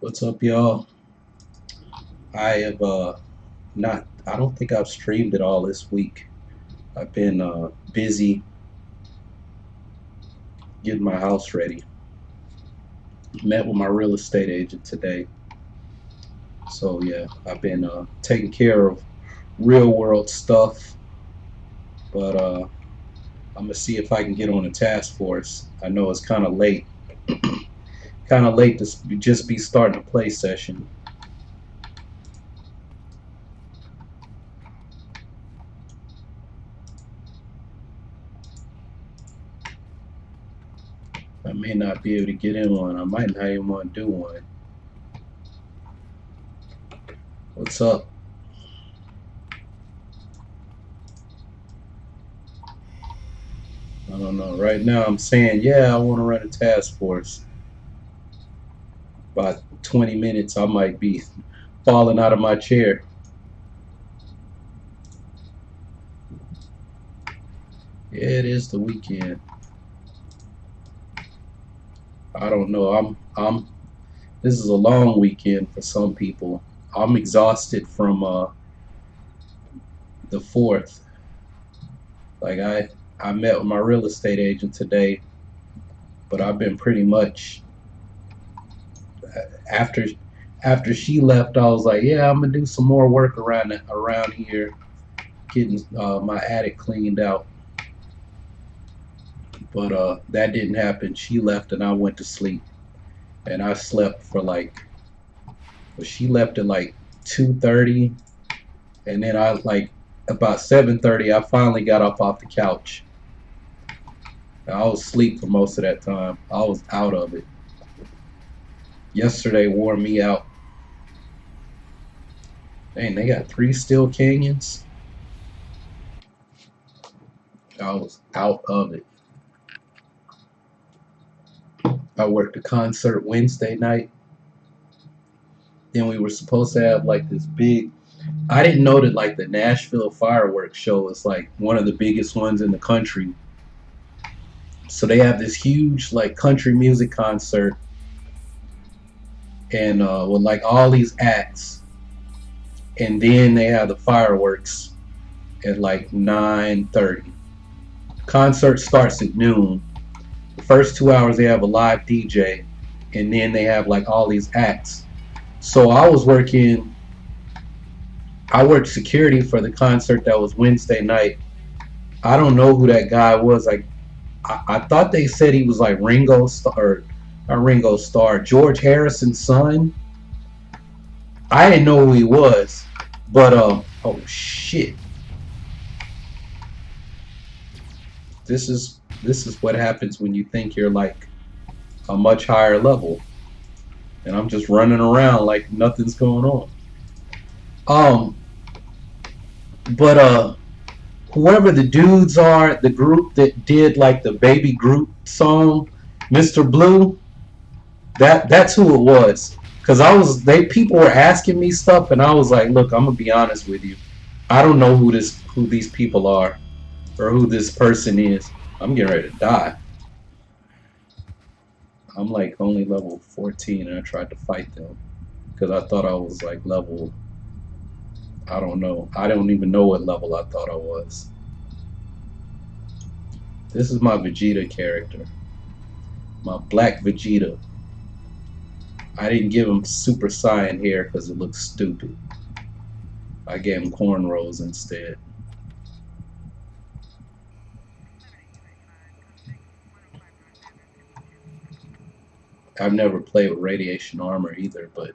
What's up, y'all? I have not. I don't think I've streamed at all this week. I've been busy getting my house ready. Met with my real estate agent today, so yeah, I've been taking care of real world stuff. But I'm gonna see if I can get on a task force. I know it's kind of late to just be starting a play session. I may not be able to get in one. I might not even want to do one. What's up? I don't know. Right now, I'm saying, yeah, I want to run a task force. About 20 minutes, I might be falling out of my chair. Yeah, it is the weekend. I don't know. This is a long weekend for some people. I'm exhausted from the 4th. Like I met with my real estate agent today, but I've been pretty much after after she left, I was like, yeah, I'm gonna do some more work around here, getting my attic cleaned out. But that didn't happen. She left and I went to sleep, and I slept for well, she left at like 2:30, and then I like about 7:30. I finally got up off the couch. I was asleep for most of that time. I was out of it. Yesterday wore me out. Dang, they got 3 steel canyons. I was out of it. I worked a concert Wednesday night. Then we were supposed to have like this big. I didn't know that like the Nashville fireworks show is like one of the biggest ones in the country. So they have this huge like country music concert, and with like all these acts, and then they have the fireworks at like 9:30. Concert starts at noon. The first 2 hours they have a live DJ, and then they have like all these acts. So I worked security for the concert that was Wednesday night. I don't know who that guy was. Like I thought they said he was like Ringo Starr, not Ringo Starr, George Harrison's son. I didn't know who he was, but oh shit, this is what happens when you think you're like a much higher level, and I'm just running around like nothing's going on. Um, but whoever the dudes are, the group that did like the Baby Groot song, Mr. Blue, that's who it was. Cause they people were asking me stuff, and I was like, look, I'm gonna be honest with you. I don't know who these people are, or who this person is. I'm getting ready to die. I'm like only level 14, and I tried to fight them because I thought I was like level. I don't know. I don't even know what level I thought I was. This is my Vegeta character, my Black Vegeta. I didn't give him Super Saiyan hair because it looks stupid. I gave him cornrows instead. I've never played with radiation armor either, but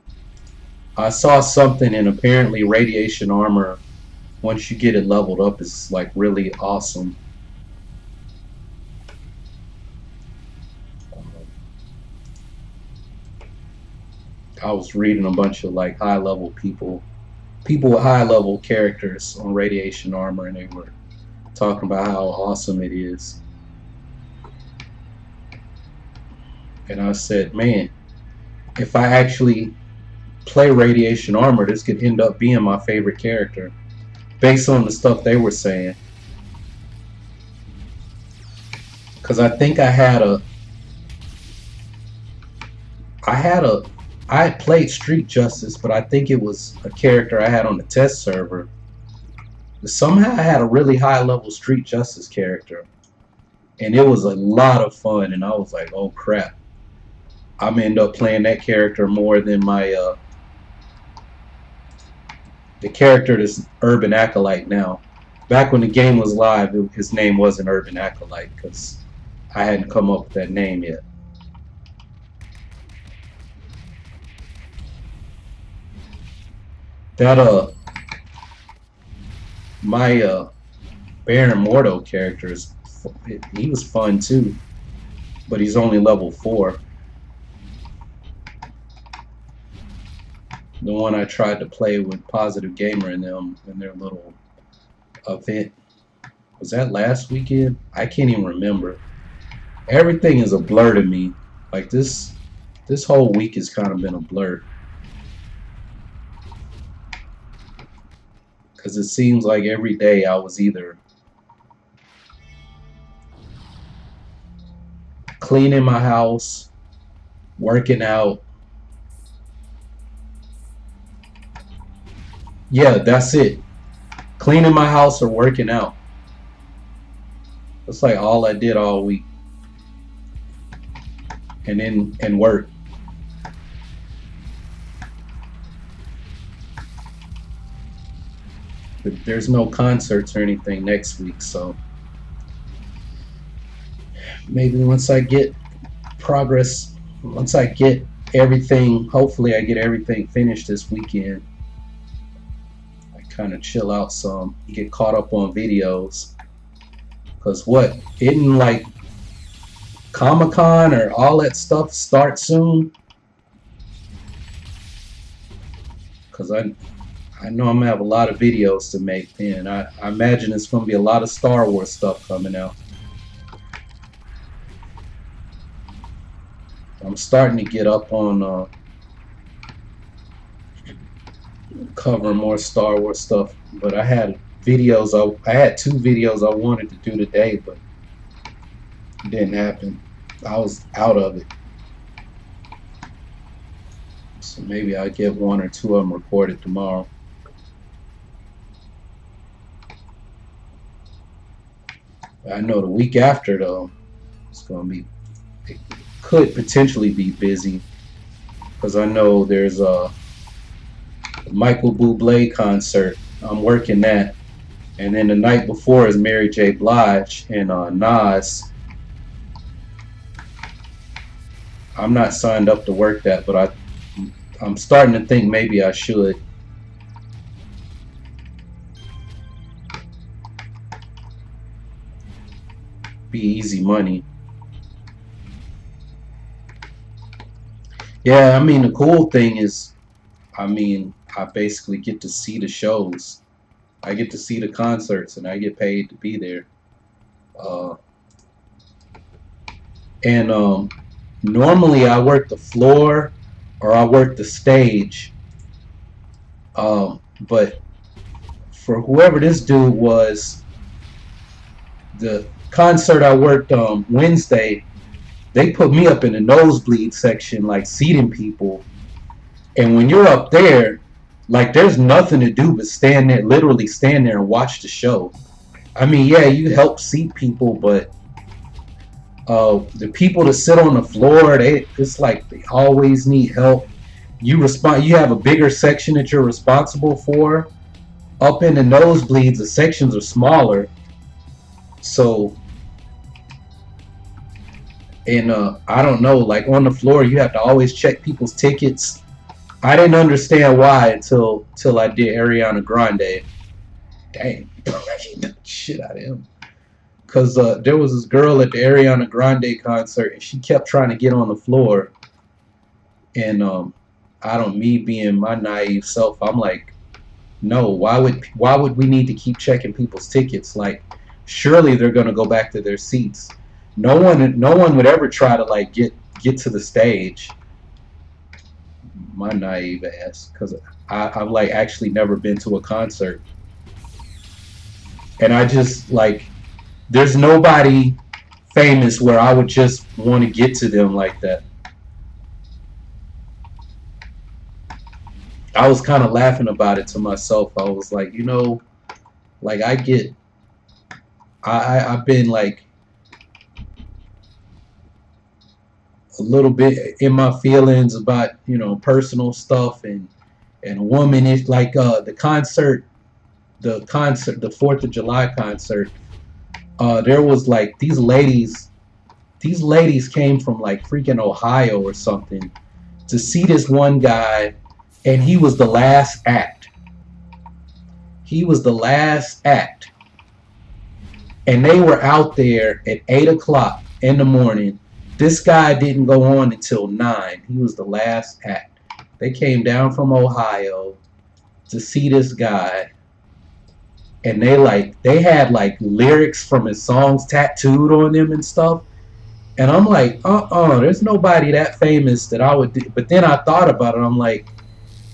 I saw something, and apparently radiation armor, once you get it leveled up, is like really awesome. I was reading a bunch of like high level people with high level characters on radiation armor, and they were talking about how awesome it is. And I said, man, if I actually play radiation armor, this could end up being my favorite character based on the stuff they were saying. Because I think I had a I played Street Justice, but I think it was a character I had on the test server. Somehow I had a really high level Street Justice character, and it was a lot of fun. And I was like, oh crap, I'm gonna end up playing that character more than my the character that's Urban Acolyte now. Back when the game was live, his name wasn't Urban Acolyte because I hadn't come up with that name yet. That my Baron Mordo character he was fun too, but he's only level 4. The one I tried to play with Positive Gamer and them in their little event. Was that last weekend? I can't even remember. Everything is a blur to me. Like this whole week has kind of been a blur. Because it seems like every day I was either cleaning my house, working out. Yeah, that's it. Cleaning my house or working out. That's like all I did all week. And work. But there's no concerts or anything next week, so maybe once I get everything, hopefully I get everything finished this weekend, I kind of chill out some, get caught up on videos. Because isn't like Comic-Con or all that stuff start soon? Because I know I'm going to have a lot of videos to make then. I imagine it's going to be a lot of Star Wars stuff coming out. I'm starting to get up on covering more Star Wars stuff, but I had two videos I wanted to do today, but it didn't happen. I was out of it. So maybe I'll get 1 or 2 of them recorded tomorrow. I know the week after though, it could potentially be busy because I know there's a Michael Bublé concert. I'm working that, and then the night before is Mary J. Blige and Nas. I'm not signed up to work that, but I'm starting to think maybe I should. Be easy money. Yeah, I mean the cool thing is, I basically get to see the shows. I get to see the concerts, and I get paid to be there. Normally I work the floor or I work the stage. But for whoever this dude was, the concert I worked Wednesday, they put me up in the nosebleed section, like seating people. And when you're up there, like there's nothing to do but literally stand there and watch the show. I mean, yeah, you help seat people, but the people that sit on the floor, it's like they always need help. You have a bigger section that you're responsible for. Up in the nosebleeds, the sections are smaller. So, and I don't know, like on the floor, you have to always check people's tickets. I didn't understand why until I did Ariana Grande. Dang, shit out of him. Because there was this girl at the Ariana Grande concert, and she kept trying to get on the floor. And me being my naive self, I'm like, no, why would we need to keep checking people's tickets? Like, surely they're gonna go back to their seats. No one would ever try to like get to the stage. My naive ass, because I've like actually never been to a concert, and I just like, there's nobody famous where I would just want to get to them like that. I was kind of laughing about it to myself. I was like, like I've been like a little bit in my feelings about personal stuff, and a woman is like the 4th of July concert. There was like these ladies came from like freaking Ohio or something to see this one guy, and he was the last act. He was the last act, and they were out there at 8 o'clock in the morning. This guy didn't go on until 9. He was the last act. They came down from Ohio to see this guy, and they had like lyrics from his songs tattooed on them and stuff. And I'm like, there's nobody that famous that I would do. But then I thought about it. I'm like,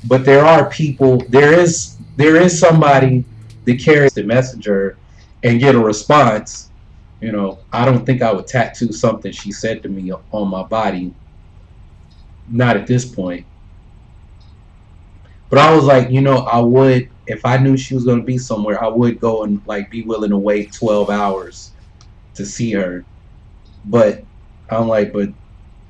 but there are people. There is somebody that carries the messenger and get a response. I don't think I would tattoo something she said to me on my body. Not at this point. But I was like, I would, if I knew she was going to be somewhere, I would go and like be willing to wait 12 hours to see her. But I'm like, but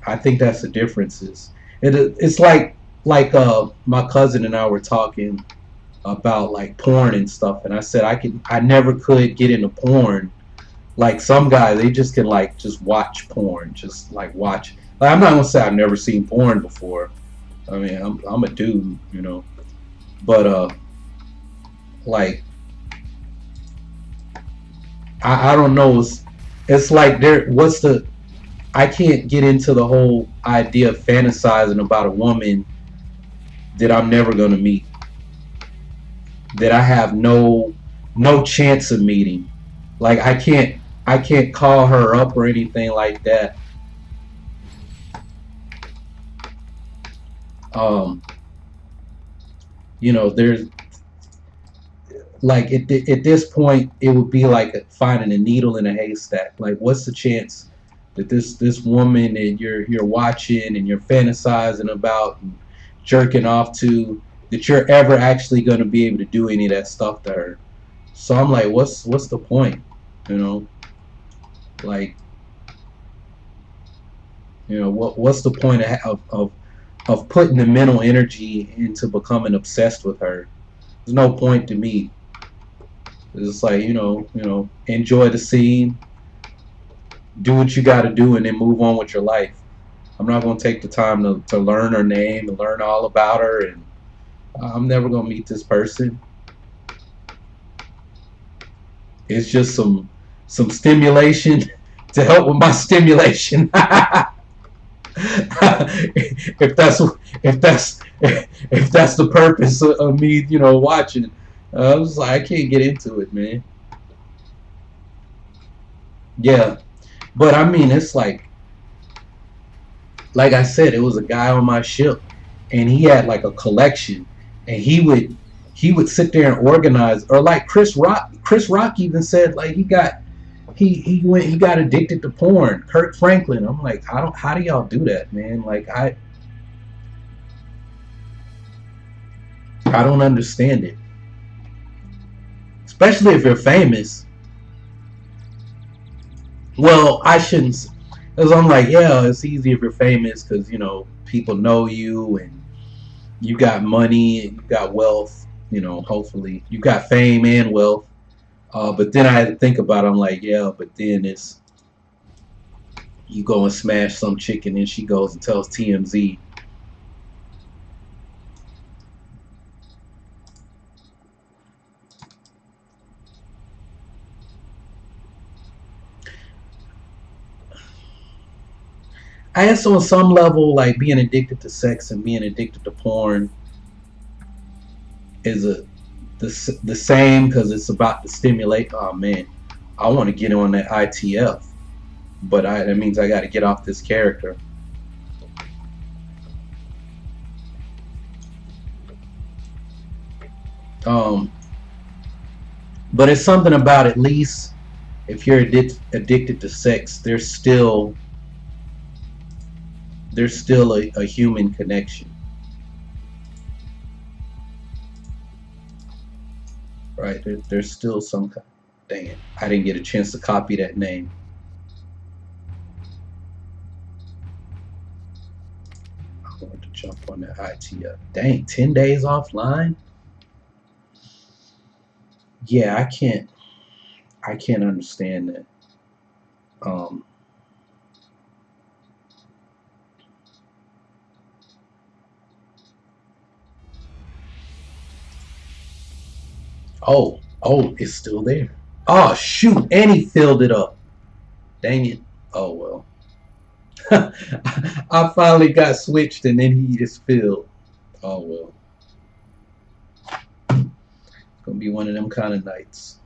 I think that's the differences. It's like my cousin and I were talking about like porn and stuff, and I said I never could get into porn. Like some guys, they just can like just watch porn, just like watch. Like, I'm not gonna say I've never seen porn before. I mean, I'm a dude. But like I don't know. It's like I can't get into the whole idea of fantasizing about a woman that I'm never gonna meet, that I have no chance of meeting. Like I can't call her up or anything like that. Um, there's like at this point it would be like finding a needle in a haystack. Like what's the chance that this woman that you're watching and you're fantasizing about and jerking off to, that you're ever actually going to be able to do any of that stuff to her? So I'm like, what's the point? You know, like, what's the point of putting the mental energy into becoming obsessed with her? There's no point to me. It's like, enjoy the scene, do what you got to do, and then move on with your life. I'm not going to take the time to learn her name and learn all about her, and I'm never going to meet this person. It's just some stimulation to help with my stimulation. if that's the purpose of me, watching. I was like, I can't get into it, man. Yeah, but I mean, it's like I said, it was a guy on my ship, and he had like a collection, and he would sit there and organize, or like Chris Rock. Chris Rock even said like he got addicted to porn. Kirk Franklin. I'm like, how do y'all do that, man? Like I don't understand it. Especially if you're famous. Well, I shouldn't, because I'm like, yeah, it's easy if you're famous because people know you and you got money and you got wealth. Hopefully you got fame and wealth. But then I had to think about it. I'm like, yeah, but then it's you go and smash some chick and then she goes and tells TMZ. I guess on some level, like being addicted to sex and being addicted to porn is the same because it's about to stimulate. Oh man, I want to get on that ITF, but that means I got to get off this character. Um, but it's something about, at least if you're addicted to sex, there's still a human connection. Right, there's still some. Dang it, I didn't get a chance to copy that name. I wanted to jump on that ITF. Dang, 10 days offline? Yeah, I can't understand that. Um, oh, it's still there. Oh shoot, and he filled it up. Dang it. Oh well. I finally got switched and then he just filled. Oh well. It's gonna be one of them kind of nights.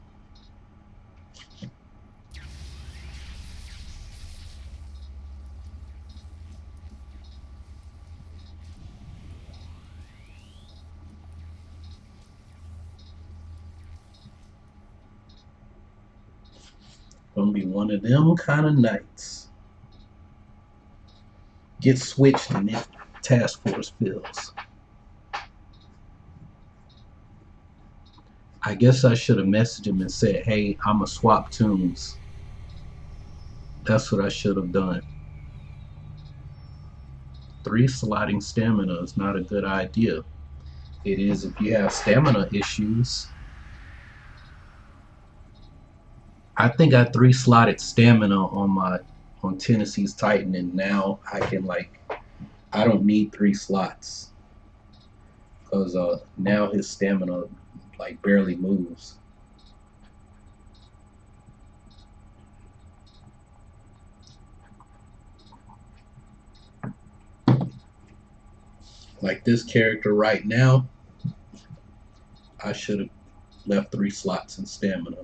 Gonna be one of them kind of nights. Get switched and then task force fills. I guess I should have messaged him and said, hey, I'm a swap toons. That's what I should have done. 3 slotting stamina is not a good idea. It is if you have stamina issues. I think I 3 slotted stamina on Tennessee's Titan, and now I can I don't need 3 slots because now his stamina barely moves. Like this character right now, I should have left 3 slots in stamina.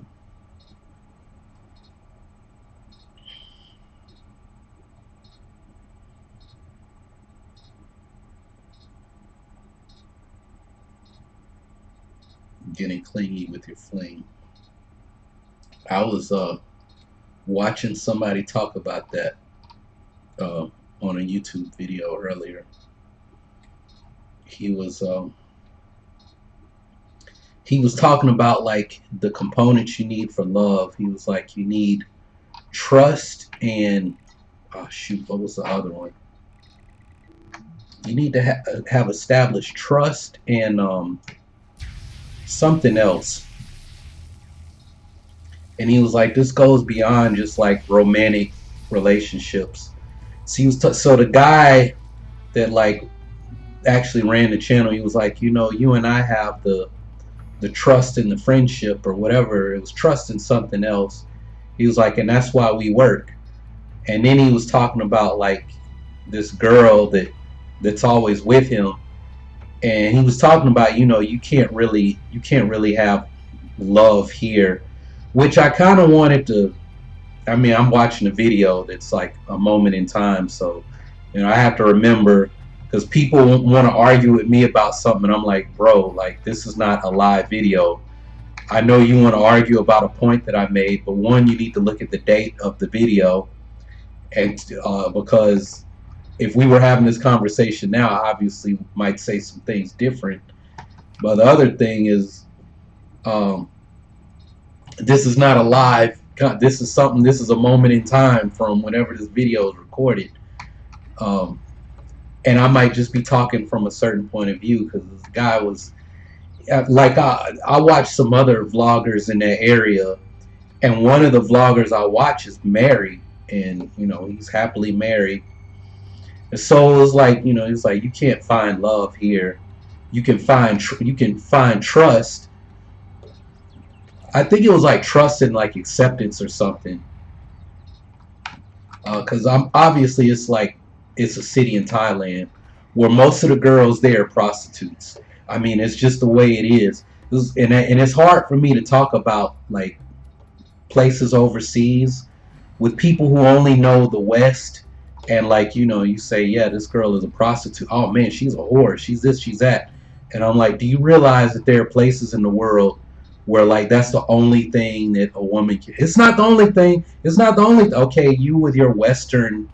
Getting clingy with your fling. I was watching somebody talk about that on a YouTube video earlier. He was talking about the components you need for love. He was like, you need trust and oh shoot, what was the other one? You need to have established trust and something else. And he was like, this goes beyond just romantic relationships. So he was so the guy that actually ran the channel, he was like, you and I have the trust in the friendship or whatever. It was trust in something else. He was like, and that's why we work. And then he was talking about this girl that's always with him, and he was talking about you can't really have love here, which I kind of wanted to. I mean, I'm watching a video that's like a moment in time, so I have to remember, because people want to argue with me about something, and I'm like, bro, this is not a live video. I know you want to argue about a point that I made, but one, you need to look at the date of the video, and because if we were having this conversation now, I obviously might say some things different. But the other thing is, this is not a live. This is something. This is a moment in time from whenever this video is recorded, and I might just be talking from a certain point of view, because this guy was I watch some other vloggers in that area, and one of the vloggers I watch is married, and he's happily married. And so it was it's like you can't find love here. You can find trust. I think it was trust and acceptance or something. Because I'm obviously it's a city in Thailand where most of the girls there are prostitutes. I mean, it's just the way it is. And it's hard for me to talk about places overseas with people who only know the West. And you say, yeah, this girl is a prostitute. Oh man, she's a whore. She's this, she's that. And I'm like, do you realize that there are places in the world where that's the only thing that a woman can? It's not the only thing. It's not the only. Okay, you with your Western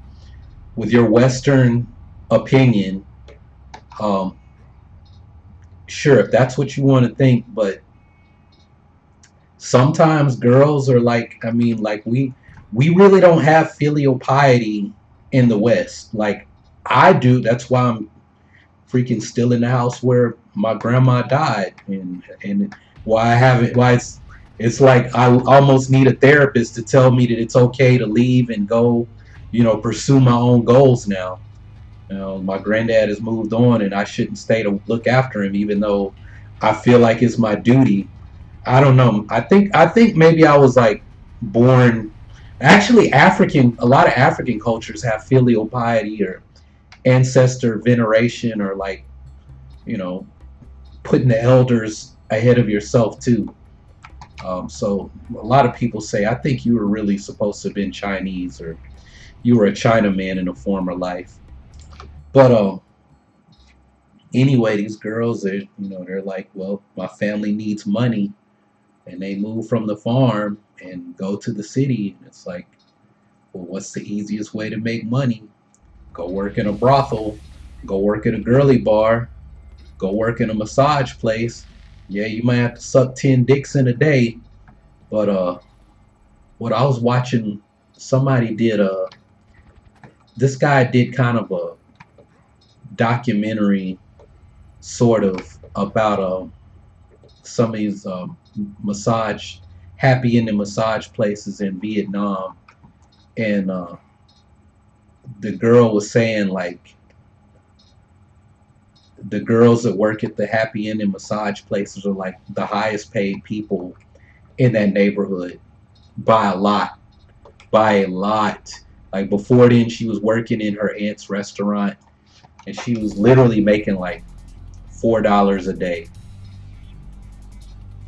opinion, sure, if that's what you want to think, but sometimes girls are like, I mean, like we really don't have filial piety in the West. Like I do. That's why I'm freaking still in the house where my grandma died, and why I haven't. Why it's like I almost need a therapist to tell me that it's okay to leave and go, pursue my own goals now. My granddad has moved on, and I shouldn't stay to look after him, even though I feel like it's my duty. I don't know. I think maybe I was like born. Actually, African. A lot of African cultures have filial piety or ancestor veneration, or like you know putting the elders ahead of yourself too. So a lot of people say, I think you were really supposed to have been Chinese, or you were a Chinaman in a former life. But anyway, these girls, they're like, well, my family needs money, and they move from the farm and go to the city. It's like, well, what's the easiest way to make money? Go work in a brothel, go work at a girly bar, go work in a massage place. Yeah, you might have to suck 10 dicks in a day, but what I was watching, somebody did this guy did kind of a documentary sort of about some of these massage happy ending massage places in Vietnam, and the girl was saying like the girls that work at the happy ending massage places are like the highest paid people in that neighborhood by a lot, by a lot. Like before then, she was working in her aunt's restaurant, and she was literally making like $4 a day.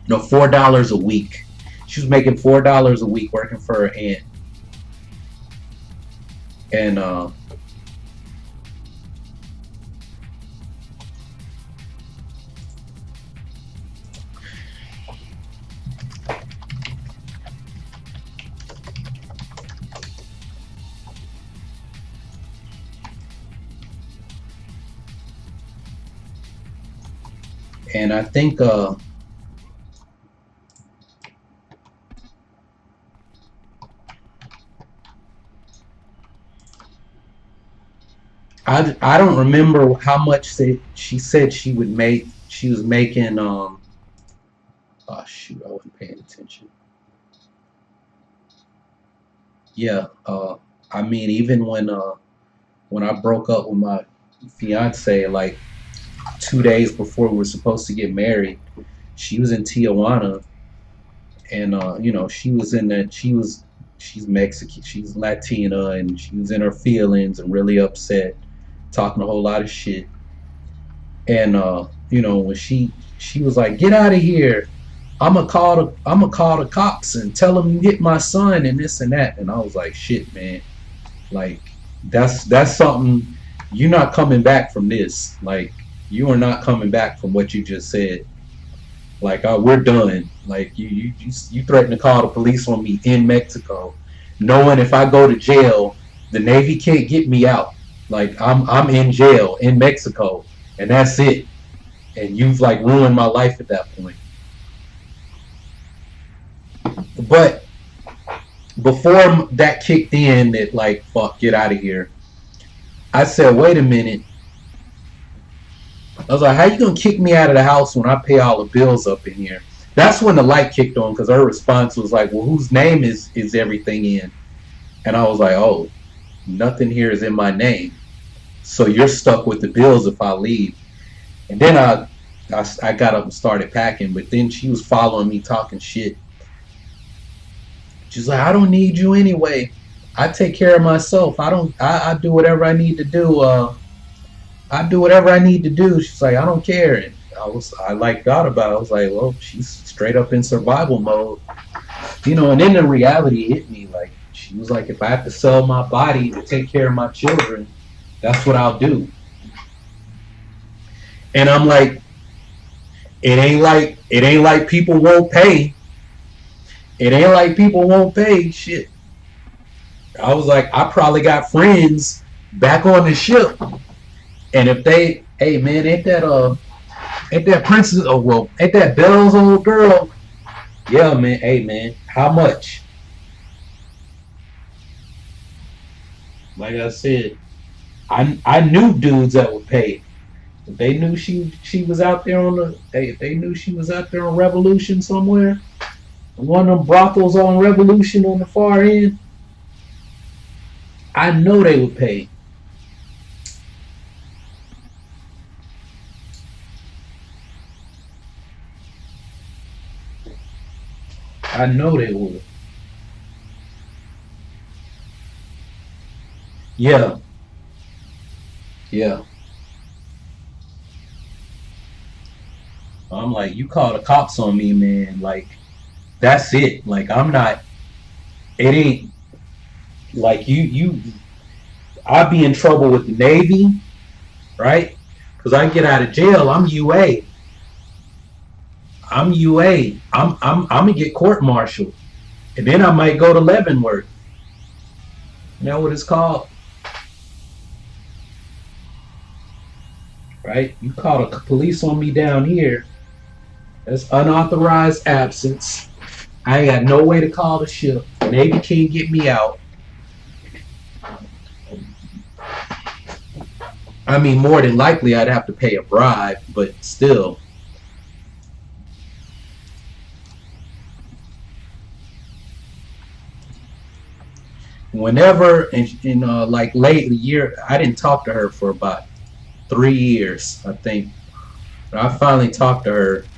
No, $4 a week. She was making $4 a week working for her aunt, and I think I don't remember how much she said she would make. She was making oh shoot, I wasn't paying attention. Yeah, I mean even when I broke up with my fiance, like 2 days before we were supposed to get married, she was in Tijuana, and she was in that she's Mexican, she's Latina, and she was in her feelings and really upset, talking a whole lot of shit. And when she was like, "Get out of here! I'm gonna call the cops and tell them you hit my son and this and that." And I was like, "Shit, man! Like that's something. You're not coming back from this. Like you are not coming back from what you just said. Like we're done. Like you threatened to call the police on me in Mexico, knowing if I go to jail, the Navy can't get me out. Like I'm in jail in Mexico, and that's it. And you've like ruined my life at that point." But before that kicked in, that like fuck, get out of here. I said, wait a minute. I was like, how you gonna kick me out of the house when I pay all the bills up in here? That's when the light kicked on, because her response was like, well, whose name is everything in? And I was like, oh, nothing here is in my name. So you're stuck with the bills if I leave. And then I got up and started packing, but then she was following me talking shit. She's like, I don't need you anyway. I take care of myself. I do whatever I need to do. I do whatever I need to do. She's like, I don't care. And I like thought about it. I was like, well, she's straight up in survival mode. And then the reality hit me. Like, she was like, if I have to sell my body to take care of my children, that's what I'll do. And I'm like, it ain't like people won't pay. It ain't like people won't pay. Shit. I was like, I probably got friends back on the ship. And if they, hey man, ain't that princess? Oh well, ain't that Belle's old girl? Yeah, man. Hey, man. How much? Like I said, I knew dudes that would pay. If they knew she was out there on the, hey, if they knew she was out there on Revolution somewhere, one of them brothels on Revolution on the far end, I know they would pay. I know they would. Yeah, yeah. I'm like, you call the cops on me, man. Like, that's it. Like, I'm not. It ain't like you. I'd be in trouble with the Navy, right? Because I get out of jail, I'm UA. I'm UA. I'm gonna get court-martialed, and then I might go to Leavenworth. You know what it's called, right? You call the police on me down here. That's unauthorized absence. I ain't got no way to call the ship. Navy can't get me out. I mean, more than likely, I'd have to pay a bribe, but still. Whenever, like late the year, I didn't talk to her for about 3 years, I think. I finally talked to her,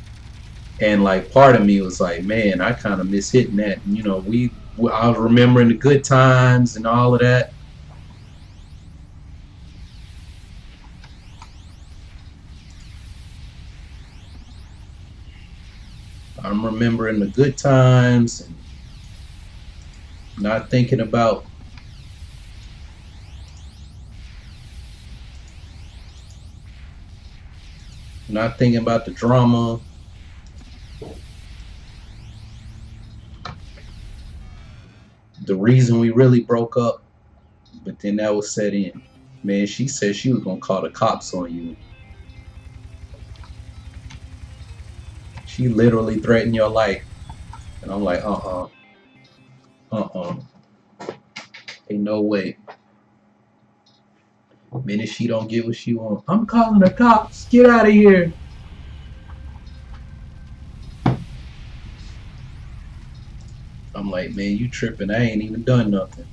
and like part of me was like, man, I kind of miss hitting that. And, I was remembering the good times and all of that. I'm remembering the good times and not thinking about the drama. The reason we really broke up, but then that was set in. Man, she said she was gonna call the cops on you. She literally threatened your life, and I'm like, uh, ain't no way. Minute she don't get what she want, I'm calling the cops. Get out of here. I'm like, man, you tripping? I ain't even done nothing.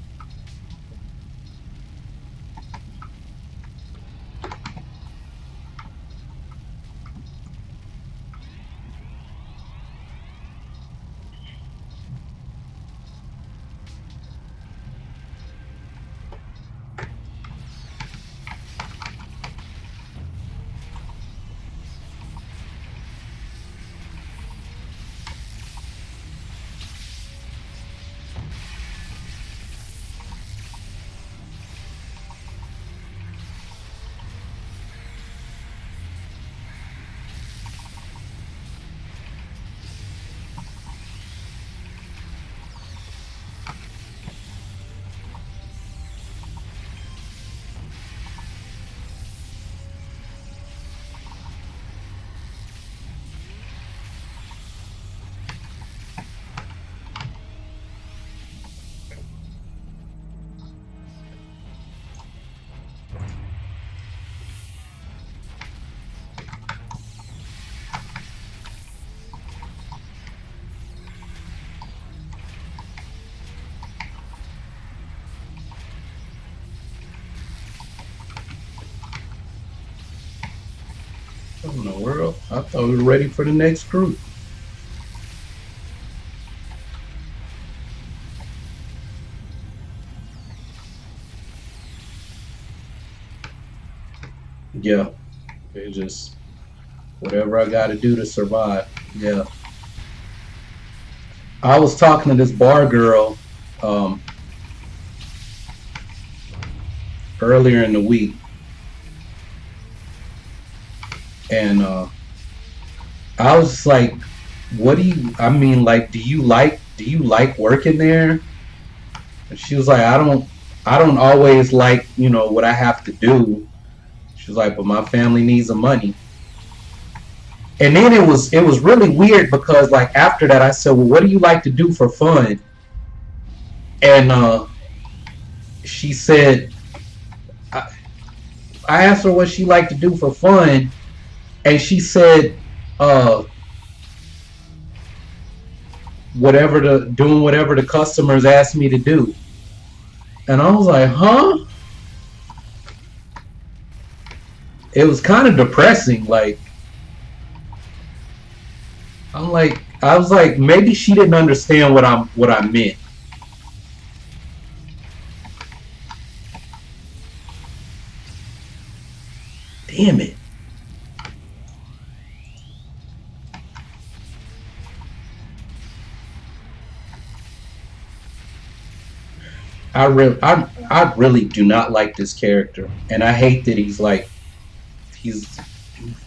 What in the world? I thought we were ready for the next group. Yeah, it just whatever I got to do to survive. Yeah, I was talking to this bar girl um, earlier in the week, and I was just like, "What do you? I mean, like, do you like working there?" And she was like, "I don't always like what I have to do." She was like, "But my family needs the money." And then it was really weird because like after that I said, well, what do you like to do for fun? And she said, I, I asked her what she liked to do for fun, and she said, uh, whatever the customers asked me to do. And I was like, huh? It was kind of depressing. Like, I was like, maybe she didn't understand what I meant. Damn it. I really do not like this character, and I hate that he's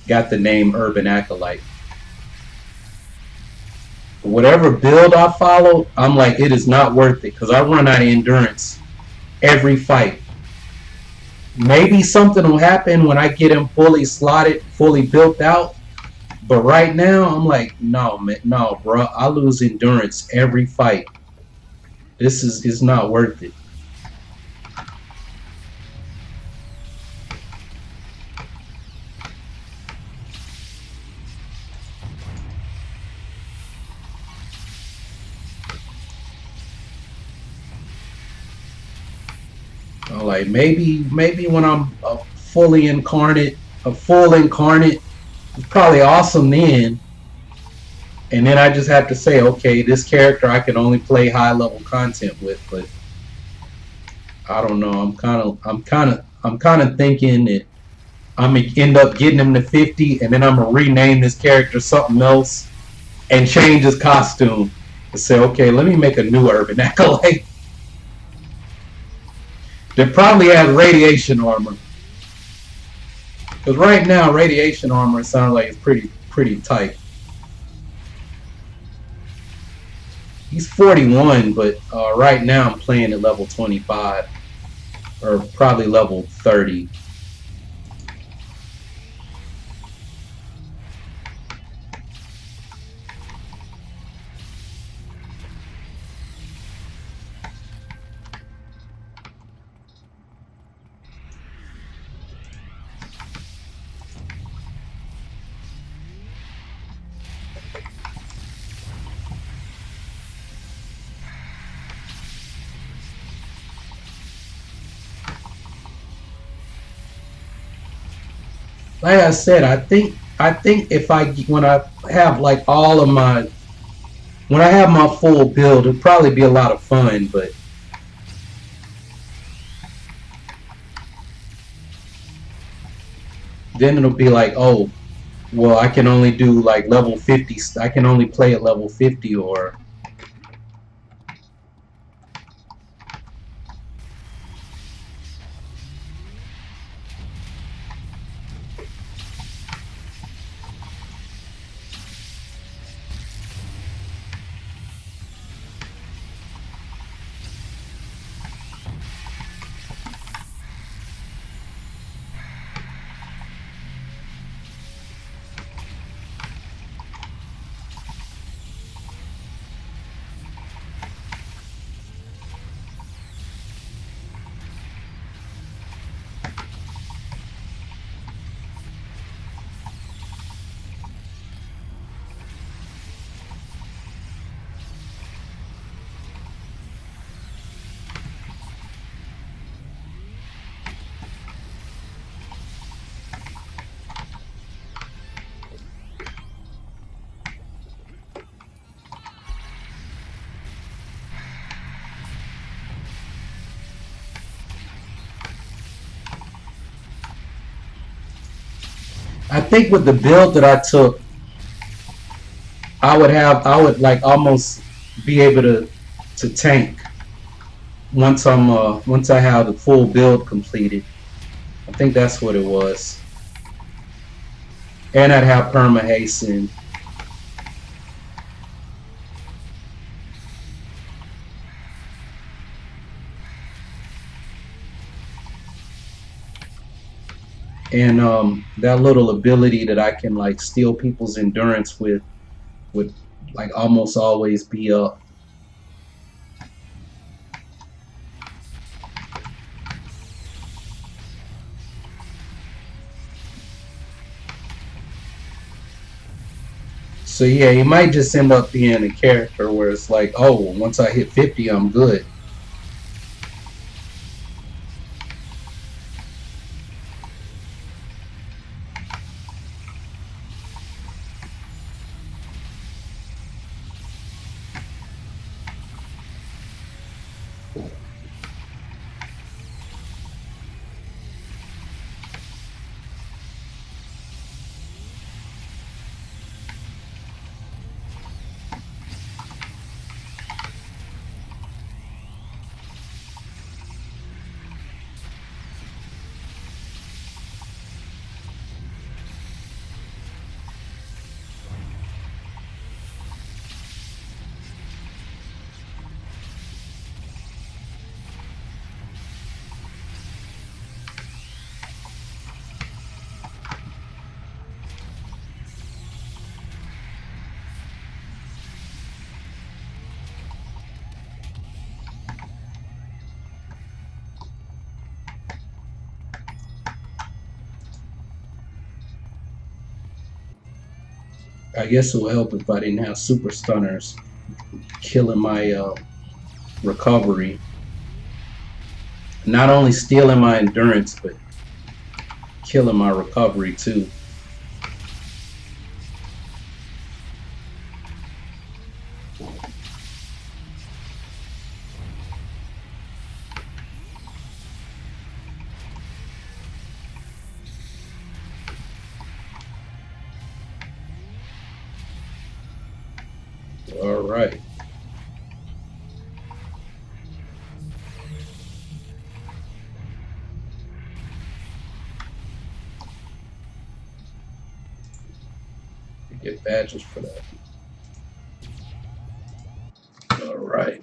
got the name Urban Acolyte. Whatever build I follow, I'm like, it is not worth it because I run out of endurance every fight. Maybe something will happen when I get him fully slotted, fully built out. But right now, I'm like, no, man, no, bro. I lose endurance every fight. This is not worth it. Like maybe when I'm a full incarnate, it's probably awesome then. And then I just have to say, okay, this character I can only play high level content with. But I don't know. I'm kind of thinking that I'm gonna end up getting him to 50, and then I'm gonna rename this character something else and change his costume to say, okay, let me make a new Urban Acolyte that probably has radiation armor. Because right now, radiation armor sounds like it's pretty tight. He's 41, but right now I'm playing at level 25 or probably level 30. Like I said, I think if I when I have like all of my when I have my full build, it'll probably be a lot of fun. But then it'll be like, oh, well, I can only do like level 50. I can only play at level 50, or I think with the build that I took, I would like almost be able to tank once I have the full build completed. I think that's what it was, and I'd have perma hasten. And that little ability that I can like steal people's endurance with would like almost always be up. So yeah, he might just end up being a character where it's like, oh, once I hit 50, I'm good. I guess it would help if I didn't have super stunners killing my recovery. Not only stealing my endurance, but killing my recovery too. All right. You get badges for that. All right.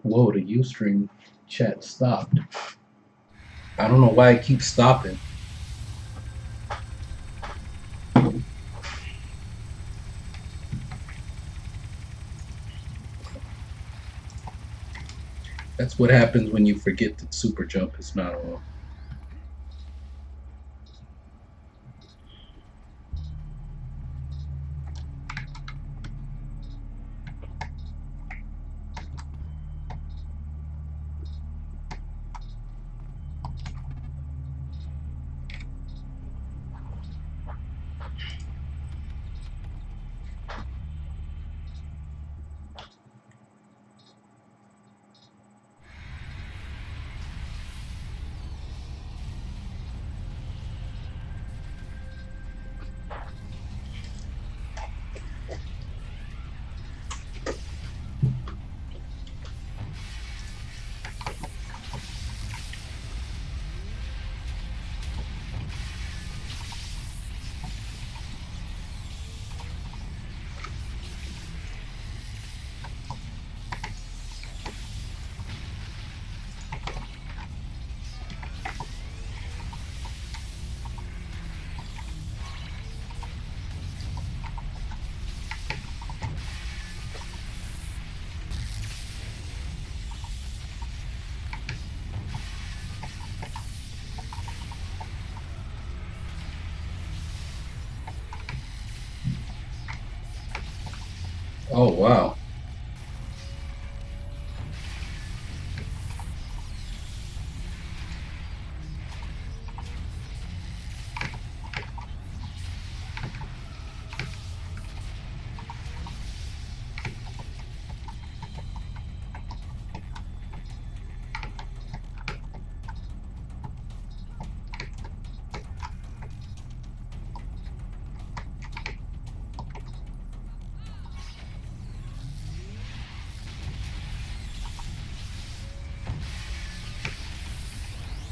Whoa, the Ustream chat stopped. I don't know why it keeps stopping. That's what happens when you forget that super jump is not on. Oh, wow.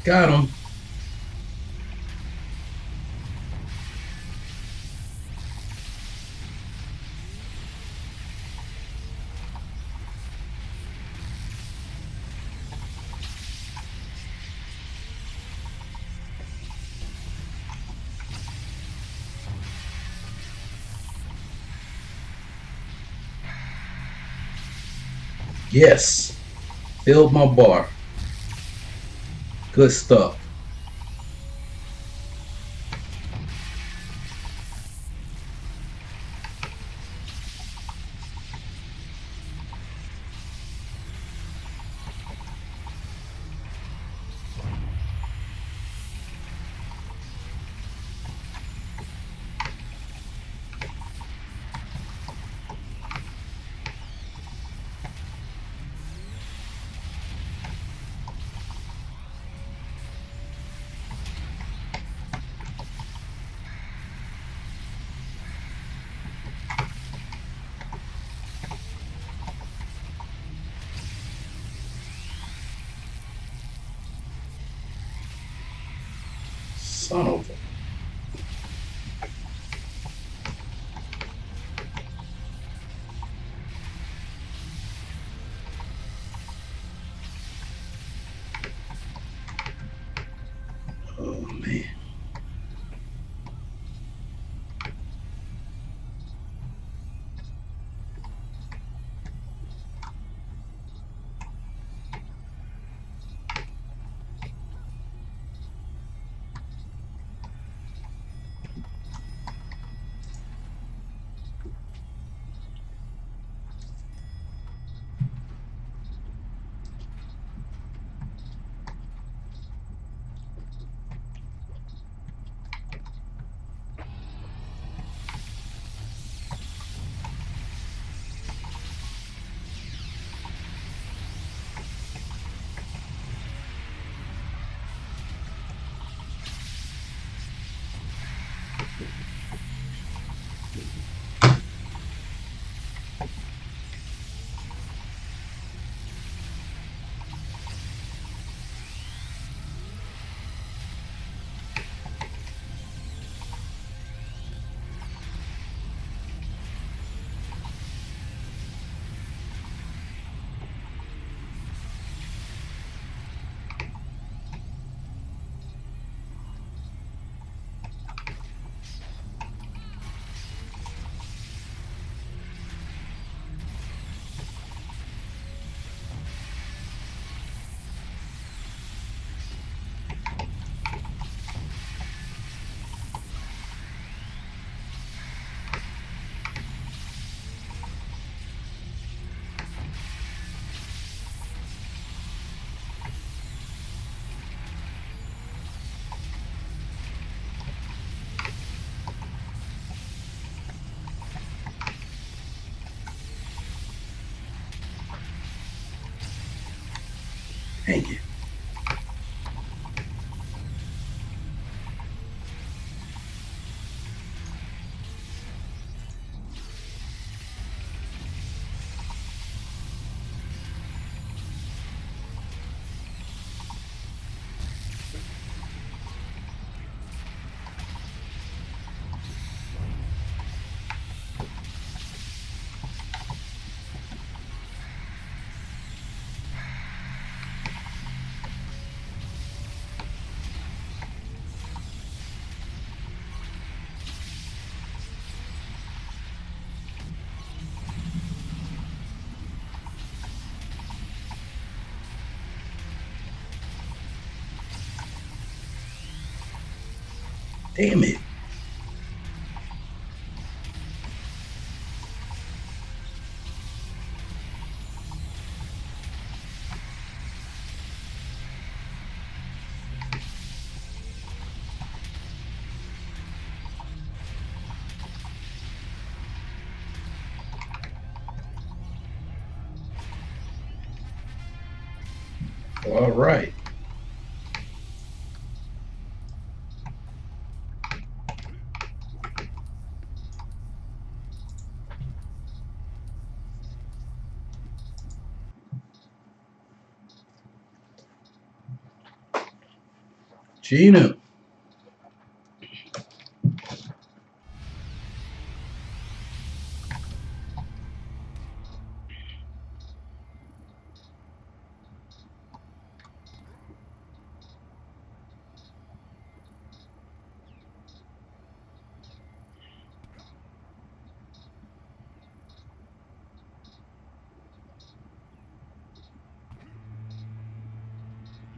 Got him. Yes. Filled my bar. Good stuff. Son of a. Oh man. Dang it. Damn it. All right. Gina.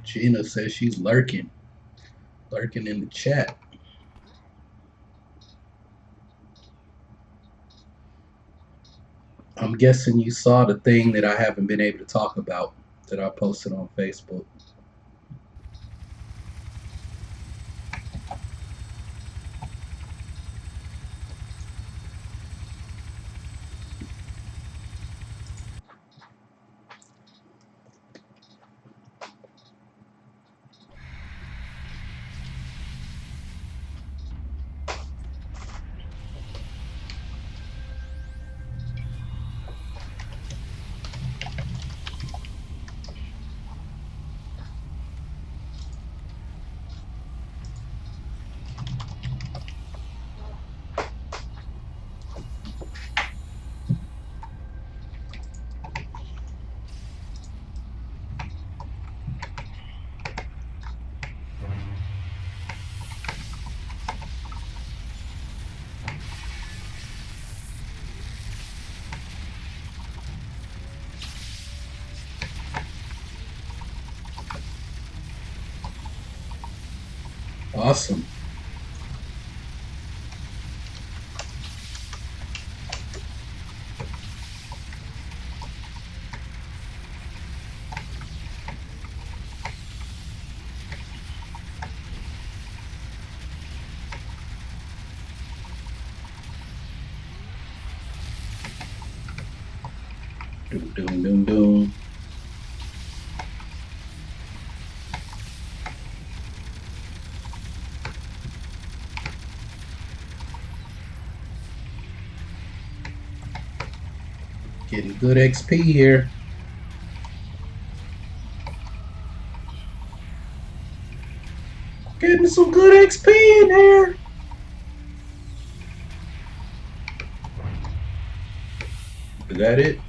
Gina says she's lurking in the chat. I'm guessing you saw the thing that I haven't been able to talk about that I posted on Facebook. Awesome. Doom, doom, doom, doom. Getting good XP here. Getting some good XP in here. Is that it?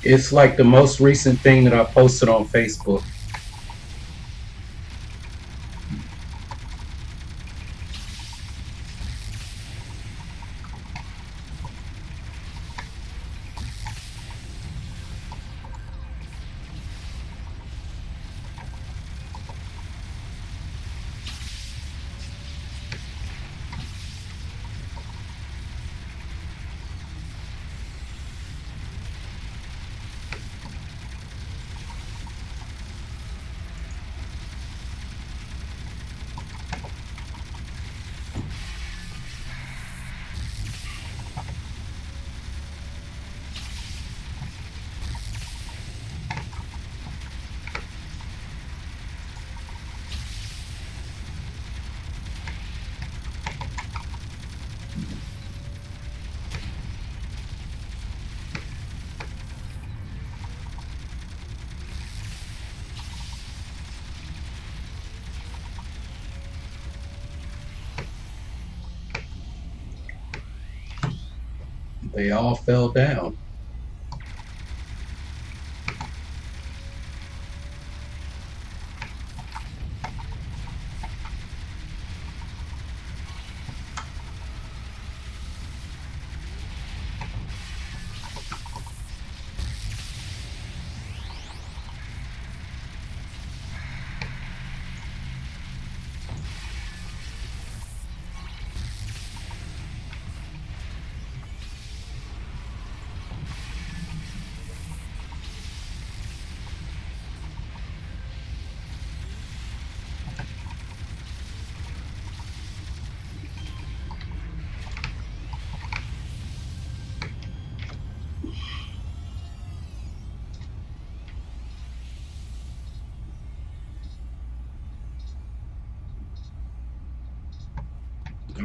It's like the most recent thing that I posted on Facebook. They all fell down.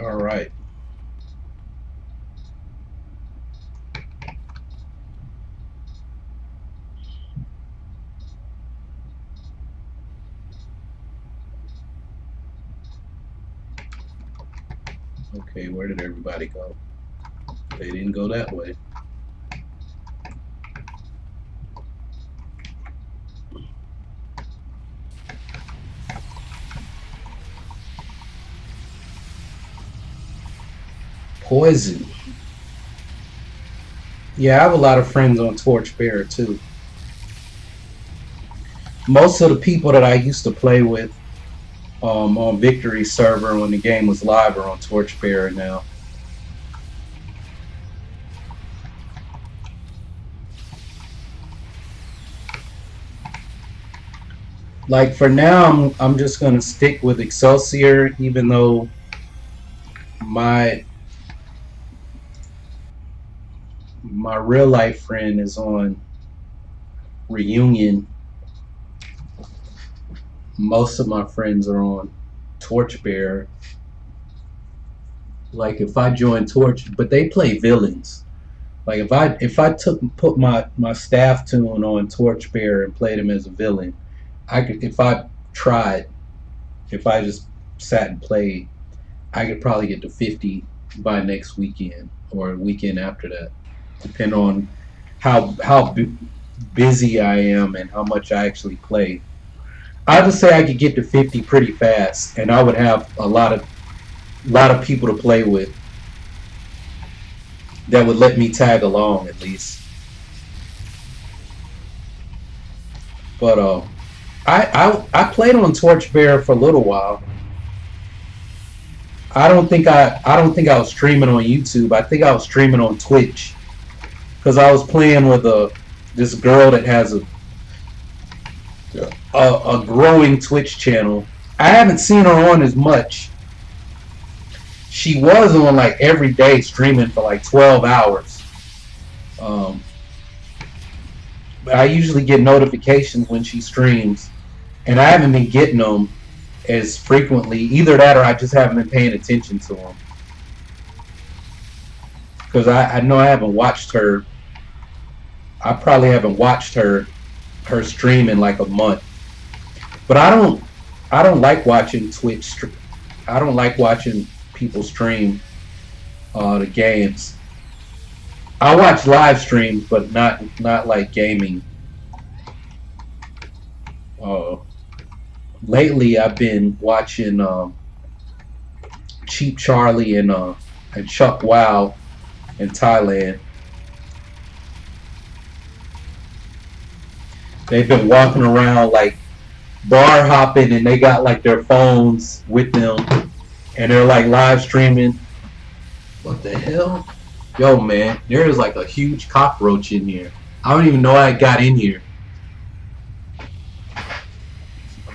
All right. Okay, where did everybody go? They didn't go that way. Poison. Yeah, I have a lot of friends on Torchbearer too. Most of the people that I used to play with on Victory server when the game was live are on Torchbearer now. Like for now, I'm just gonna stick with Excelsior, even though my my real life friend is on Reunion. Most of my friends are on Torchbearer. Like if I join Torch, but they play villains. Like if I put my staff toon on Torchbearer and played him as a villain, I could if I tried if I just sat and played, I could probably get to 50 by next weekend or a weekend after that, depending on how busy I am and how much I actually play. I would say I could get to 50 pretty fast, and I would have a lot of people to play with that would let me tag along at least. But I played on Torchbearer for a little while. I don't think I was streaming on YouTube. I think I was streaming on Twitch because I was playing with this girl that has a growing Twitch channel. I haven't seen her on as much. She was on like every day streaming for like 12 hours. Um, but I usually get notifications when she streams, and I haven't been getting them as frequently. Either that or I just haven't been paying attention to them. Because I know I haven't watched her. I probably haven't watched her stream in like a month. But I don't like watching Twitch. I don't like watching people stream the games. I watch live streams, but not like gaming. Uh, Lately, I've been watching Cheap Charlie and Chuck Wow in Thailand. They've been walking around like bar hopping, and they got like their phones with them, and they're like live streaming. What the hell? Yo, man, there is like a huge cockroach in here. I don't even know how it got in here.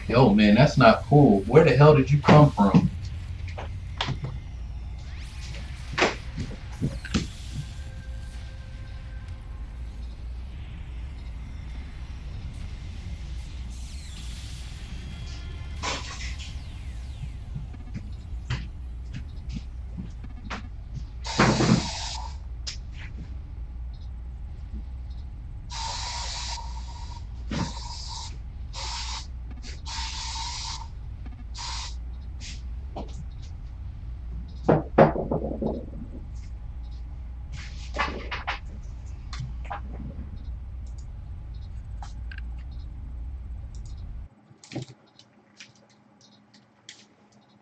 Yo, man, that's not cool. Where the hell did you come from?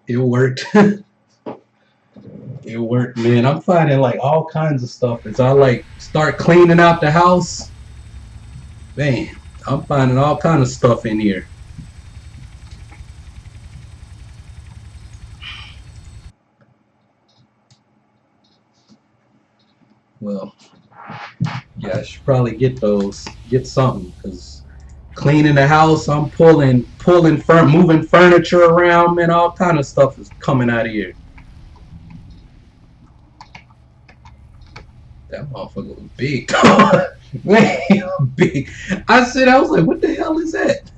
It worked. It worked, man. I'm finding like all kinds of stuff as I like start cleaning out the house. Man, I'm finding all kinds of stuff in here. Well, yeah, I should probably get something because cleaning the house, I'm moving furniture around, man. All kind of stuff is coming out of here. That motherfucker was big. Man, big. I was like, what the hell is that?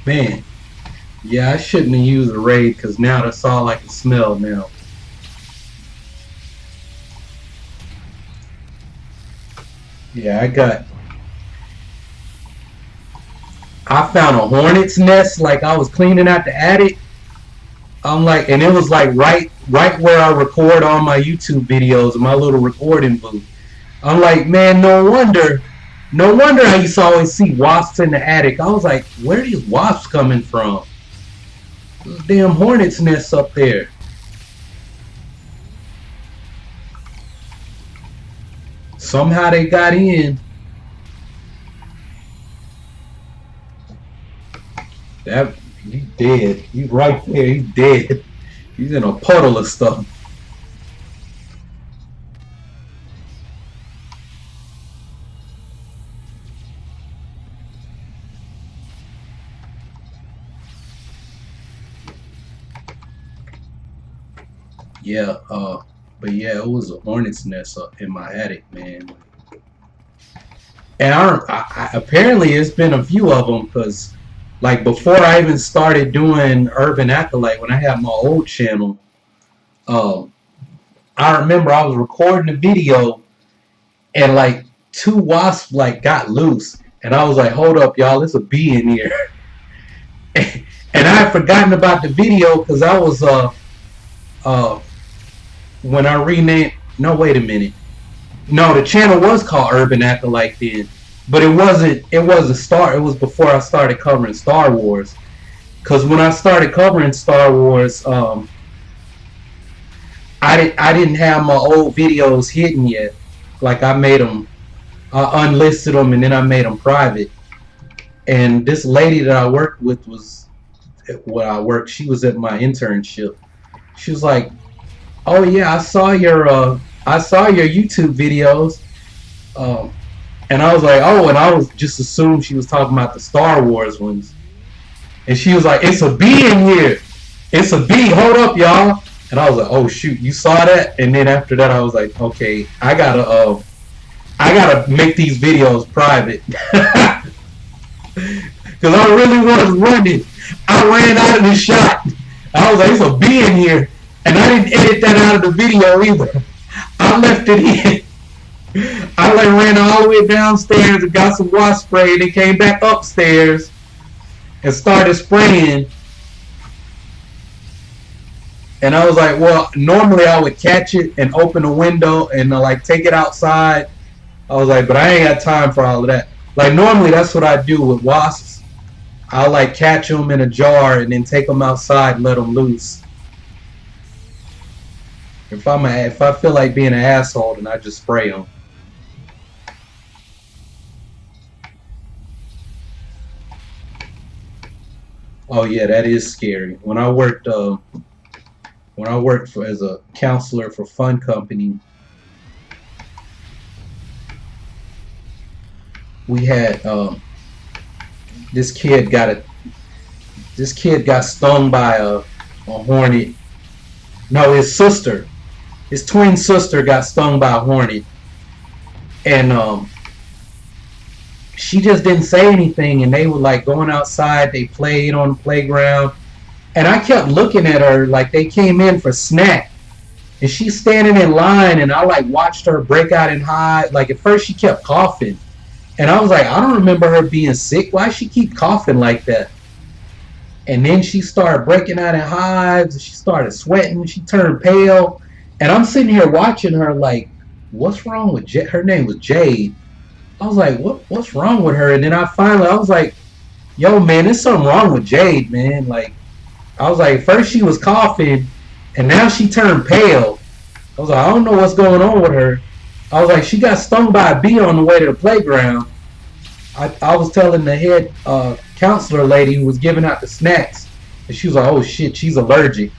Man, Yeah, I shouldn't have used a raid because now that's all I can smell now. Yeah, I found a hornet's nest like I was cleaning out the attic. I'm like, and it was like right where I record all my YouTube videos in my little recording booth. I'm like, man, no wonder I used to always see wasps in the attic. I was like, where are these wasps coming from? Those damn hornet's nests up there. Somehow they got in. That he's dead. He's right there. He's dead. He's in a puddle of stuff. Yeah, but yeah, it was a hornet's nest up in my attic, man. And apparently it's been a few of them because, like, before I even started doing Urban Acolyte, when I had my old channel, um, I remember I was recording a video and like two wasps like got loose, and I was like, "Hold up, y'all! There's a bee in here." And I had forgotten about the video because I was uh when I renamed. No, wait a minute. No, the channel was called Urban Acolyte then, but it wasn't. It was a start. It was before I started covering Star Wars. Because when I started covering Star Wars, I didn't have my old videos hidden yet. Like I made them, I unlisted them, and then I made them private. And this lady that I worked with was where I worked. She was at my internship. She was like, "Oh yeah, I saw your YouTube videos." And I was like, "Oh," and I was just assumed she was talking about the Star Wars ones. And she was like, "It's a bee in here. It's a bee. Hold up, y'all." And I was like, "Oh shoot, you saw that?" And then after that, I was like, "Okay, I gotta make these videos private." Because I really was running. I ran out of the shot. I was like, "It's a bee in here." And I didn't edit that out of the video either. I left it in. I like ran all the way downstairs and got some wasp spray and then came back upstairs and started spraying. And I was like, well, normally I would catch it and open the window and like take it outside. I was like, but I ain't got time for all of that. Like normally that's what I do with wasps. I'll like catch them in a jar and then take them outside and let them loose. If I feel like being an asshole, then I just spray them. Oh yeah, that is scary. When I worked for as a counselor for Fun Company, we had this kid got a this kid got stung by a hornet. No, his twin sister got stung by a hornet, and she just didn't say anything. And they were like going outside. They played on the playground, and I kept looking at her like they came in for snack, and she's standing in line, and I like watched her break out in hives. Like at first she kept coughing, and I was like, I don't remember her being sick. Why she keep coughing like that? And then she started breaking out in hives. She started sweating. She turned pale. And I'm sitting here watching her like, what's wrong with Jade? Her name was Jade. I was like, what's wrong with her? And then I was like, yo, man, there's something wrong with Jade, man. Like, I was like, first she was coughing, and now she turned pale. I was like, I don't know what's going on with her. I was like, she got stung by a bee on the way to the playground. I was telling the head counselor lady who was giving out the snacks, and she was like, oh shit, she's allergic.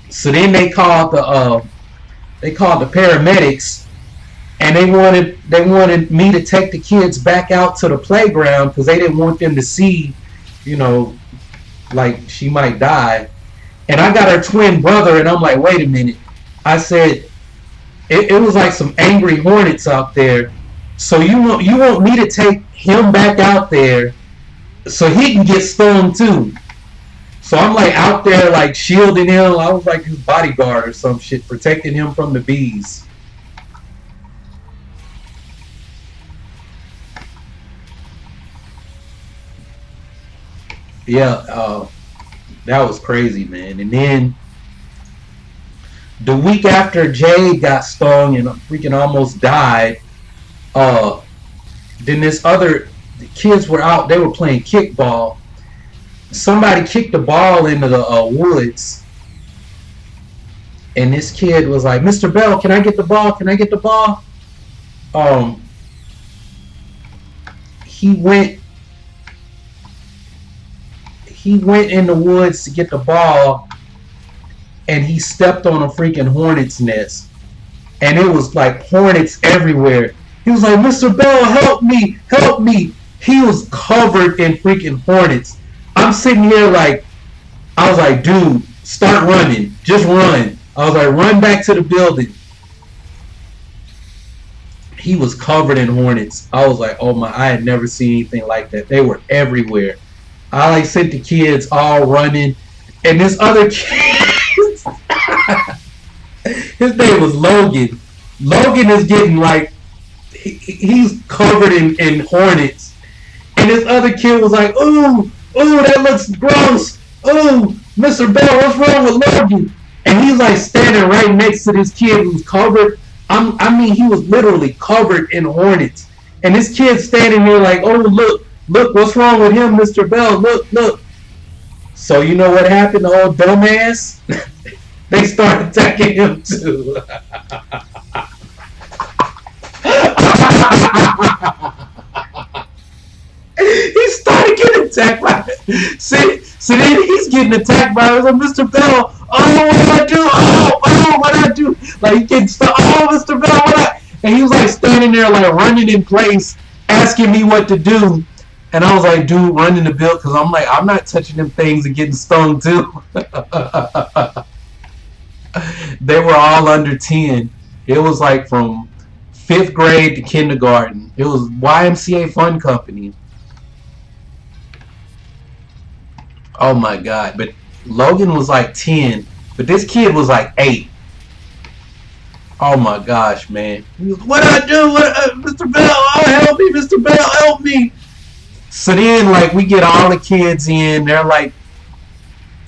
So then they called the paramedics, and they wanted me to take the kids back out to the playground because they didn't want them to see, you know, like she might die. And I got her twin brother, and I'm like, wait a minute. I said, it was like some angry hornets out there. So you want me to take him back out there so he can get stung too. So I'm like out there like shielding him. I was like his bodyguard or some shit, protecting him from the bees. Yeah, that was crazy, man. And then the week after Jade got stung and freaking almost died, uh, then this other the kids were out. They were playing kickball. Somebody kicked the ball into the woods, and this kid was like, "Mr. Bell, can I get the ball? Can I get the ball?" Um, he went he went in the woods to get the ball, and he stepped on a freaking hornet's nest, and it was like hornets everywhere. He was like, "Mr. Bell, help me, help me." He was covered in freaking hornets. I'm sitting here like, I was like, dude, start running. Just run. I was like, run back to the building. He was covered in hornets. I was like, oh my, I had never seen anything like that. They were everywhere. I like sent the kids all running. And this other kid, his name was Logan. Logan is getting like, he's covered in hornets. And this other kid was like, ooh, ooh, that looks gross. Ooh, Mr. Bell, what's wrong with Logan? And he's like standing right next to this kid who's covered. I mean, he was literally covered in hornets. And this kid's standing there like, oh, look, look, what's wrong with him, Mr. Bell? Look, look. So you know what happened, the old dumbass? They started attacking him too. He started getting attacked by it. So then he's getting attacked by Mr. Bell. Oh, what did I do? Oh, what did I do? Like, he getting stuck. Oh, Mr. Bell, what did I... And he was like standing there, like running in place, asking me what to do. And I was like, dude, run in the build, because I'm like, I'm not touching them things and getting stung too. They were all under 10. It was like from 5th grade to kindergarten. It was YMCA Fun Company. Oh my god. But Logan was like 10. But this kid was like 8. Oh my gosh, man. What did I do? Mr. Bell, oh, help me, Mr. Bell, help me. So then, like, we get all the kids in. They're like,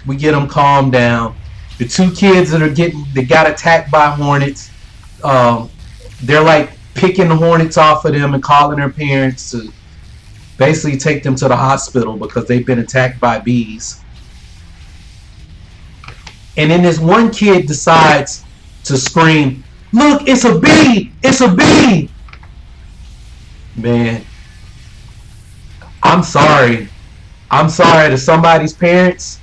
we get them calmed down. The 2 kids that got attacked by hornets, they're like picking the hornets off of them and calling their parents to basically take them to the hospital because they've been attacked by bees. And then this one kid decides to scream, "Look, it's a bee! It's a bee!" Man, I'm sorry. I'm sorry to somebody's parents.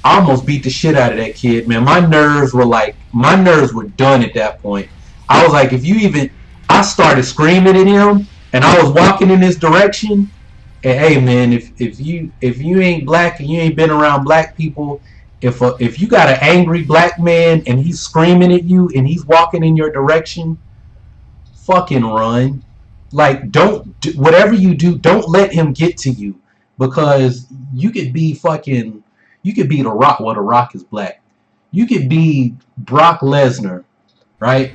I almost beat the shit out of that kid, man. My nerves were done at that point. I was like, I started screaming at him, and I was walking in this direction. And hey, man, if you ain't black and you ain't been around black people, if you got an angry black man and he's screaming at you and he's walking in your direction, fucking run. Like, whatever you do, don't let him get to you, because you could be The Rock. Well, The Rock is black. You could be Brock Lesnar, right?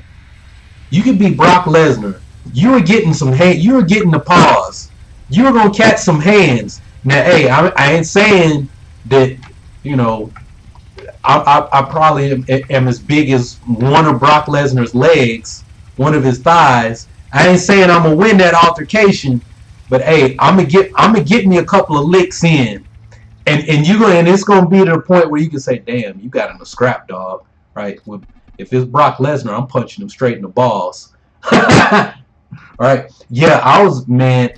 You could be Brock Lesnar. You were getting the paws. You were gonna catch some hands. Now, hey, I ain't saying that, you know, I probably am as big as one of Brock Lesnar's legs, one of his thighs. I ain't saying I'm gonna win that altercation, but hey, I'm gonna get me a couple of licks in, and it's gonna be to the point where you can say, damn, you got him a scrap, dog, right? If it's Brock Lesnar, I'm punching him straight in the balls. Right? Yeah, man,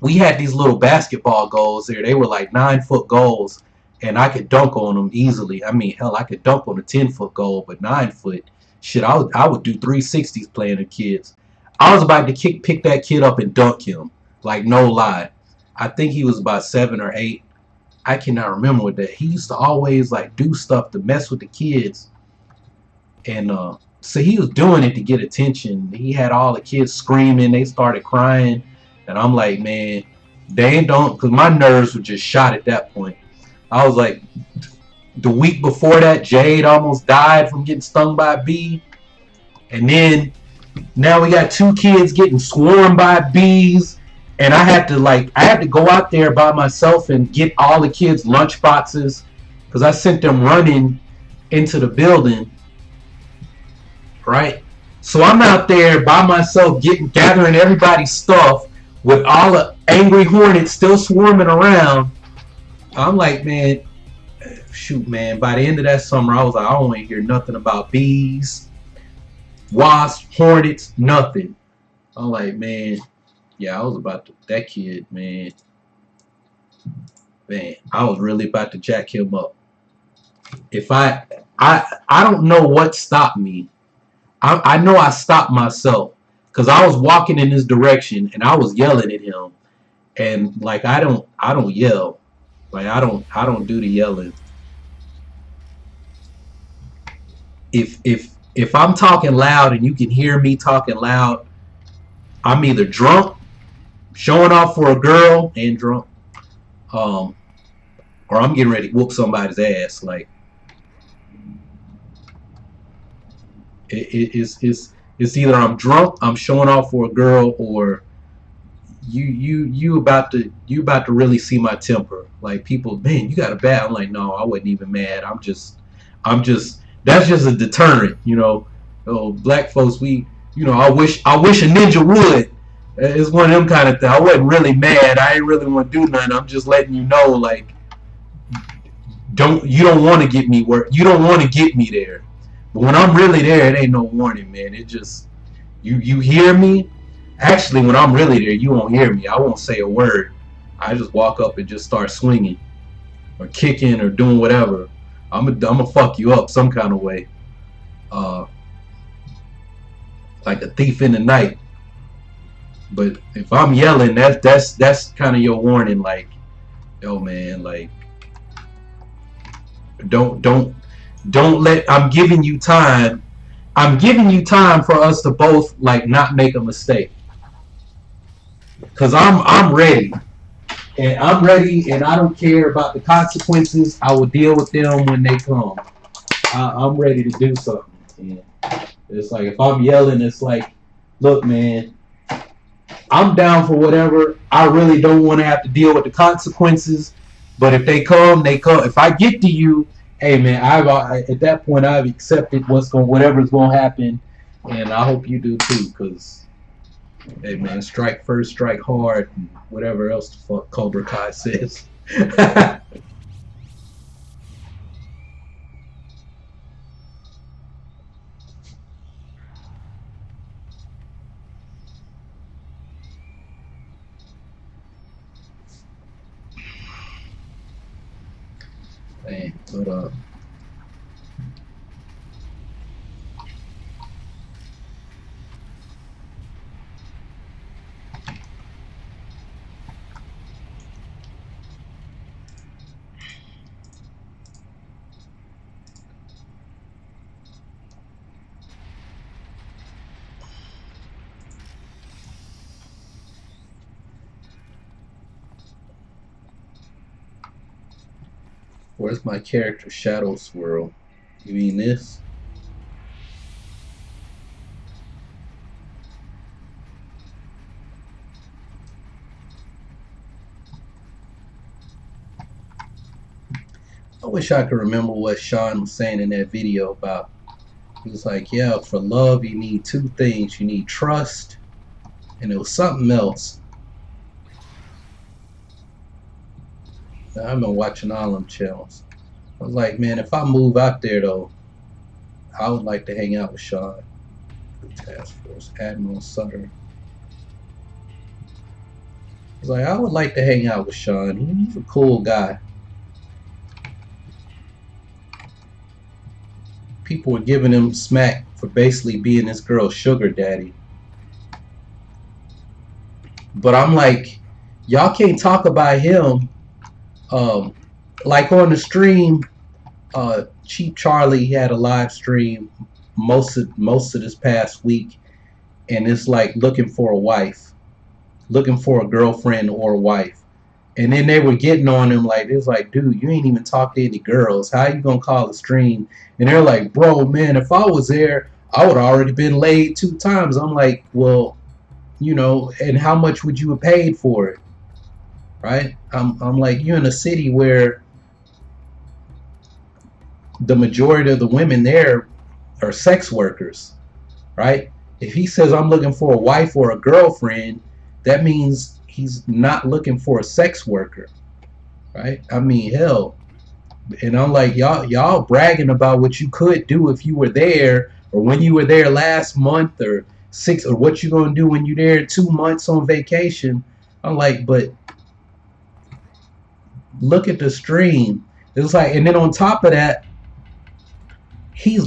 we had these little basketball goals there. They were like 9-foot goals, and I could dunk on them easily. I mean, hell, I could dunk on a 10-foot goal, but 9-foot, shit, I would do 360s playing the kids. I was about to pick that kid up and dunk him. Like, no lie. I think he was about 7 or 8. I cannot remember what that. He used to always like do stuff to mess with the kids. And so he was doing it to get attention. He had all the kids screaming. They started crying. And I'm like, man, They don't, because my nerves were just shot at that point. I was like, the week before that, Jade almost died from getting stung by a bee. And then now we got 2 kids getting swarmed by bees. And I had to go out there by myself and get all the kids' lunch boxes because I sent them running into the building, right? So I'm out there by myself gathering everybody's stuff with all the angry hornets still swarming around. I'm like, man, shoot, man, by the end of that summer, I was like, I don't want to hear nothing about bees, wasps, hornets, nothing. I'm like, man, yeah, I was about to, that kid, man, I was really about to jack him up. If I don't know what stopped me. I know I stopped myself because I was walking in this direction and I was yelling at him, and like I don't yell, like I don't do the yelling. If I'm talking loud and you can hear me talking loud, I'm either drunk, showing off for a girl, and drunk, or I'm getting ready to whoop somebody's ass. Like it's either I'm drunk, I'm showing off for a girl, or you about to really see my temper. Like people, man, you got a bad. I'm like, no, I wasn't even mad. I'm just that's just a deterrent, you know. Oh, black folks, I wish a ninja would. It's one of them kind of things. I wasn't really mad. I ain't really want to do nothing. I'm just letting you know, like, you don't want to get me where you don't want to get me there. But when I'm really there, it ain't no warning, man. It just you hear me. Actually, when I'm really there, you won't hear me. I won't say a word. I just walk up and just start swinging, or kicking, or doing whatever. I'm gonna fuck you up some kind of way, like a thief in the night. But if I'm yelling, that's kind of your warning. Like, yo, man, like, don't let. I'm giving you time. I'm giving you time for us to both like not make a mistake. Cause I'm ready. And I'm ready, and I don't care about the consequences. I will deal with them when they come. I'm ready to do something. And it's like if I'm yelling, it's like, look, man, I'm down for whatever. I really don't want to have to deal with the consequences. But if they come, they come. If I get to you, hey, man, at that point I've accepted whatever's gonna happen, and I hope you do too. Cause hey, man, strike first, strike hard, and whatever else the fuck Cobra Kai says. Hey, but where's my character shadow swirl? You mean this? I wish I could remember what Sean was saying in that video about. He was like, yeah, for love you need 2 things. You need trust, and it was something else. I've been watching all them channels. I was like, man, if I move out there though, I would like to hang out with Sean. Task Force Admiral Sutter. I was like, I would like to hang out with Sean. He's a cool guy. People were giving him smack for basically being this girl's sugar daddy. But I'm like, y'all can't talk about him. Like on the stream, Cheap Charlie had a live stream most of this past week, and it's like looking for a wife, looking for a girlfriend or a wife. And then they were getting on him like, it was like, dude, you ain't even talked to any girls. How you gonna call a stream? And they're like, bro, man, if I was there, I would have already been laid 2 times. I'm like, well, you know, and how much would you have paid for it? Right? I'm like, you're in a city where the majority of the women there are sex workers, right? If he says I'm looking for a wife or a girlfriend, that means he's not looking for a sex worker, right? I mean, hell. And I'm like, y'all bragging about what you could do if you were there, or when you were there last month, or 6, or what you gonna do when you're there 2 months on vacation. I'm like, but look at the stream. It's like, and then on top of that, he's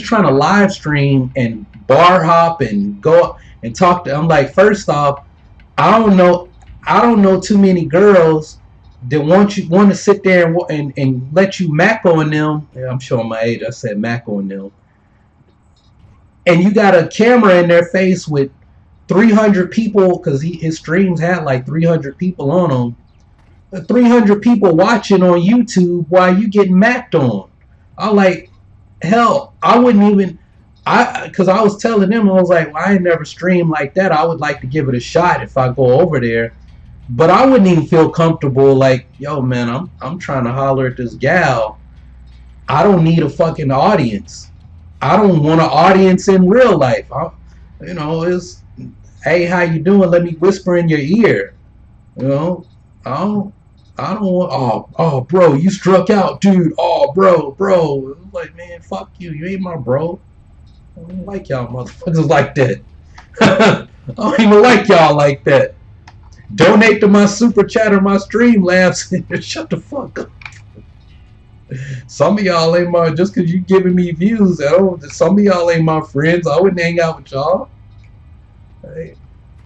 trying to live stream and bar hop and go and talk to. I'm like, first off, I don't know too many girls that want to sit there and let you mac on them. Yeah, I'm showing my age. I said mac on them. And you got a camera in their face with 300 people, because his streams had like 300 people on them. 300 people watching on YouTube while you getting macked on. I'm like, hell, I wouldn't even, because I was telling them, I was like, well, I ain't never streamed like that. I would like to give it a shot if I go over there. But I wouldn't even feel comfortable like, yo, man, I'm trying to holler at this gal. I don't need a fucking audience. I don't want an audience in real life. It's, hey, how you doing? Let me whisper in your ear. You know, I don't want, oh, bro, you struck out, dude. Oh, bro. Like, man, fuck you. You ain't my bro. I don't like y'all motherfuckers like that. I don't even like y'all like that. Donate to my super chat or my Streamlabs. Shut the fuck up. Some of y'all ain't my, just because you giving me views, some of y'all ain't my friends. I wouldn't hang out with y'all. Hey.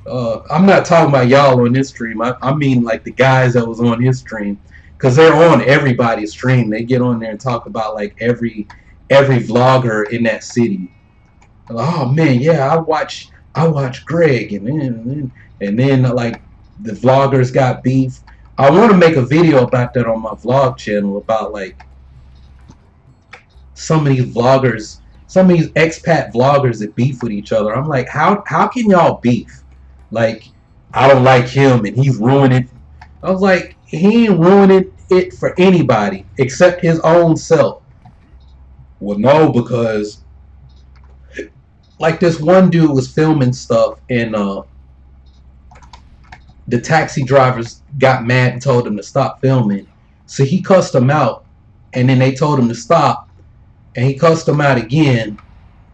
I'm not talking about y'all on this stream. I mean like the guys that was on his stream, because they're on everybody's stream. They get on there and talk about like every vlogger in that city. Oh man, yeah, I watch Greg, and then like the vloggers got beef. I want to make a video about that on my vlog channel, about like some of these vloggers, some of these expat vloggers that beef with each other. I'm like, how can y'all beef? Like, I don't like him and he's ruining. I was like, he ain't ruining it for anybody except his own self. Well, no, because like this one dude was filming stuff, and the taxi drivers got mad and told him to stop filming. So he cussed them out, and then they told him to stop, and he cussed them out again,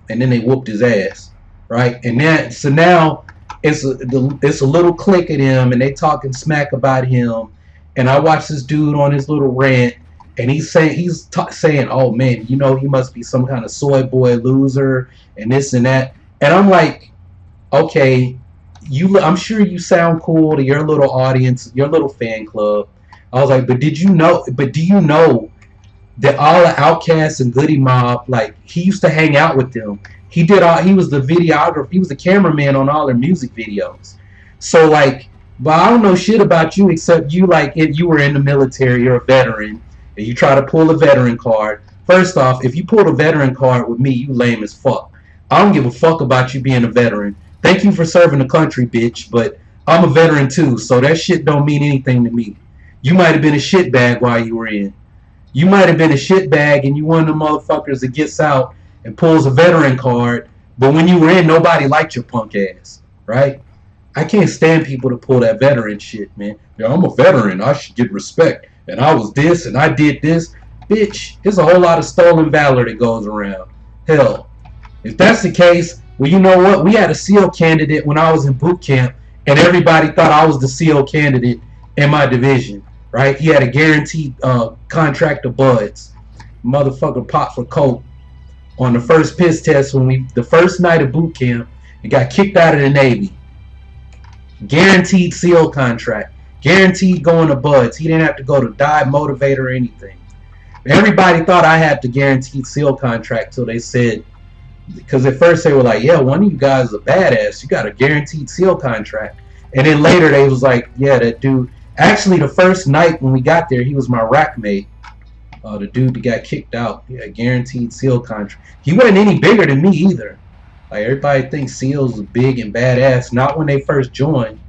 and then they whooped his ass, right? And now it's a little clique of them, and they talking smack about him. And I watched this dude on his little rant, and he's saying, oh man, you know, he must be some kind of soy boy loser and this and that. And I'm like, okay, I'm sure you sound cool to your little audience, your little fan club. I was like, but do you know that all the Outcasts and Goody Mob, like, he used to hang out with them. He was the videographer, he was the cameraman on all their music videos. So like, but I don't know shit about you except you, like, if you were in the military, you're a veteran, and you try to pull a veteran card. First off, if you pull a veteran card with me, you lame as fuck. I don't give a fuck about you being a veteran. Thank you for serving the country, bitch, but I'm a veteran too, so that shit don't mean anything to me. You might have been a shitbag while you were in. You might have been a shitbag and you one of the motherfuckers that gets out and pulls a veteran card, but when you were in, nobody liked your punk ass, right? I can't stand people to pull that veteran shit, man. Yeah, I'm a veteran. I should get respect. And I was this and I did this. Bitch, there's a whole lot of stolen valor that goes around. Hell, if that's the case, well, you know what? We had a SEAL candidate when I was in boot camp, and everybody thought I was the SEAL candidate in my division, right? He had a guaranteed contract of buds. Motherfucker popped for coke on the first piss test the first night of boot camp, and got kicked out of the Navy. Guaranteed SEAL contract. Guaranteed going to buds. He didn't have to go to dive, motivate, or anything. Everybody thought I had the guaranteed SEAL contract till they said, because at first they were like, yeah, one of you guys is a badass. You got a guaranteed SEAL contract. And then later they was like, yeah, that dude. Actually, the first night when we got there, he was my rack mate. The dude that got kicked out. He had guaranteed seal contract. He wasn't any bigger than me either. Like everybody thinks seals are big and badass. Not when they first join.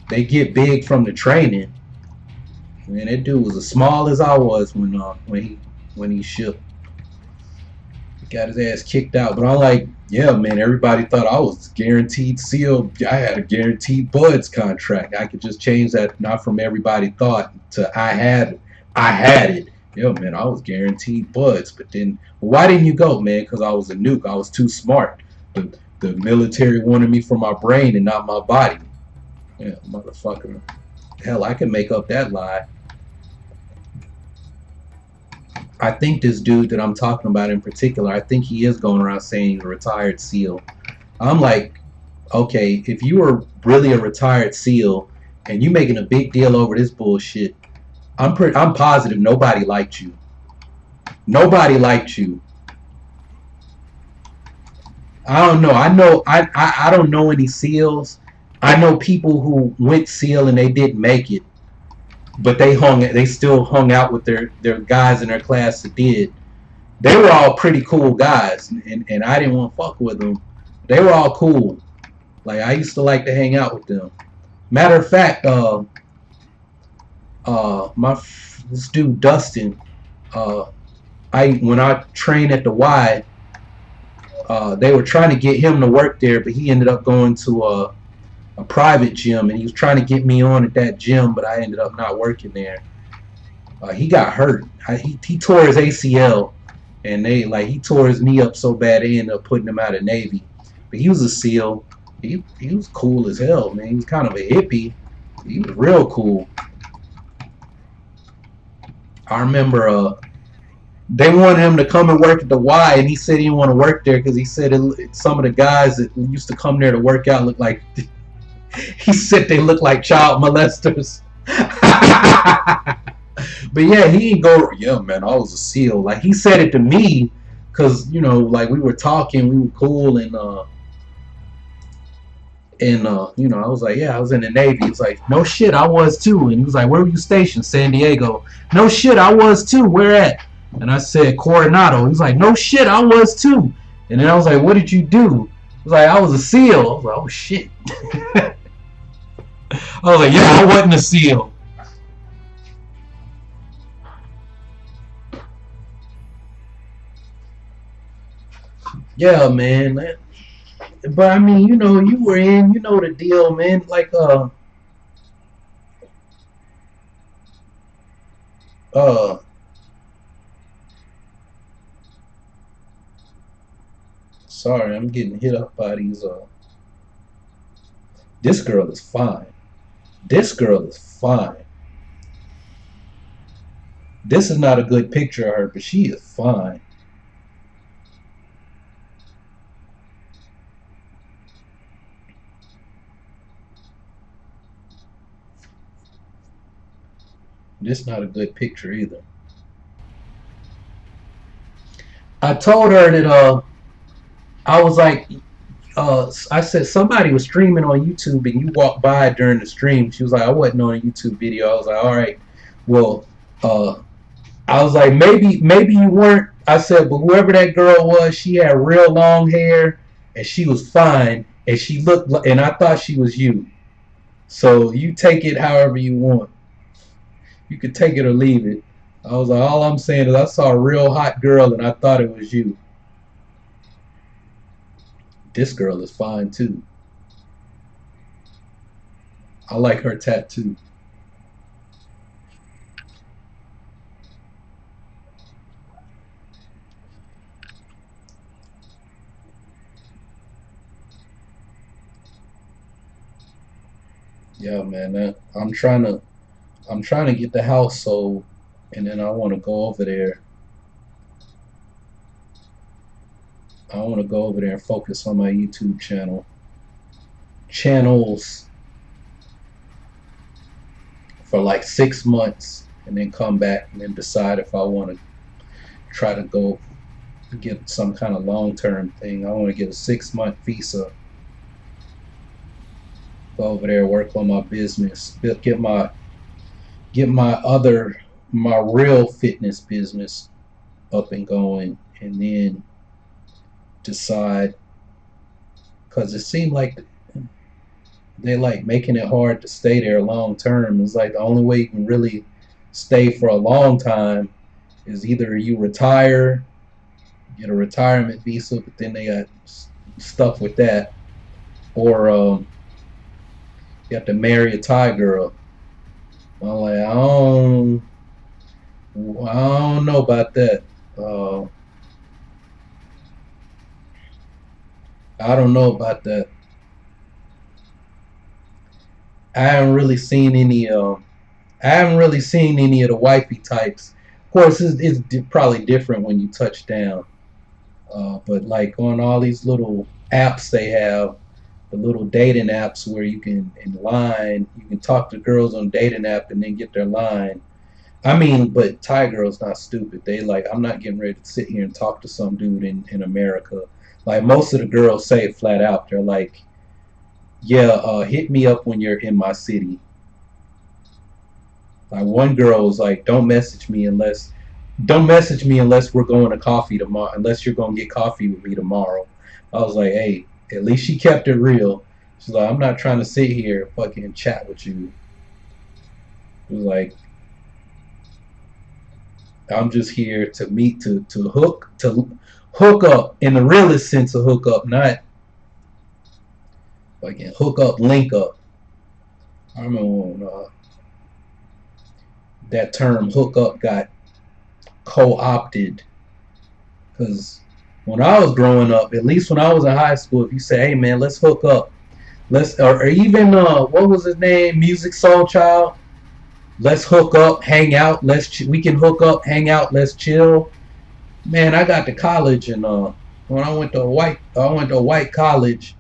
They get big from the training. Man, that dude was as small as I was when he shipped. He got his ass kicked out. But I'm like, yeah, man, everybody thought I was guaranteed seal. I had a guaranteed buds contract. I could just change that, not from everybody thought to I had it. Yeah, man, I was guaranteed buds. But then, well, why didn't you go, man? Because I was a nuke. I was too smart. The military wanted me for my brain and not my body. Yeah, motherfucker. Hell, I can make up that lie. I think this dude that I'm talking about in particular, I think he is going around saying he's a retired SEAL. I'm like, okay, if you were really a retired SEAL and you making a big deal over this bullshit, I'm positive nobody liked you. Nobody liked you. I don't know. I don't know any SEALs. I know people who went SEAL and they didn't make it, but they still hung out with their guys in their class that did. They were all pretty cool guys, and I didn't want to fuck with them. They were all cool. Like I used to like to hang out with them. Matter of fact, this dude Dustin, when I trained at the Y, they were trying to get him to work there, but he ended up going to a private gym, and he was trying to get me on at that gym, but I ended up not working there. He got hurt. He tore his ACL, and he tore his knee up so bad they ended up putting him out of Navy. But he was a SEAL. He was cool as hell, man. He was kind of a hippie. He was real cool. I remember they wanted him to come and work at the Y, and he said he didn't want to work there because he said some of the guys that used to come there to work out looked like he said they look like child molesters. But yeah, he didn't go, yeah, man, I was a SEAL. Like, he said it to me because, like, we were talking, we were cool, and I was like, yeah, I was in the Navy. He's like, no shit, I was too. And he was like, where were you stationed? San Diego. No shit, I was too. Where at? And I said, Coronado. He's like, no shit, I was too. And then I was like, what did you do? He was like, I was a SEAL. I was like, oh shit. I was like, yeah, I wasn't a SEAL. Yeah, man. But I mean, you were in, the deal, man. Like, sorry, I'm getting hit up by these, this girl is fine. This girl is fine. This is not a good picture of her, but she is fine. This is not a good picture either. I told her that I was like, I said somebody was streaming on YouTube and you walked by during the stream. She was like, I wasn't on a YouTube video. I was like, all right, well, I was like, maybe you weren't. I said, but whoever that girl was, she had real long hair and she was fine and she looked, and I thought she was you. So you take it however you want. You could take it or leave it. I was like, all I'm saying is I saw a real hot girl and I thought it was you. This girl is fine too. I like her tattoo. Yeah, man. I'm trying to get the house sold, and then I want to go over there. I want to go over there and focus on my YouTube channels for like 6 months, and then come back and then decide if I want to try to go get some kind of long-term thing. I want to get a 6-month visa. Go over there, work on my business, get my get my real fitness business up and going, and then decide, because it seemed like they like making it hard to stay there long term. It's like the only way you can really stay for a long time is either you retire, get a retirement visa, but then they got stuff with that, or you have to marry a Thai girl. I'm like, I don't know about that. Uh, I don't know about that. I haven't really seen any. I haven't really seen any of the wifey types. Of course, it's probably different when you touch down. But like on all these little apps they have, the little dating apps where you can in line, you can talk to girls on dating app and then get their line. I mean, but Thai girls not stupid. They like, I'm not getting ready to sit here and talk to some dude in America. Like most of the girls say it flat out. They're like, yeah, hit me up when you're in my city. Like one girl was like, don't message me unless we're going to coffee tomorrow. Unless you're going to get coffee with me tomorrow. I was like, hey, at least she kept it real. She's like, I'm not trying to sit here and fucking chat with you. It was like, I'm just here to meet to hook up in the realest sense of hook up, not fucking hook up, link up. I remember when that term hook up got co-opted, because when I was growing up, at least when I was in high school, if you say, hey man, let's hook up, let's, or even what was his name, Music Soul Child, let's hook up, hang out, we can hook up, hang out, let's chill. Man, I got to college, and when I went to a white college,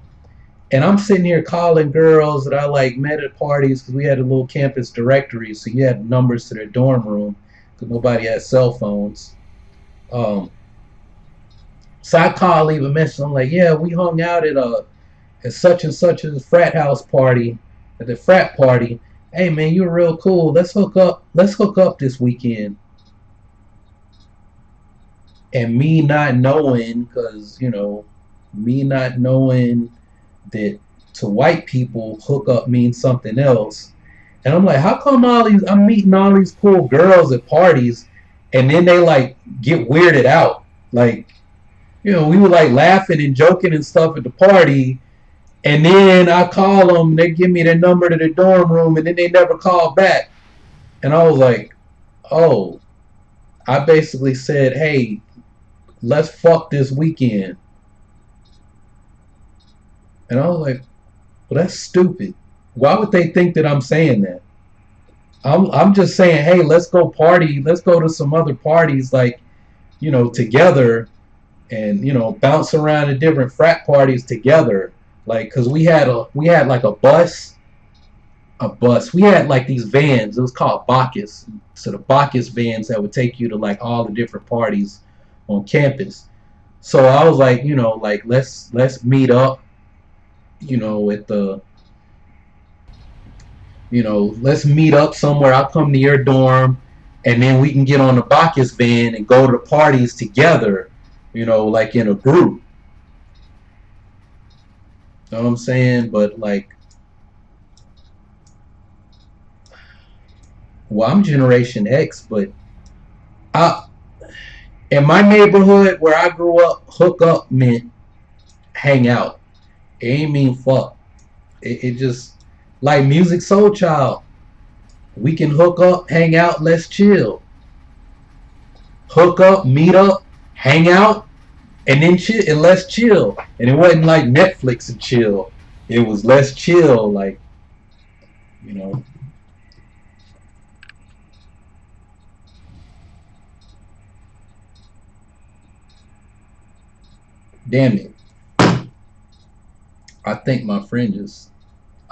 and I'm sitting here calling girls that I like met at parties, because we had a little campus directory, so you had numbers to their dorm room because nobody had cell phones. Um, so I call, leave a message. I'm like, yeah, we hung out at such and such a frat house party, at the frat party. Hey man, you're real cool. Let's hook up. Let's hook up this weekend. And me not knowing, because me not knowing that to white people hook up means something else. And I'm like, how come I'm meeting all these cool girls at parties, and then they like get weirded out? Like, we were like laughing and joking and stuff at the party, and then I call them, they give me their number to the dorm room, and then they never call back. And I was like, oh, I basically said, hey, let's fuck this weekend. And I was like, well, that's stupid. Why would they think that I'm saying that? I'm just saying, hey, let's go party. Let's go to some other parties, like, together, and bounce around to different frat parties together. Like, cause we had like a bus. We had like these vans. It was called Bacchus. So the Bacchus vans that would take you to like all the different parties on campus. So I was like, like let's meet up, at the, let's meet up somewhere. I'll come to your dorm, and then we can get on the Bacchus van and go to the parties together, like in a group. You know what I'm saying? But like, well, I'm Generation X, but in my neighborhood where I grew up, hook up meant hang out. It ain't mean fuck. It just, like Music Soul Child. We can hook up, hang out, let's chill. Hook up, meet up, hang out, and then chill, and let's chill. And it wasn't like Netflix and chill. It was let's chill, like, you know. Damn it. I think my friend just,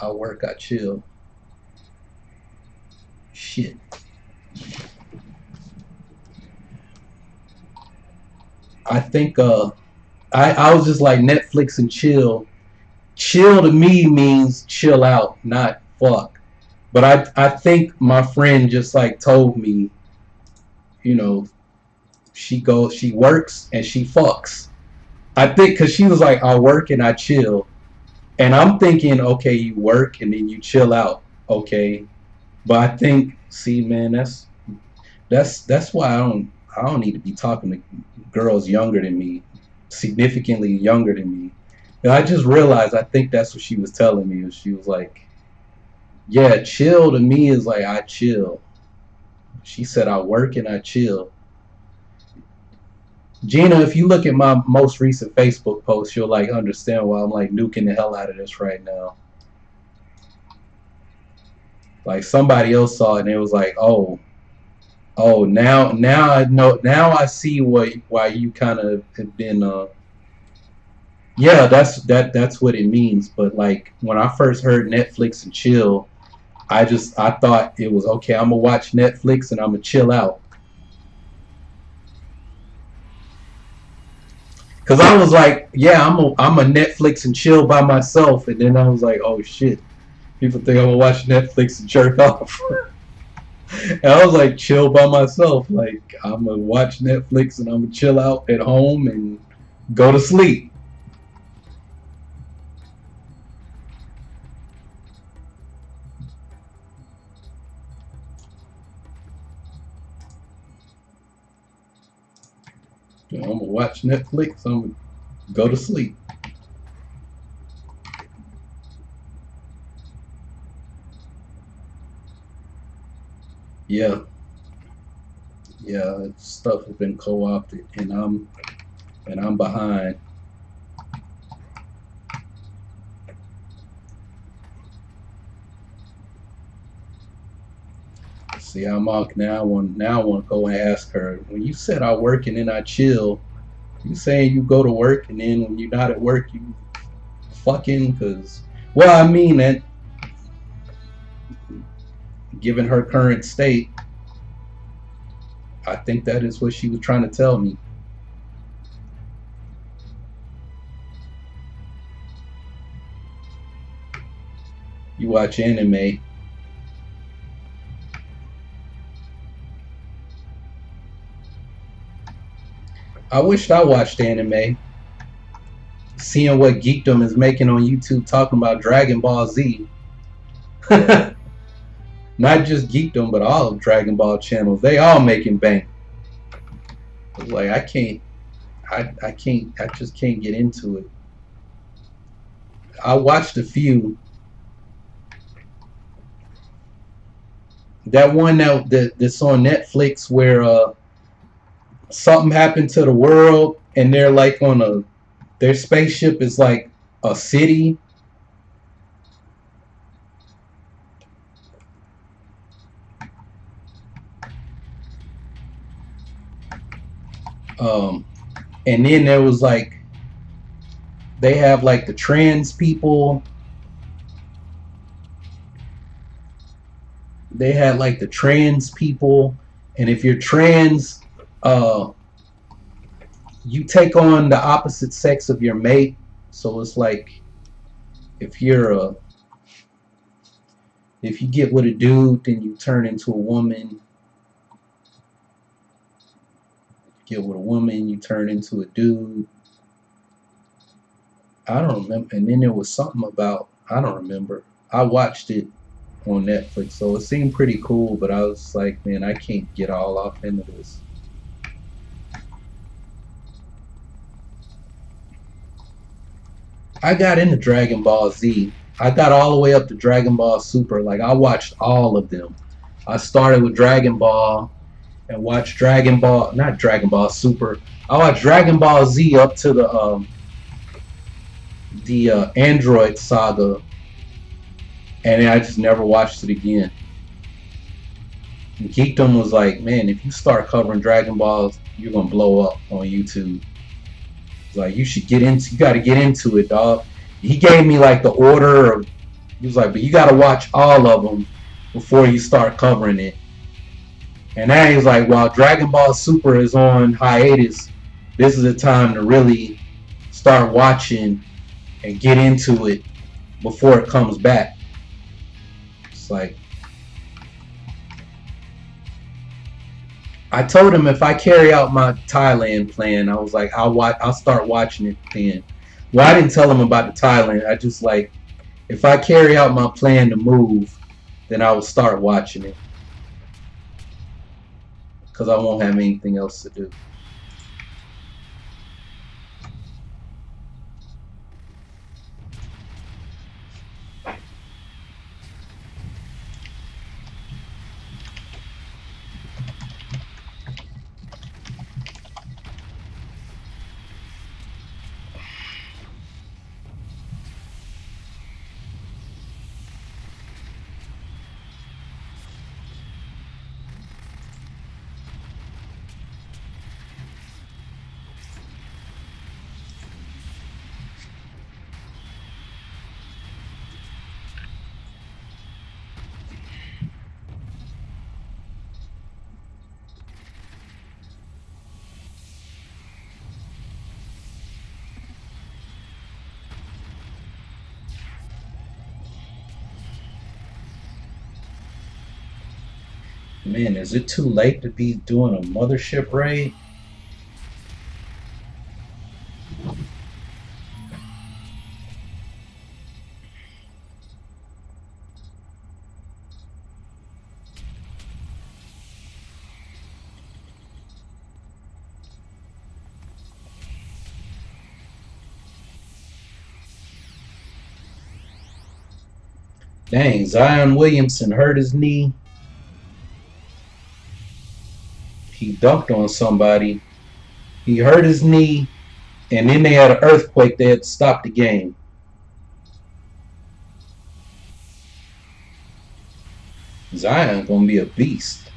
I work, I chill. Shit. I think I was just like Netflix and chill. Chill to me means chill out, not fuck. But I think my friend just like told me, you know, she works and she fucks. I think because she was like, I work and I chill. And I'm thinking, okay, you work and then you chill out. Okay. But I think, see, man, that's why I don't need to be talking to girls younger than me, significantly younger than me. And I just realized I think that's what she was telling me. She was like, yeah, chill to me is like I chill. She said I work and I chill. Gina, if you look at my most recent Facebook post, you'll like understand why I'm like nuking the hell out of this right now. Like somebody else saw it and it was like, oh, now I know, now I see why you kind of have been yeah, that's what it means. But like when I first heard Netflix and chill, I thought it was okay. I'm gonna watch Netflix and I'm gonna chill out. Cause I was like, yeah, I'm a Netflix and chill by myself, and then I was like, oh shit, people think I'm gonna watch Netflix and jerk off. And I was like, chill by myself. Like I'm gonna watch Netflix and I'm gonna chill out at home and go to sleep. You know, I'm gonna watch Netflix. I'm gonna go to sleep. Yeah, yeah. Stuff has been co-opted, and I'm behind. See, I'm out now. I want to go and ask her. When you said I work and then I chill, you saying you go to work and then when you're not at work you fucking? Cause well, I mean that given her current state, I think that is what she was trying to tell me. You watch anime. I wished I watched anime. Seeing what geekdom is making on YouTube talking about Dragon Ball Z. Not just geekdom, but all of Dragon Ball channels. They all making bank. Like I just can't get into it. I watched a few. That one that's on Netflix where something happened to the world and they're like on their spaceship is like a city. And then there was like they have like the trans people. They had like the trans people, and if you're trans, you take on the opposite sex of your mate. So it's like if if you get with a dude, then you turn into a woman. Get with a woman, you turn into a dude. I don't remember. And then there was something about I don't remember. I watched it on Netflix, so it seemed pretty cool. But I was like, man, I can't get all off into this. I got into Dragon Ball Z. I got all the way up to Dragon Ball Super. Like I watched all of them. I started with Dragon Ball and watched Dragon Ball, not Dragon Ball Super. I watched Dragon Ball Z up to the Android saga, and then I just never watched it again. And Geekdom was like, man, if you start covering Dragon Balls, you're gonna blow up on YouTube. Like you got to get into it, dog. He gave me like the order of. He was like, but you got to watch all of them before you start covering it. And then he's like, while Dragon Ball Super is on hiatus, this is the time to really start watching and get into it before it comes back. It's like I told him if I carry out my Thailand plan, I was like, I'll start watching it then. Well, I didn't tell him about the Thailand. I just like, if I carry out my plan to move, then I will start watching it because I won't have anything else to do. Man, is it too late to be doing a mothership raid? Dang, Zion Williamson hurt his knee. He dunked on somebody. He hurt his knee, and then they had an earthquake. They had to stop the game. Zion gonna be a beast.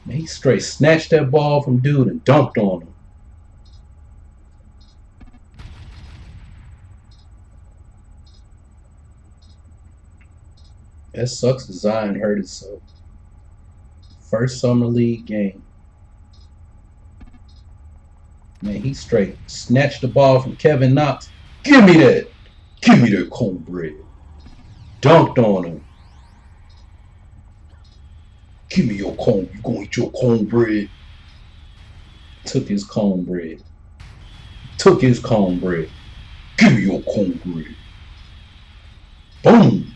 Man, he straight snatched that ball from dude and dunked on him. That sucks that Zion hurt himself. First summer league game. Man, he straight snatched the ball from Kevin Knox. Give me that. Give me that cornbread. Dunked on him. Give me your corn. You gonna eat your cornbread? Took his cornbread. Took his cornbread. Give me your cornbread. Boom.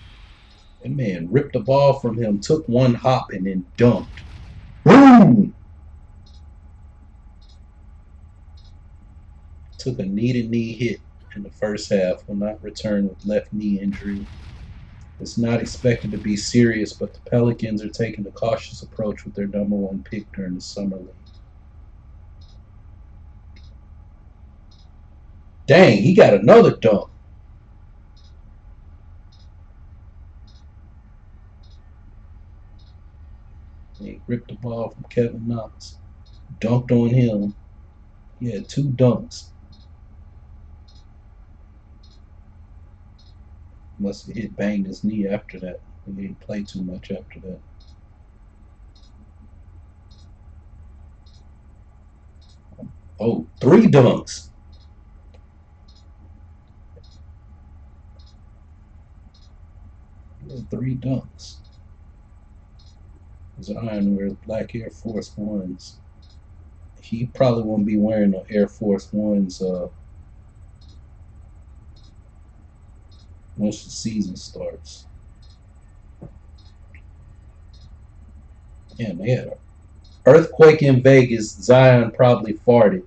That man ripped the ball from him, took one hop, and then dunked. Boom. Took a knee-to-knee hit in the first half. Will not return with left knee injury. It's not expected to be serious, but the Pelicans are taking a cautious approach with their number one pick during the summer league. Dang, he got another dunk. He ripped the ball from Kevin Knox. Dunked on him. He had two dunks. Must have banged his knee after that. He didn't play too much after that. Oh, three dunks. Three dunks. Zion wears black Air Force Ones. He probably won't be wearing no Air Force Ones once the season starts. Yeah, they had an earthquake in Vegas. Zion probably farted.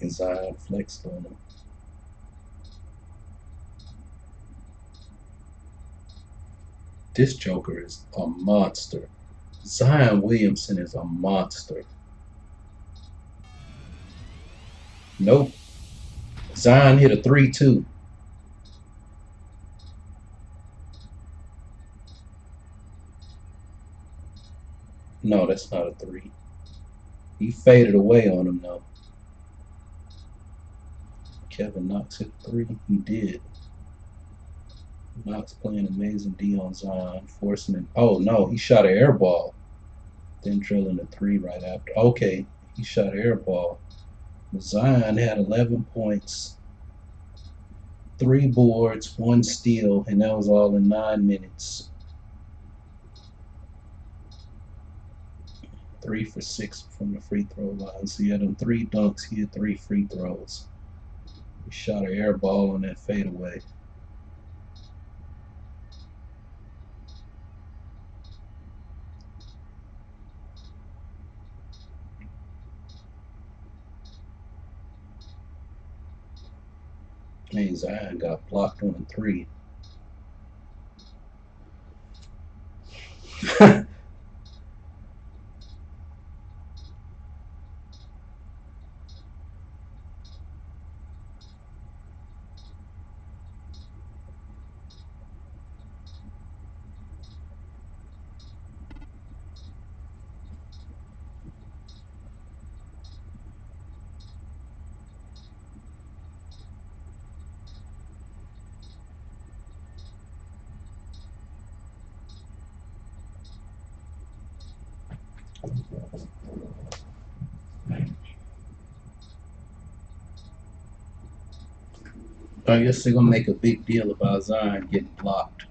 And Zion flexed on him. This Joker is a monster. Zion Williamson is a monster. Nope. Zion hit a 3-2. No, that's not a 3. He faded away on him, though. Kevin Knox hit 3. He did. Knox playing amazing D on Zion, forcing him. Oh, no, he shot an air ball. Then drilling a 3 right after. Okay, he shot an air ball. Zion had 11 points, 3 boards, 1 steal, and that was all in 9 minutes. 3 for 6 from the free throw line. So he had them 3 dunks, he had 3 free throws. He shot an air ball on that fadeaway. Hey, Zion got blocked on a 3. I guess they're gonna make a big deal about Zion getting blocked.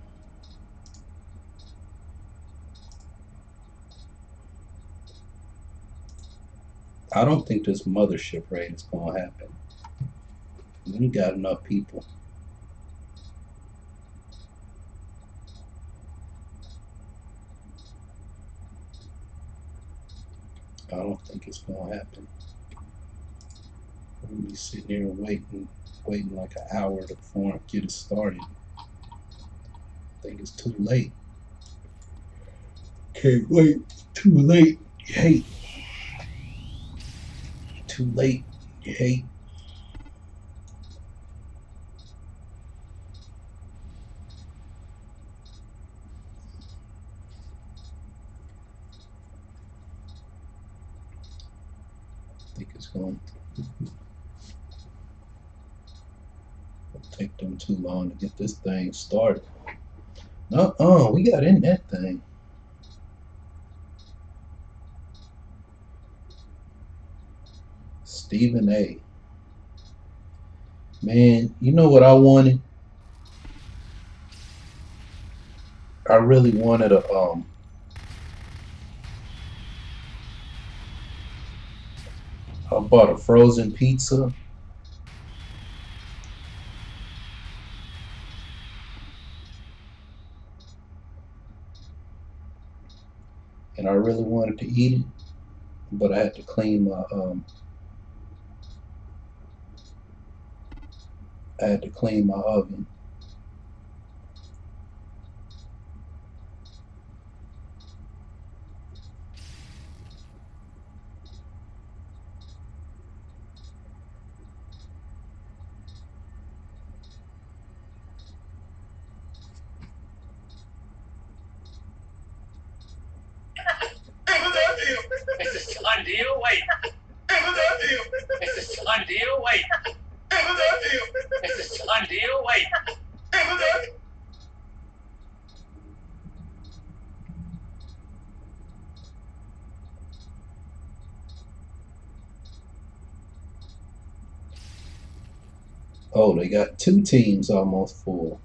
I don't think this mothership raid is gonna happen. We got enough people. I don't think it's gonna happen. We're gonna be sitting here waiting like an hour before it get it started. I think it's too late. Can't wait. Too late. You hate. Too late. You hate. I think it's going to take them too long to get this thing started. We got in that thing. Stephen A. Man, you know what I wanted? I really wanted I bought a frozen pizza. And I really wanted to eat it, but I had to clean my oven. It's a done deal. Wait. It's a done deal. Wait. It's a done deal. Wait. Oh, they got 2 teams almost full.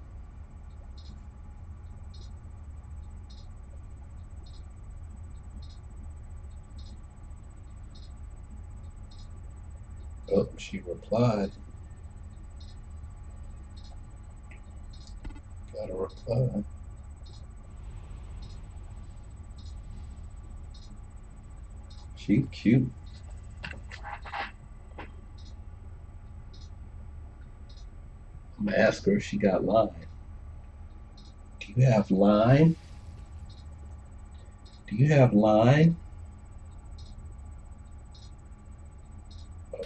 Oh, she replied. Got a reply. She cute. I'm gonna ask her if she got line. Do you have line? Do you have line? Oh,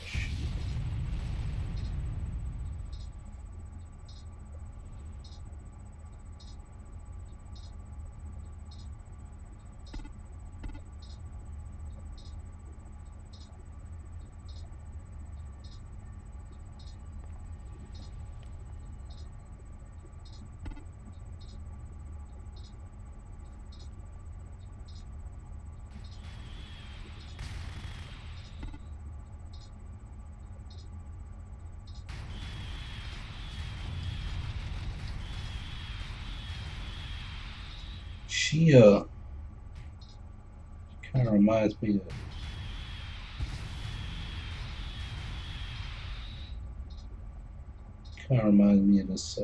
She kind of reminds me of. Kind of reminds me of this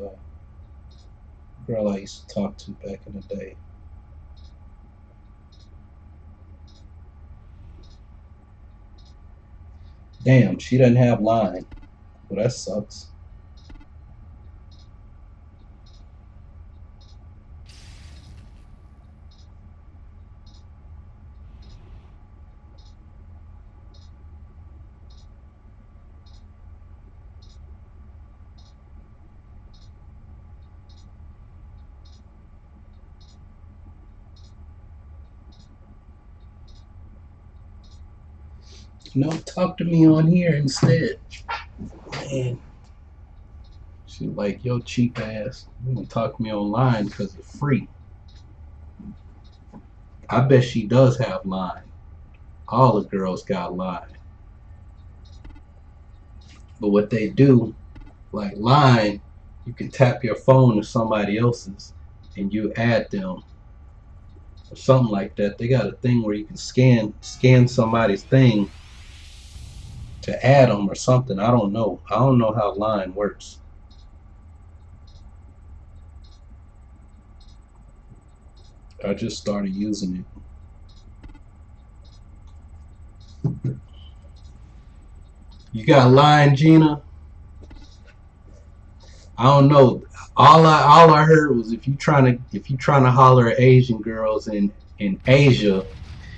girl I used to talk to back in the day. Damn, she doesn't have line. Well, that sucks. No, talk to me on here instead. Man. She like, yo, cheap ass. You gonna talk to me online because it's free. I bet she does have line. All the girls got line. But what they do, like line, you can tap your phone to somebody else's and you add them or something like that. They got a thing where you can scan somebody's thing to add them or something. I don't know. I don't know how line works. I just started using it. You got line, Gina? I don't know. All I heard was if you trying to holler at Asian girls in Asia,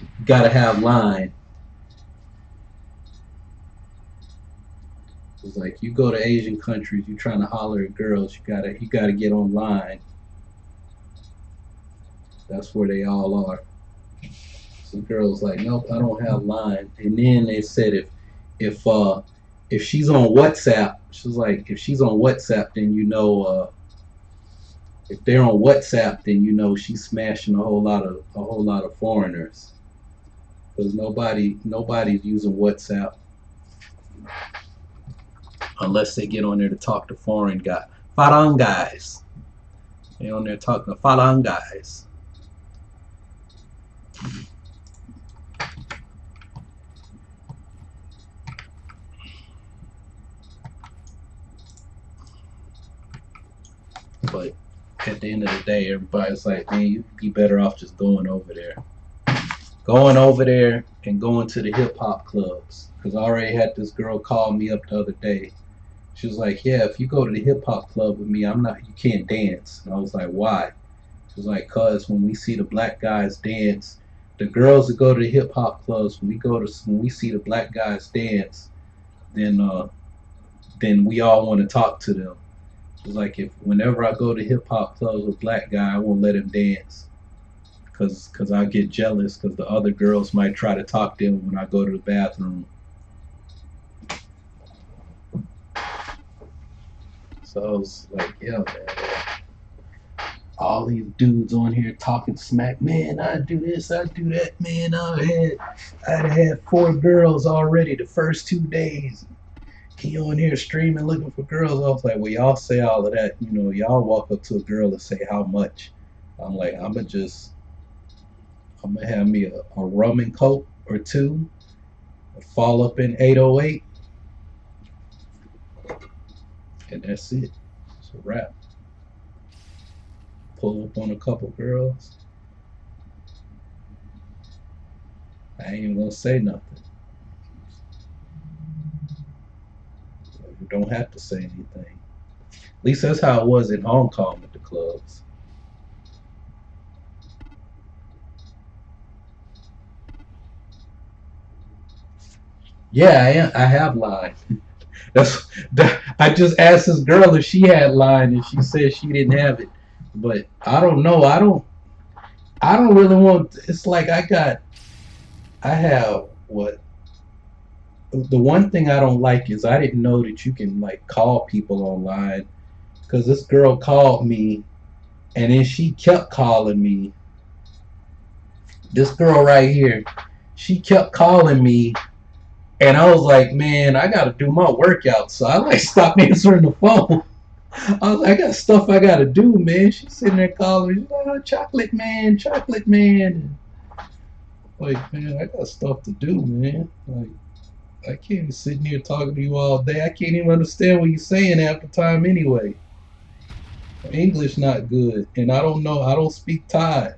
you gotta have line. It's like you go to Asian countries, you trying to holler at girls, you gotta get online. That's where they all are. So the girl's like, nope, I don't have line. And then they said if she's on WhatsApp, she's like, if she's on WhatsApp, then you know, if they're on WhatsApp, then you know she's smashing a whole lot of foreigners. Because nobody's using WhatsApp unless they get on there to talk to foreign guys. Foreign guys. They're on there talking to foreign guys. But at the end of the day, everybody's like, man, you'd be better off just going over there. Going over there and going to the hip hop clubs. Because I already had this girl call me up the other day. She was like, yeah, if you go to the hip hop club with me, you can't dance. And I was like, why? She was like, cause when we see the black guys dance, the girls that go to the hip hop clubs, when we see the black guys dance, then we all want to talk to them. She was like, whenever I go to hip hop clubs with black guy, I won't let him dance. Cause I get jealous because the other girls might try to talk to him when I go to the bathroom. So I was like, yeah, man. All these dudes on here talking smack. Man, I do this, I do that. Man, I'd had 4 girls already the first 2 days. He on here streaming looking for girls. I was like, well, y'all say all of that. You know, y'all walk up to a girl and say how much. I'm like, I'm gonna have me a rum and coke or 2, fall up in 808, and that's it. It's a wrap. Pull up on a couple girls. I ain't even gonna say nothing. You don't have to say anything. At least that's how it was in Hong Kong at the clubs. Yeah, I have line. I just asked this girl if she had line, and she said she didn't have it. But I don't know. I don't really want. It's like I have what. The one thing I don't like is I didn't know that you can like call people online. Because this girl called me, and then she kept calling me. This girl right here, she kept calling me. And I was like, man, I gotta do my workout. So I like stopped answering the phone. I was like, I got stuff I gotta do, man. She's sitting there calling me, she's like, oh, chocolate man, chocolate man. Like, man, I got stuff to do, man. Like, I can't be sitting here talking to you all day. I can't even understand what you're saying half the time anyway. English not good, and I don't know. I don't speak Thai.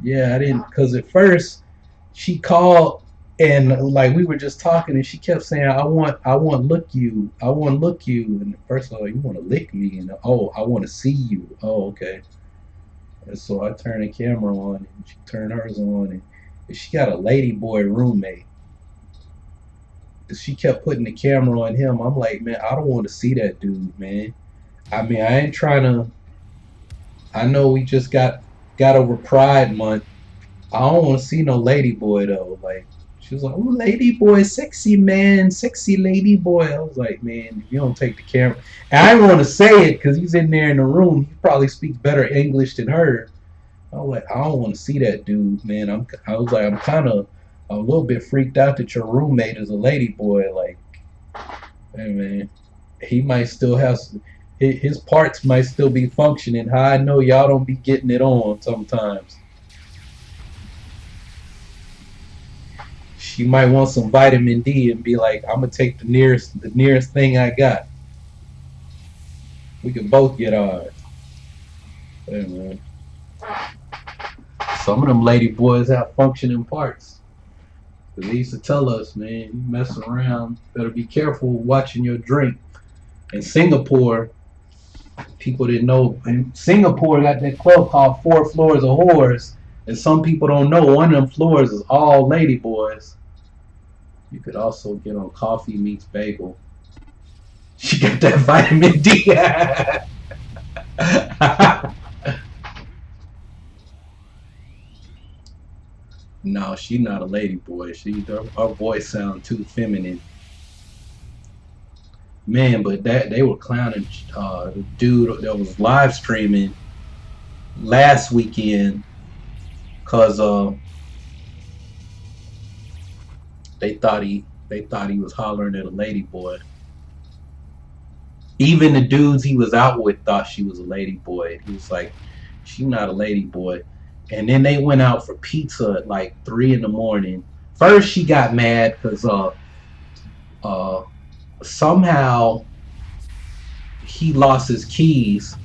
Yeah, I didn't, because at first she called and like we were just talking and she kept saying, I want look you. I want look you. And at first I was like, you want to lick me? And oh, I want to see you. Oh, okay. And so I turned the camera on and she turned hers on and she got a lady boy roommate. She kept putting the camera on him. I'm like, man, I don't want to see that dude, man. I mean, I ain't trying to. I know we just got over Pride Month. I don't want to see no lady boy though. Like she was like, "Oh, lady boy, sexy man, sexy lady boy." I was like, "Man, if you don't take the camera." And I didn't want to say it because he's in there in the room. He probably speaks better English than her. I was like, "I don't want to see that dude, man." I was like, I'm kind of a little bit freaked out that your roommate is a lady boy. Like, hey man, he might still have his parts might still be functioning. How I know y'all don't be getting it on sometimes. She might want some vitamin D and be like, I'm gonna take the nearest thing I got. We can both get ours. Hey, man. Some of them lady boys have functioning parts. They used to tell us, man, you mess around, better be careful watching your drink. In Singapore, people didn't know. In Singapore, got that club called Four Floors of Whores, and some people don't know one of them floors is all lady boys. You could also get on coffee meets bagel. She got that vitamin D. No, she's not a lady boy. Her voice sounds too feminine. Man, but that they were clowning the dude that was live streaming last weekend because they thought he was hollering at a lady boy. Even the dudes he was out with thought she was a lady boy. He was like, "She's not a lady boy." And then they went out for pizza at like 3 in the morning. First, she got mad because uh, somehow he lost his keys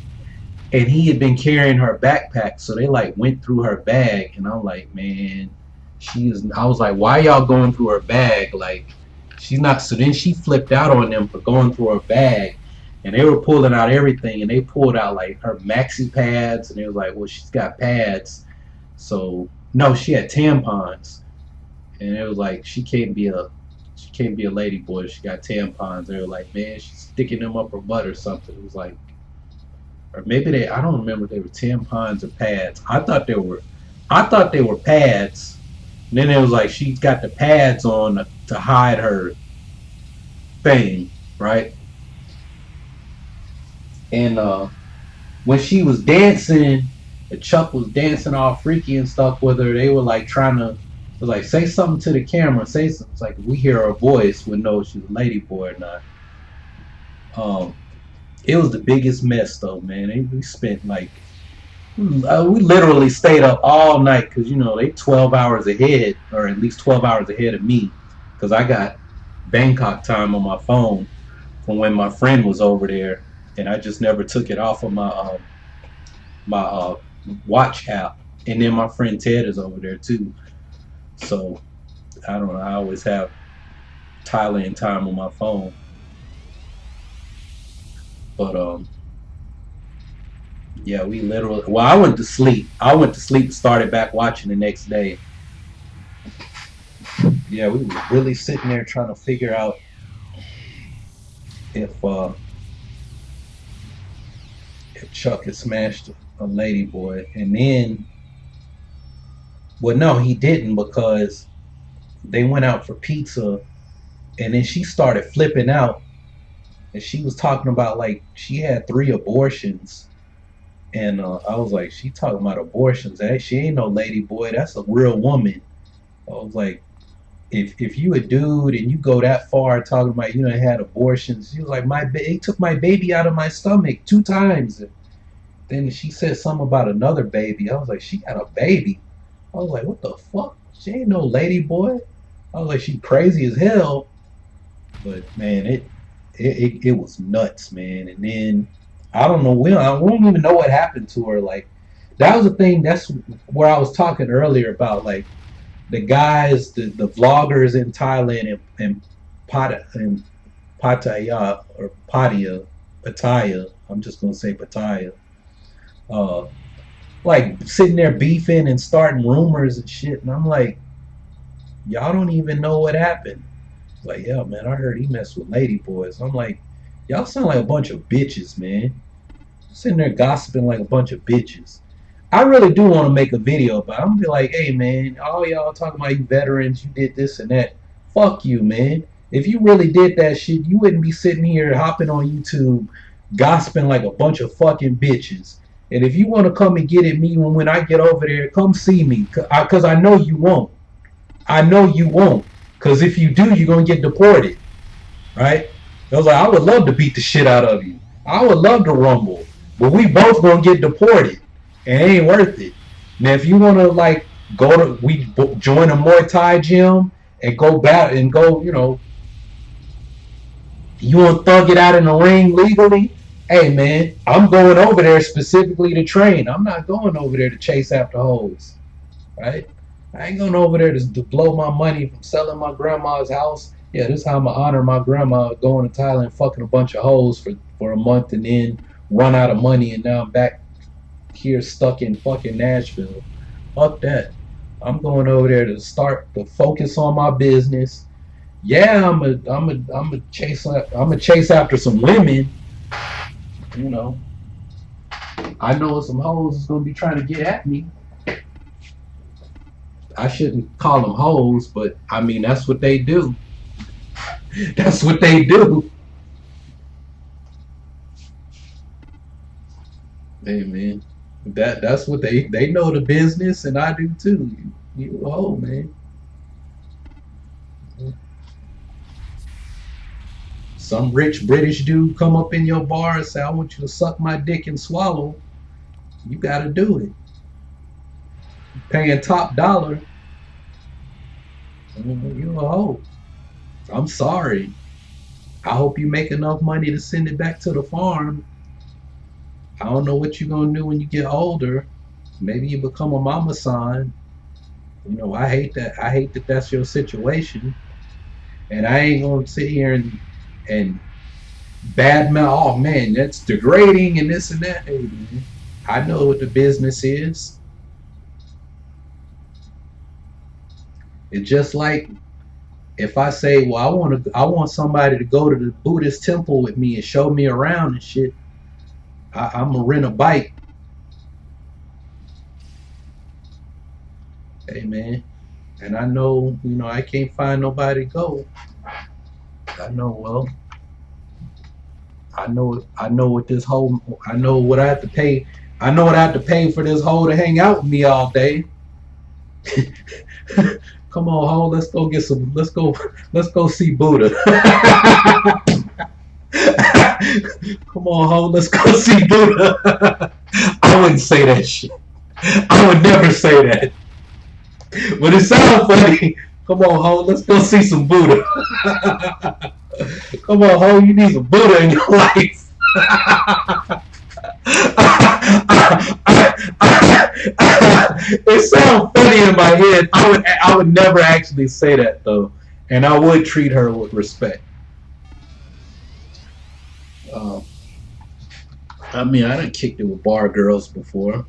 and he had been carrying her backpack, so they like went through her bag, and I'm like, man, I was like, why y'all going through her bag? Like, she's not. So then she flipped out on them for going through her bag, and they were pulling out everything, and they pulled out like her maxi pads, and they was like, well, she's got pads, so no, she had tampons, and it was like she can't be a lady boy. She got tampons. They were like, man, she's sticking them up her butt or something. It was like, or maybe I don't remember if they were tampons or pads. I thought they were pads. And then it was like she got the pads on to hide her thing, right? And when she was dancing, and Chuck was dancing all freaky and stuff with her, they were like trying to, was like, say something to the camera, say something. It's like we hear her voice, we know she's a lady boy or not. It was the biggest mess though, man. We spent like we literally stayed up all night because they 12 hours ahead, or at least 12 hours ahead of me, because I got Bangkok time on my phone from when my friend was over there, and I just never took it off of my watch app. And then my friend Ted is over there too, so I don't know. I always have Thailand time on my phone, but yeah, we literally. Well, I went to sleep. And started back watching the next day. Yeah, we were really sitting there trying to figure out if Chuck had smashed a lady boy, and then, well, no, he didn't, because they went out for pizza, and then she started flipping out, and she was talking about like she had 3 abortions. And I was like, she talking about abortions. She ain't no lady boy. That's a real woman. I was like, if you a dude and you go that far talking about you done had abortions, she was like, they took my baby out of my stomach 2 times. Then she said something about another baby. I was like, she got a baby. I was like, what the fuck? She ain't no lady boy. I was like, she crazy as hell. But man, it was nuts, man. And then I don't know, we don't even know what happened to her. Like that was the thing. That's where I was talking earlier about like the guys, the vloggers in Thailand and Pattaya or Pattaya. I'm just gonna say Pattaya. Uh, like sitting there beefing and starting rumors and shit, and I'm like, y'all don't even know what happened. Like, yeah, man, I heard he messed with lady boys. I'm like, y'all sound like a bunch of bitches, man. Sitting there gossiping like a bunch of bitches. I really do want to make a video about it. I'm gonna be like, hey, man, all y'all talking about you veterans, you did this and that. Fuck you, man. If you really did that shit, you wouldn't be sitting here hopping on YouTube gossiping like a bunch of fucking bitches. And if you want to come and get at me when I get over there, come see me. Because I know you won't. I know you won't. Because if you do, you're going to get deported. Right? I was like, I would love to beat the shit out of you. I would love to rumble. But we both going to get deported. And it ain't worth it. Now, if you want to, like, we join a Muay Thai gym and go back and go, you know, you want to thug it out in the ring legally? Hey, man, I'm going over there specifically to train. I'm not going over there to chase after hoes, right? I ain't going over there to blow my money from selling my grandma's house. Yeah, this is how I'm going to honor my grandma going to Thailand, fucking a bunch of hoes for a month and then run out of money, and now I'm back here stuck in fucking Nashville. Fuck that. I'm going over there to focus on my business. Yeah, I'm a chase after some women. You know, I know some hoes is gonna be trying to get at me. I shouldn't call them hoes, but I mean that's what they do. That's what they do. Hey man, that's what they know the business, and I do too. You a hoe, man. Some rich British dude come up in your bar and say, I want you to suck my dick and swallow. You gotta do it. Paying top dollar. You a hoe. I'm sorry. I hope you make enough money to send it back to the farm. I don't know what you're gonna do when you get older. Maybe you become a mama son. You know, I hate that that's your situation. And I ain't gonna sit here and badmouth, oh man, that's degrading and this and that. Hey, man, I know what the business is. It's just like if I say, well, I want somebody to go to the Buddhist temple with me and show me around and shit. I'm gonna rent a bike. Hey man, and I know, you know, I can't find nobody to go. I know, well, I know what this whole, I know what I have to pay. I know what I have to pay for this hoe to hang out with me all day. Come on, hoe, let's go see Buddha. Come on, hoe, let's go see Buddha. I wouldn't say that shit. I would never say that. But it sounds funny. Come on, ho, let's go see some Buddha. Come on, ho, you need some Buddha in your life. It sounds funny in my head. I would never actually say that though, and I would treat her with respect. I mean, I done kicked it with bar girls before.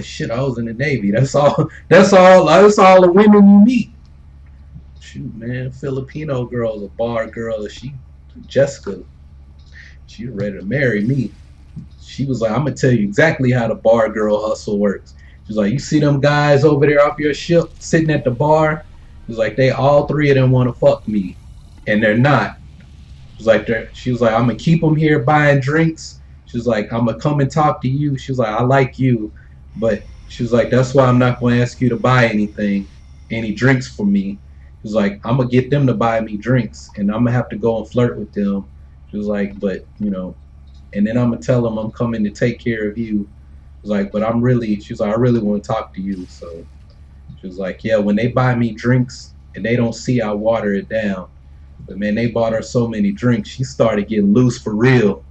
Shit, I was in the Navy. That's all the women you meet. Shoot, man, Filipino girl, a bar girl. Jessica, she was ready to marry me. She was like, I'm gonna tell you exactly how the bar girl hustle works. She was like, you see them guys over there off your ship sitting at the bar? She was like, they all three of them want to fuck me, and they're not. She was like, I'm gonna keep them here buying drinks. She was like, I'm gonna come and talk to you. She was like, I like you. But she was like, that's why I'm not going to ask you to buy any drinks for me. She was like, I'm gonna get them to buy me drinks, and I'm gonna have to go and flirt with them. She was like, but and then I'm gonna tell them I'm coming to take care of you. She was like, but I'm really. She was like, I really want to talk to you. So she was like, yeah, when they buy me drinks and they don't see I water it down. But man, they bought her so many drinks, she started getting loose for real.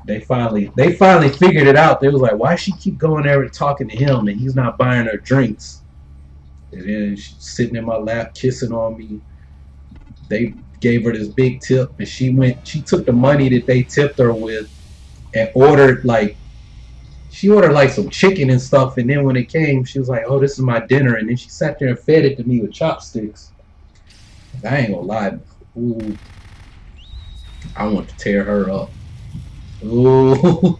They finally figured it out. They was like, why she keep going there and talking to him and he's not buying her drinks? And then she's sitting in my lap kissing on me. They gave her this big tip, and she took the money that they tipped her with and ordered like some chicken and stuff. And then when it came, she was like, oh, this is my dinner. And then she sat there and fed it to me with chopsticks. I ain't gonna lie. Ooh, I want to tear her up. Ooh.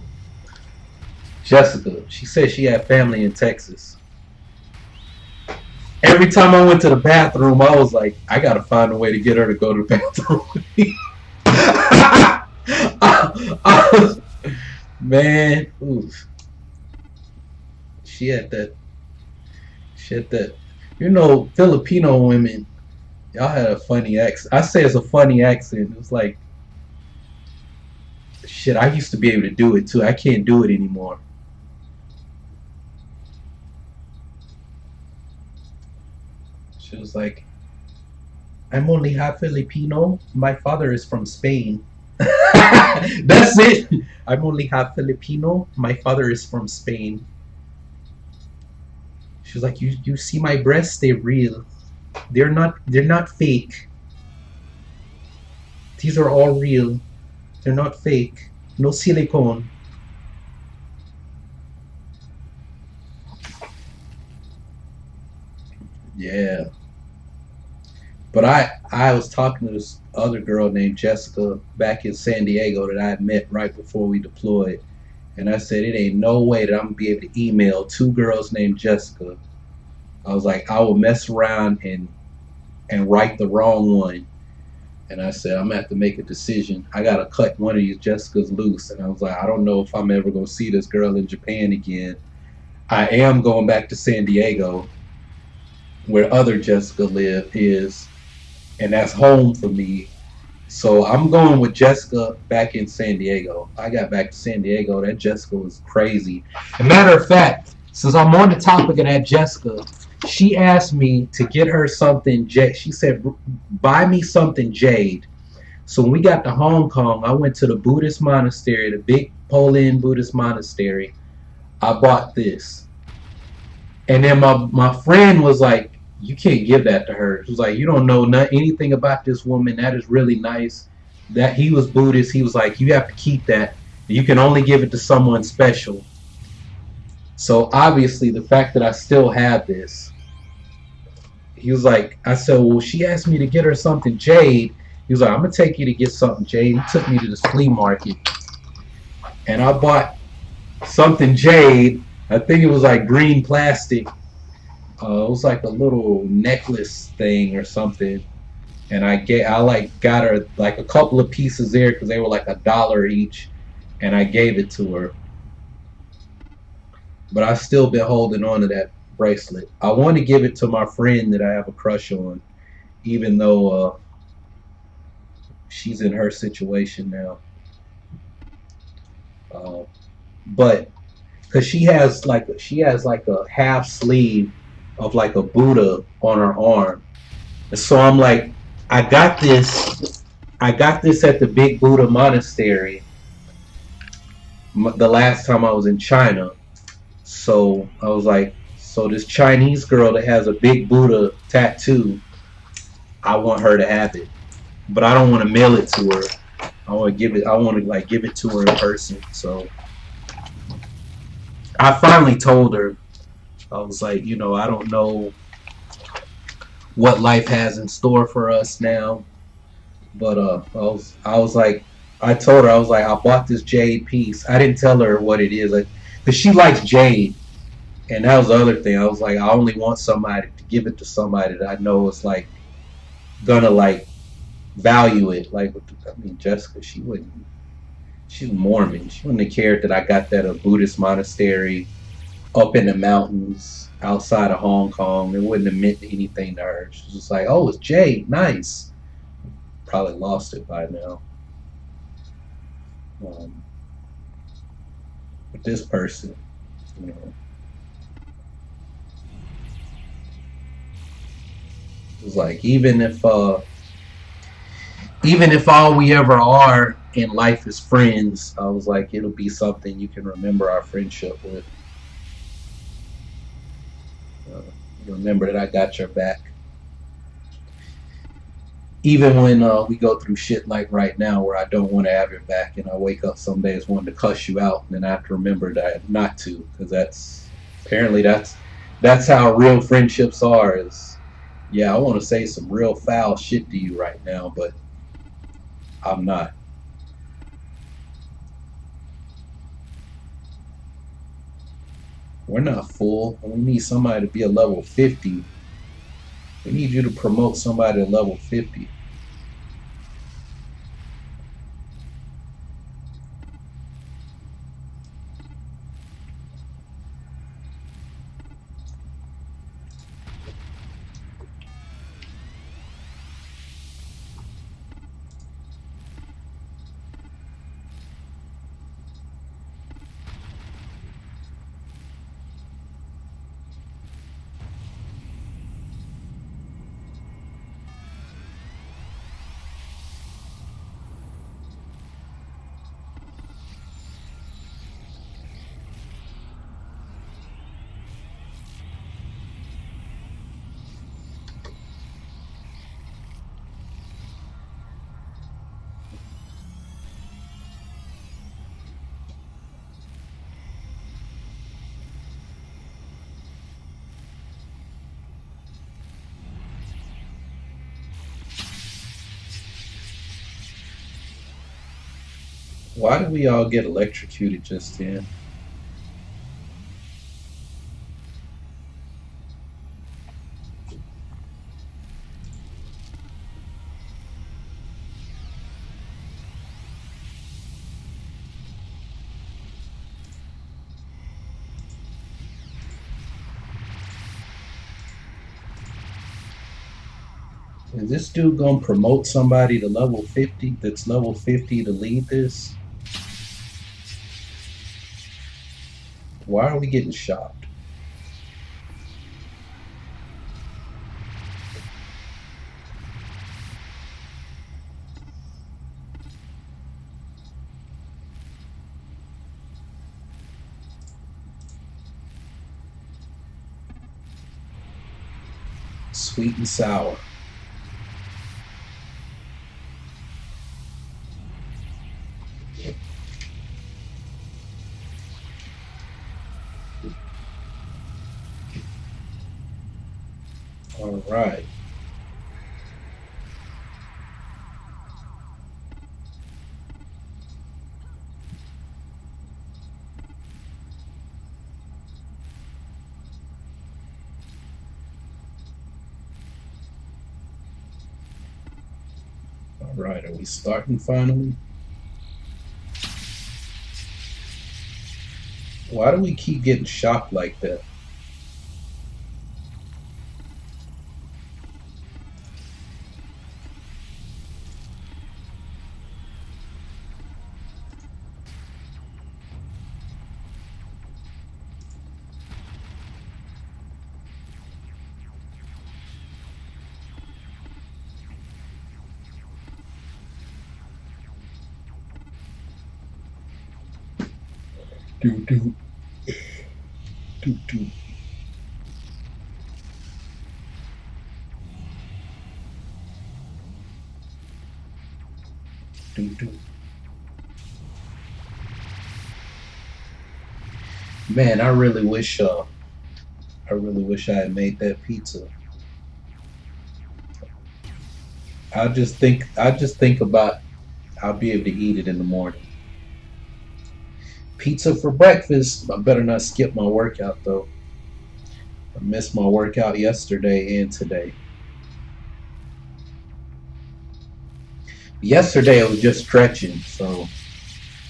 Jessica, she said she had family in Texas. Every time I went to the bathroom, I was like, I gotta find a way to get her to go to the bathroom with me. Man, oof. She had that. Filipino women, y'all had a funny accent. I say it's a funny accent. It was like, shit, I used to be able to do it too. I can't do it anymore. She was like, I'm only half Filipino. My father is from Spain. That's it. I'm only half Filipino. My father is from Spain. She was like, you see my breasts? They're real. They're not fake. These are all real. They're not fake. No silicone. Yeah. But I was talking to this other girl named Jessica back in San Diego that I had met right before we deployed. And I said, it ain't no way that I'm going to be able to email two girls named Jessica. I was like, I will mess around and write the wrong one. And I said, I'm going to have to make a decision. I got to cut one of these Jessicas loose. And I was like, I don't know if I'm ever going to see this girl in Japan again. I am going back to San Diego, where other Jessica is, and that's home for me. So I'm going with Jessica back in San Diego. I got back to San Diego. That Jessica was crazy. As a matter of fact, since I'm on the topic of that Jessica, she asked me to get her something. She said, buy me something jade. So when we got to Hong Kong, I went to the Buddhist monastery, the big Poland Buddhist monastery. I bought this. And then my friend was like, you can't give that to her. He was like, you don't know anything about this woman. That is really nice. That he was Buddhist. He was like, you have to keep that. You can only give it to someone special. So obviously the fact that I still have this, he was like, I said, well, she asked me to get her something jade. He was like, I'm going to take you to get something jade. He took me to this flea market. And I bought something jade. I think it was like green plastic. It was like a little necklace thing or something. And I got her like a couple of pieces there because they were like $1 each. And I gave it to her. But I've still been holding on to that bracelet. I want to give it to my friend that I have a crush on, even though she's in her situation now. But because she has like a half sleeve of like a Buddha on her arm, and so I'm like, I got this at the Big Buddha Monastery the last time I was in China. So I was like, so this Chinese girl that has a big Buddha tattoo, I want her to have it, but I don't want to mail it to her. I want to give it to her in person. So I finally told her, I was like, I don't know what life has in store for us now, but I was like, I told her, I was like, I bought this jade piece. I didn't tell her what it is, because she likes jade, and that was the other thing. I was like, I only want somebody to give it to somebody that I know is like gonna like value it. Like, Jessica, she wouldn't. She's Mormon. She wouldn't have cared that I got that at a Buddhist monastery up in the mountains. outside of Hong Kong. It wouldn't have meant anything to her. She's just like, oh, it's Jade, nice. Probably lost it by now. But this person, you know, it's like even if all we ever are in life is friends, I was like, it'll be something you can remember our friendship with. Uh, Remember that I got your back. Even when we go through shit like right now where I don't want to have your back and I wake up some days wanting to cuss you out and then I have to remember that not to, because that's how real friendships are. Is yeah, I want to say some real foul shit to you right now, but I'm not. We're not full. We need somebody to be a level 50. We need you to promote somebody to level 50. Why did we all get electrocuted just then? Is this dude gonna promote somebody to level 50 that's level 50 to lead this? Why are we getting shot? Sweet and sour. All right. All right. Are we starting finally? Why do we keep getting shot like that? Do do do do. Do do. Man, I really wish I had made that pizza. I just think about I'll be able to eat it in the morning. Pizza for breakfast. I better not skip my workout though. I missed my workout yesterday and today. Yesterday I was just stretching, so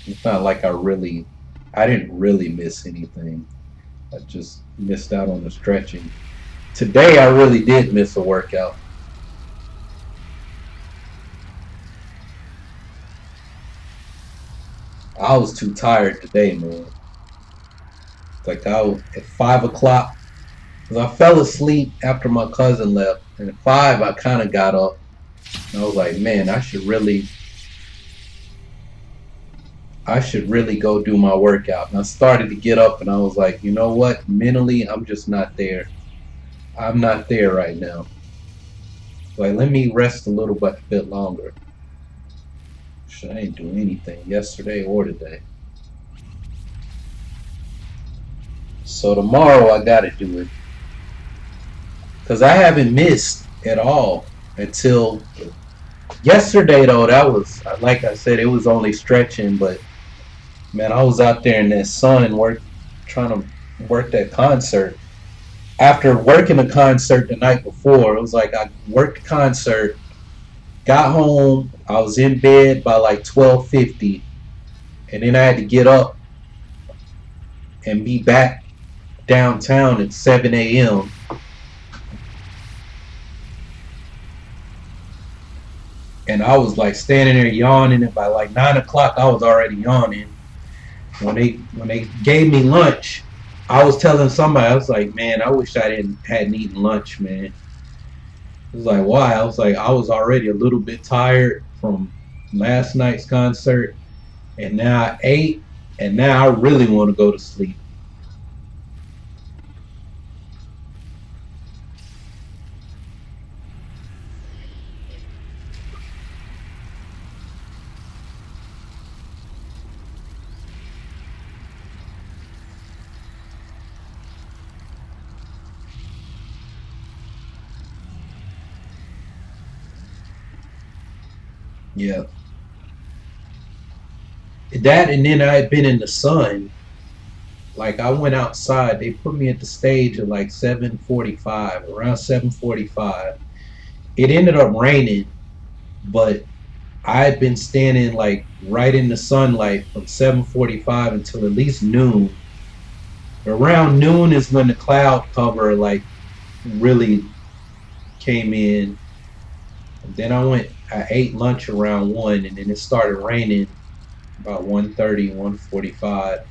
it's not like I didn't really miss anything. I just missed out on the stretching. Today I really did miss a workout. I was too tired today, man. Like I was at 5 o'clock, because I fell asleep after my cousin left, and at 5 I kind of got up, and I was like, man, I should really go do my workout. And I started to get up, and I was like, you know what? Mentally, I'm just not there. I'm not there right now. Like, let me rest a little bit longer. Shit, I ain't doing anything yesterday or today. So tomorrow I gotta do it. Because I haven't missed at all until yesterday, though. That was, like I said, it was only stretching, but man, I was out there in that sun trying to work that concert. After working a concert the night before, it was like I worked the concert, got home, I was in bed by like 12:50, and then I had to get up and be back downtown at 7 a.m. And I was like standing there yawning, and by like 9 o'clock I was already yawning. When they gave me lunch, I was telling somebody, I was like, man, I wish I hadn't eaten lunch, man. It was like, why? I was like, I was already a little bit tired from last night's concert, and now I ate, and now I really want to go to sleep. Yeah. That, and then I had been in the sun. Like I went outside, they put me at the stage at like 7:45, around 7:45. It ended up raining, but I had been standing like right in the sunlight from 7:45 until at least noon. Around noon is when the cloud cover like really came in. And then I ate lunch around 1, and then it started raining about 1:30, 1:45.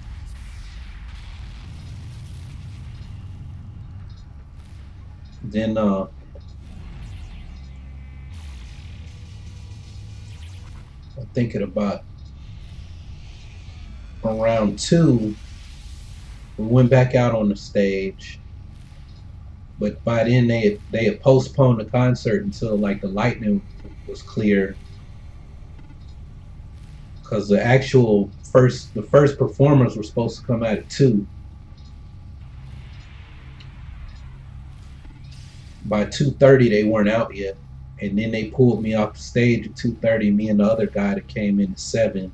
Then I'm thinking about around 2, we went back out on the stage. But by then they had postponed the concert until like the lightning was clear, because the first performers were supposed to come out at 2. By 2:30 they weren't out yet, and then they pulled me off the stage at 2:30. Me and the other guy that came in at 7,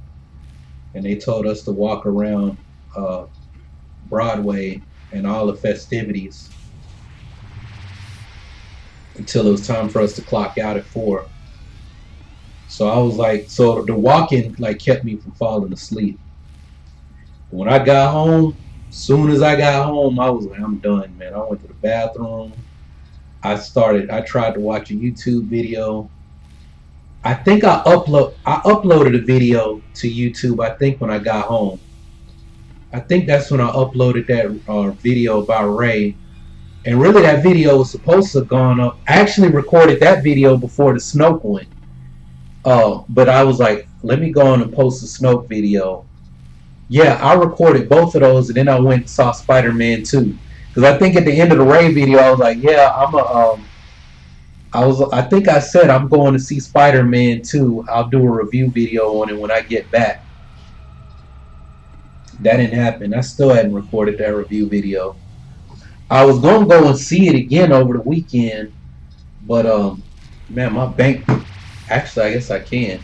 and they told us to walk around Broadway and all the festivities until it was time for us to clock out at 4. So I was like, so the walking like kept me from falling asleep. When I got home, soon as I got home, I was like, I'm done, man. I went to the bathroom. I tried to watch a YouTube video. I think I uploaded a video to YouTube, I think, when I got home. I think that's when I uploaded that video about Ray. And really that video was supposed to have gone up. I actually recorded that video before the Snoke one. But I was like, let me go on and post the Snoke video. Yeah, I recorded both of those, and then I went and saw Spider-Man 2. Because I think at the end of the Ray video, I was like, yeah, I think I said I'm going to see Spider-Man 2. I'll do a review video on it when I get back. That didn't happen. I still hadn't recorded that review video. I was going to go and see it again over the weekend, but man, my bank, actually I guess I can.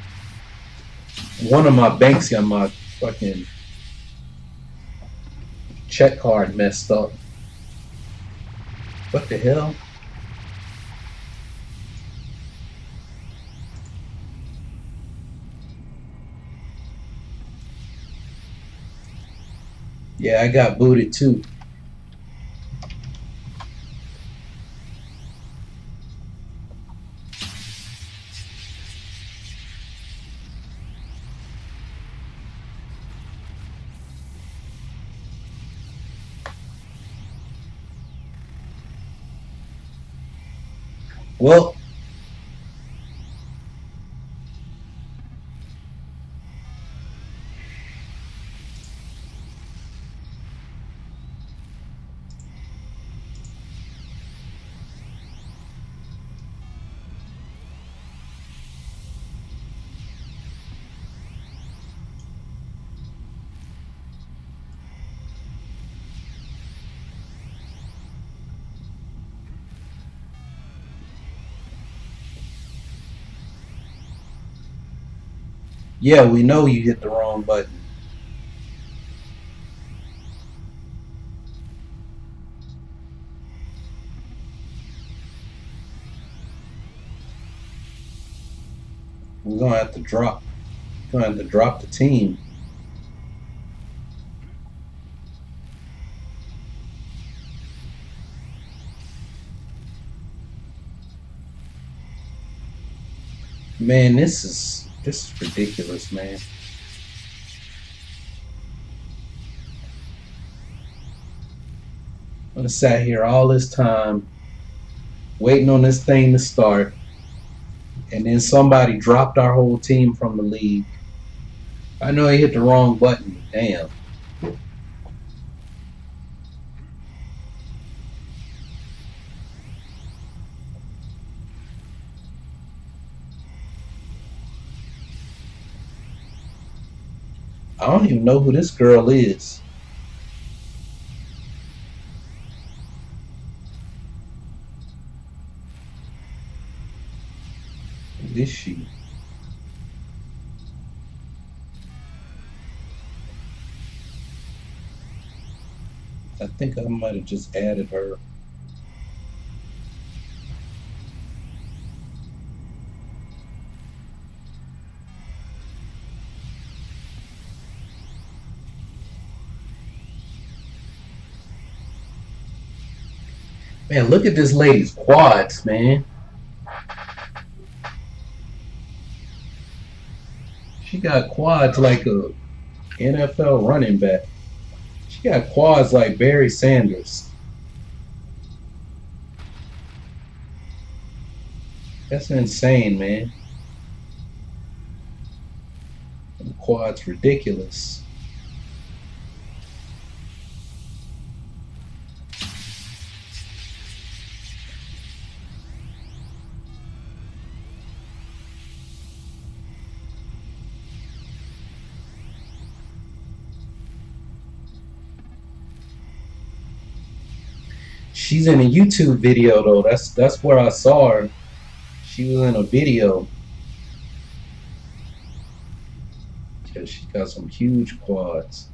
One of my banks got my fucking check card messed up. What the hell? Yeah, I got booted too. Well, yeah, we know you hit the wrong button. We're gonna have to drop. We're gonna have to drop the team. Man, this is ridiculous, man. I sat here all this time waiting on this thing to start, and then somebody dropped our whole team from the league. I know he hit the wrong button. Damn. I don't even know who this girl is. Who is she? I think I might have just added her. Man, look at this lady's quads, man. She got quads like a NFL running back. She got quads like Barry Sanders. That's insane, man. The quad's ridiculous. She's in a YouTube video though. That's where I saw her. She was in a video. Yeah, she got some huge quads.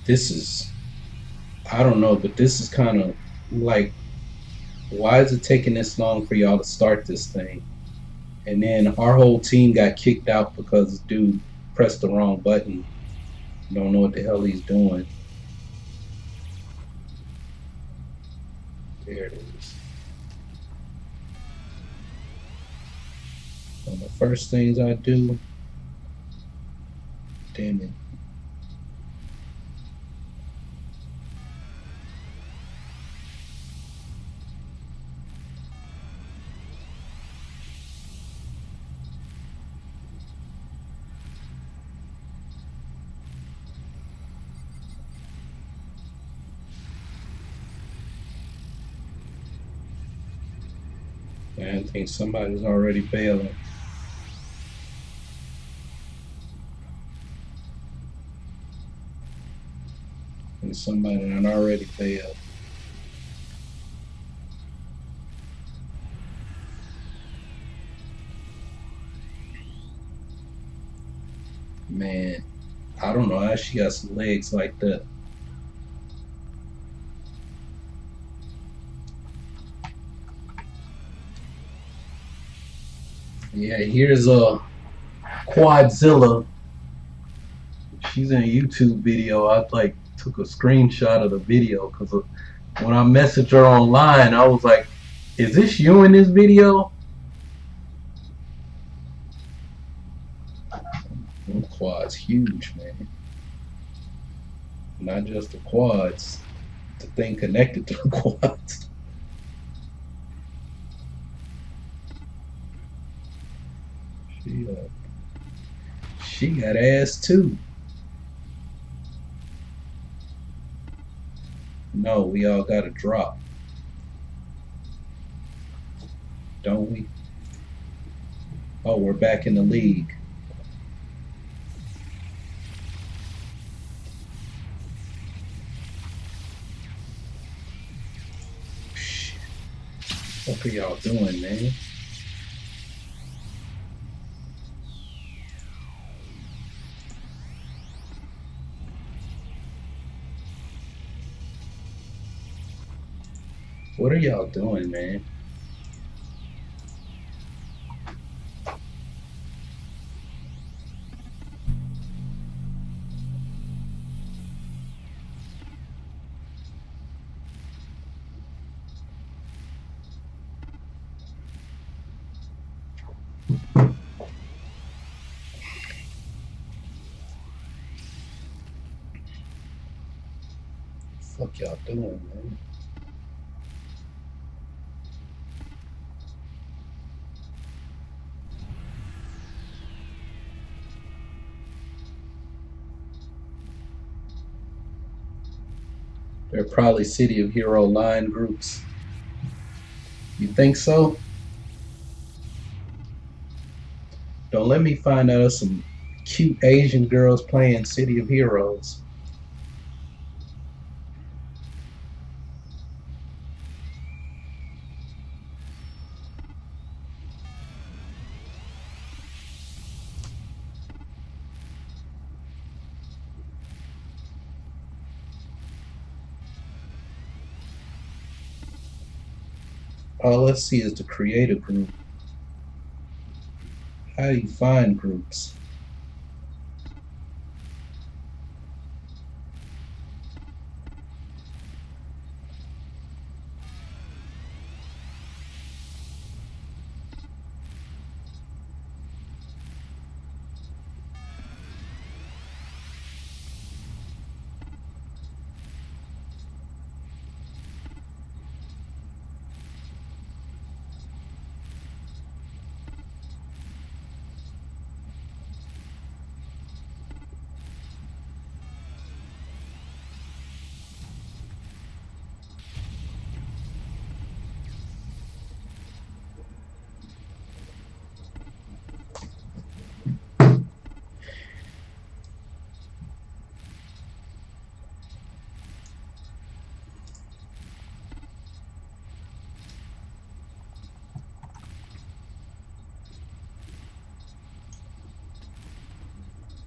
This is, I don't know, but this is kind of like, why is it taking this long for y'all to start this thing? And then our whole team got kicked out because dude pressed the wrong button. Don't know what the hell he's doing. There it is. One of the first things I do, damn it. I think somebody's already bailing. And somebody done already bailed. Man, I don't know how she got some legs like that. Yeah, here's a Quadzilla. She's in a YouTube video. I like took a screenshot of the video because when I messaged her online, I was like, "Is this you in this video?" Them quads huge, man. Not just the quads, the thing connected to the quads. She got ass too. No, we all got a drop, don't we? Oh, we're back in the league. What are y'all doing, man? What are y'all doing, man? Fuck y'all doing, man? They're probably City of Hero line groups. You think so? Don't let me find out some cute Asian girls playing City of Heroes. All let's see is the creator group. How do you find groups?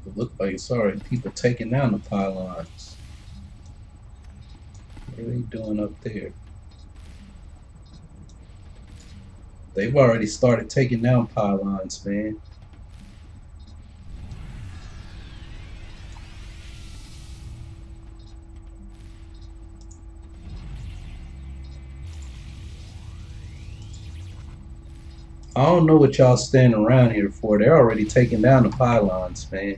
It looked like it's already people taking down the pylons. What are they doing up there? They've already started taking down pylons, man. I don't know what y'all standing around here for. They're already taking down the pylons, man.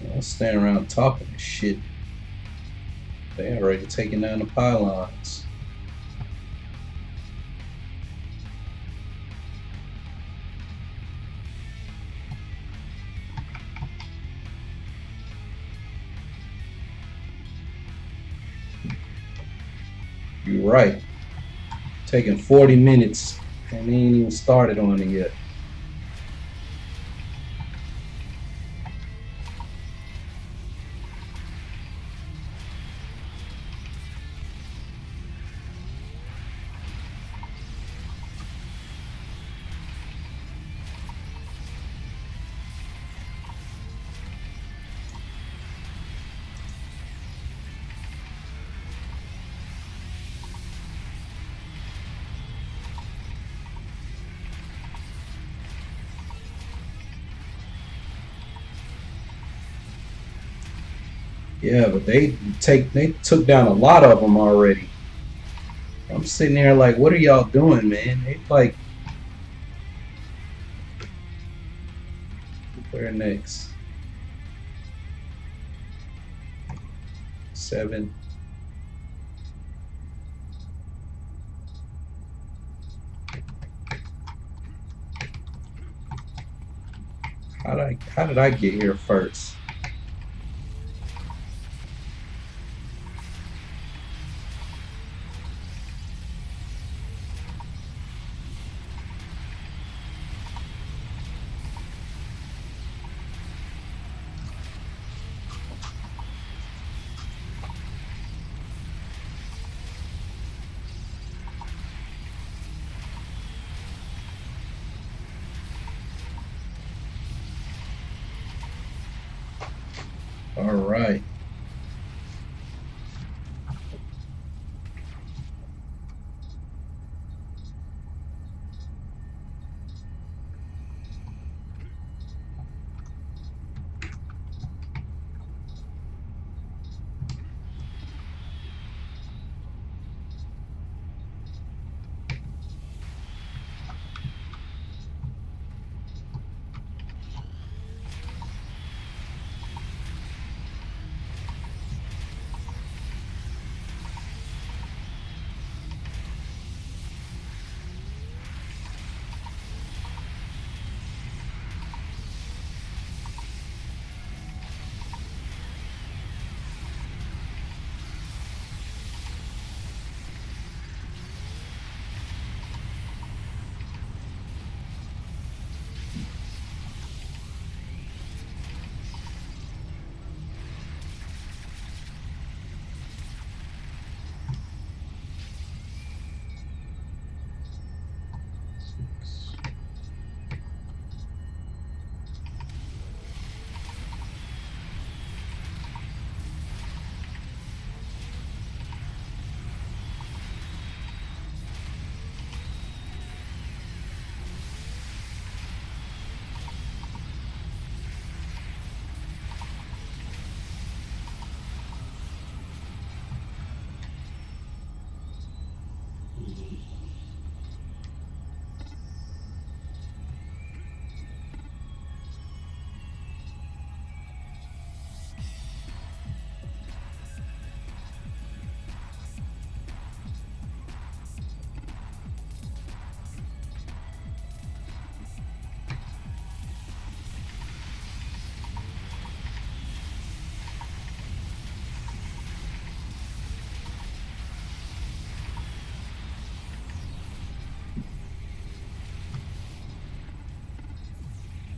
Y'all standing around talking this shit. They already taking down the pylons. You're right. Taking 40 minutes and they ain't even started on it yet. Yeah, but they took down a lot of them already. I'm sitting there like, what are y'all doing, man? They like, where next? 7. How did I get here first? All right.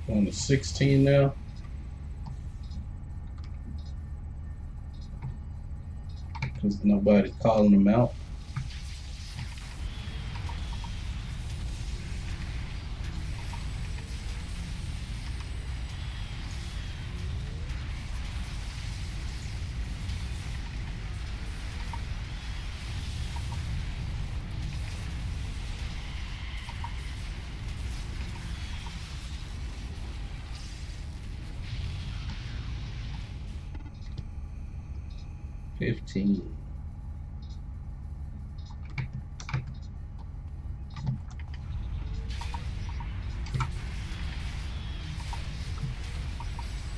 On to 16 now. Because nobody's calling them out. $15.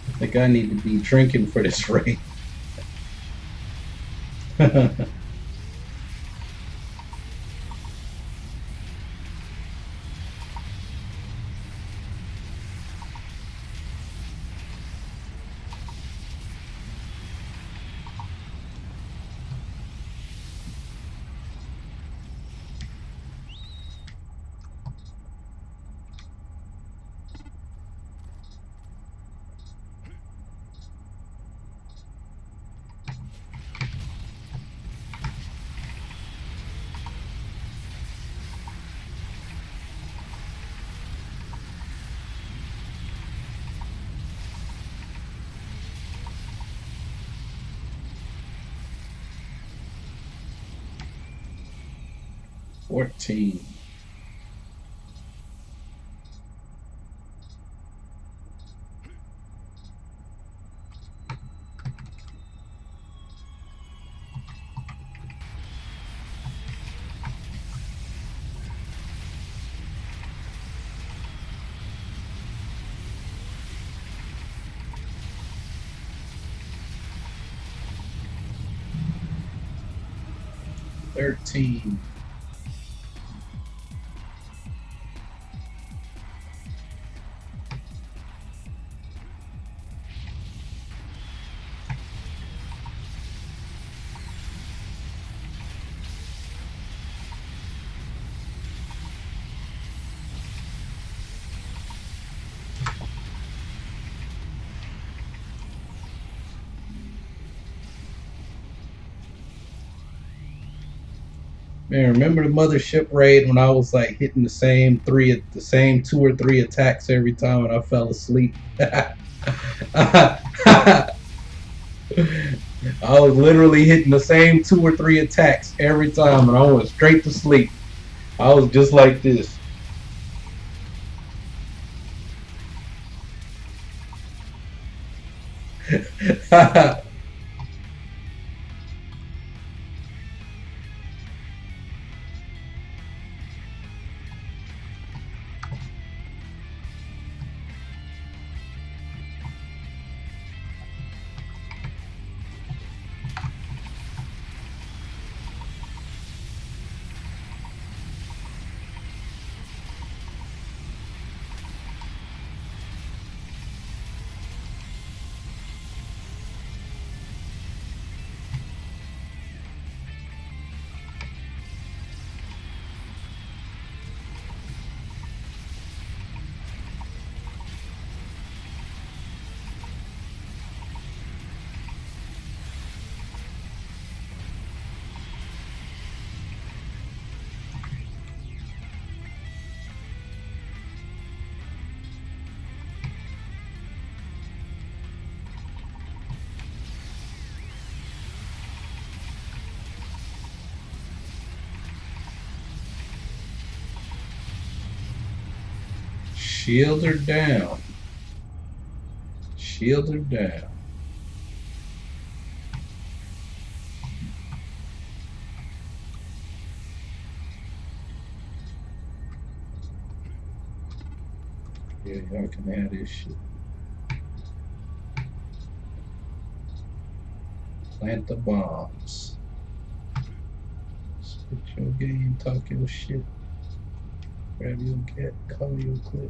I think I need to be drinking for this rate. 14. $13. Man, remember the mothership raid when I was like hitting the same 2 or 3 attacks every time and I fell asleep? I was literally hitting the same 2 or 3 attacks every time and I went straight to sleep. I was just like this. Shield her down. Shield her down. Yeah, y'all can have this shit. Plant the bombs. Spit your game, talk your shit. Grab your cat, cover your clip.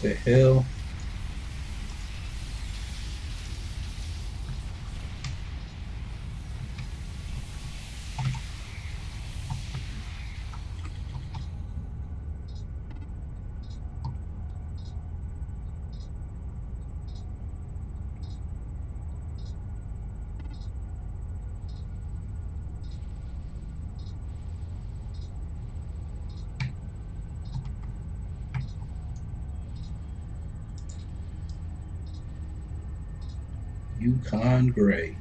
The hell? Yukon Gray.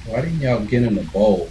Why didn't y'all get in the bowl?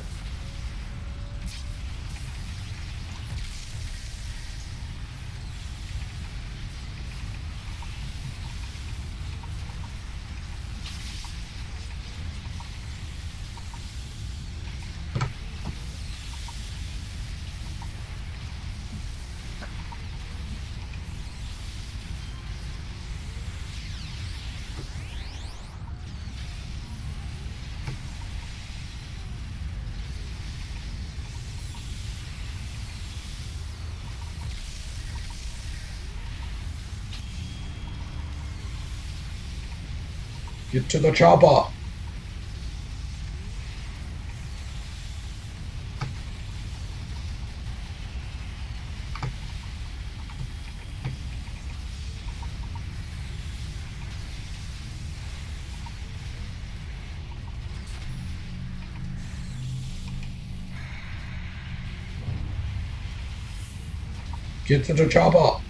Get to the chopper. Get to the chopper.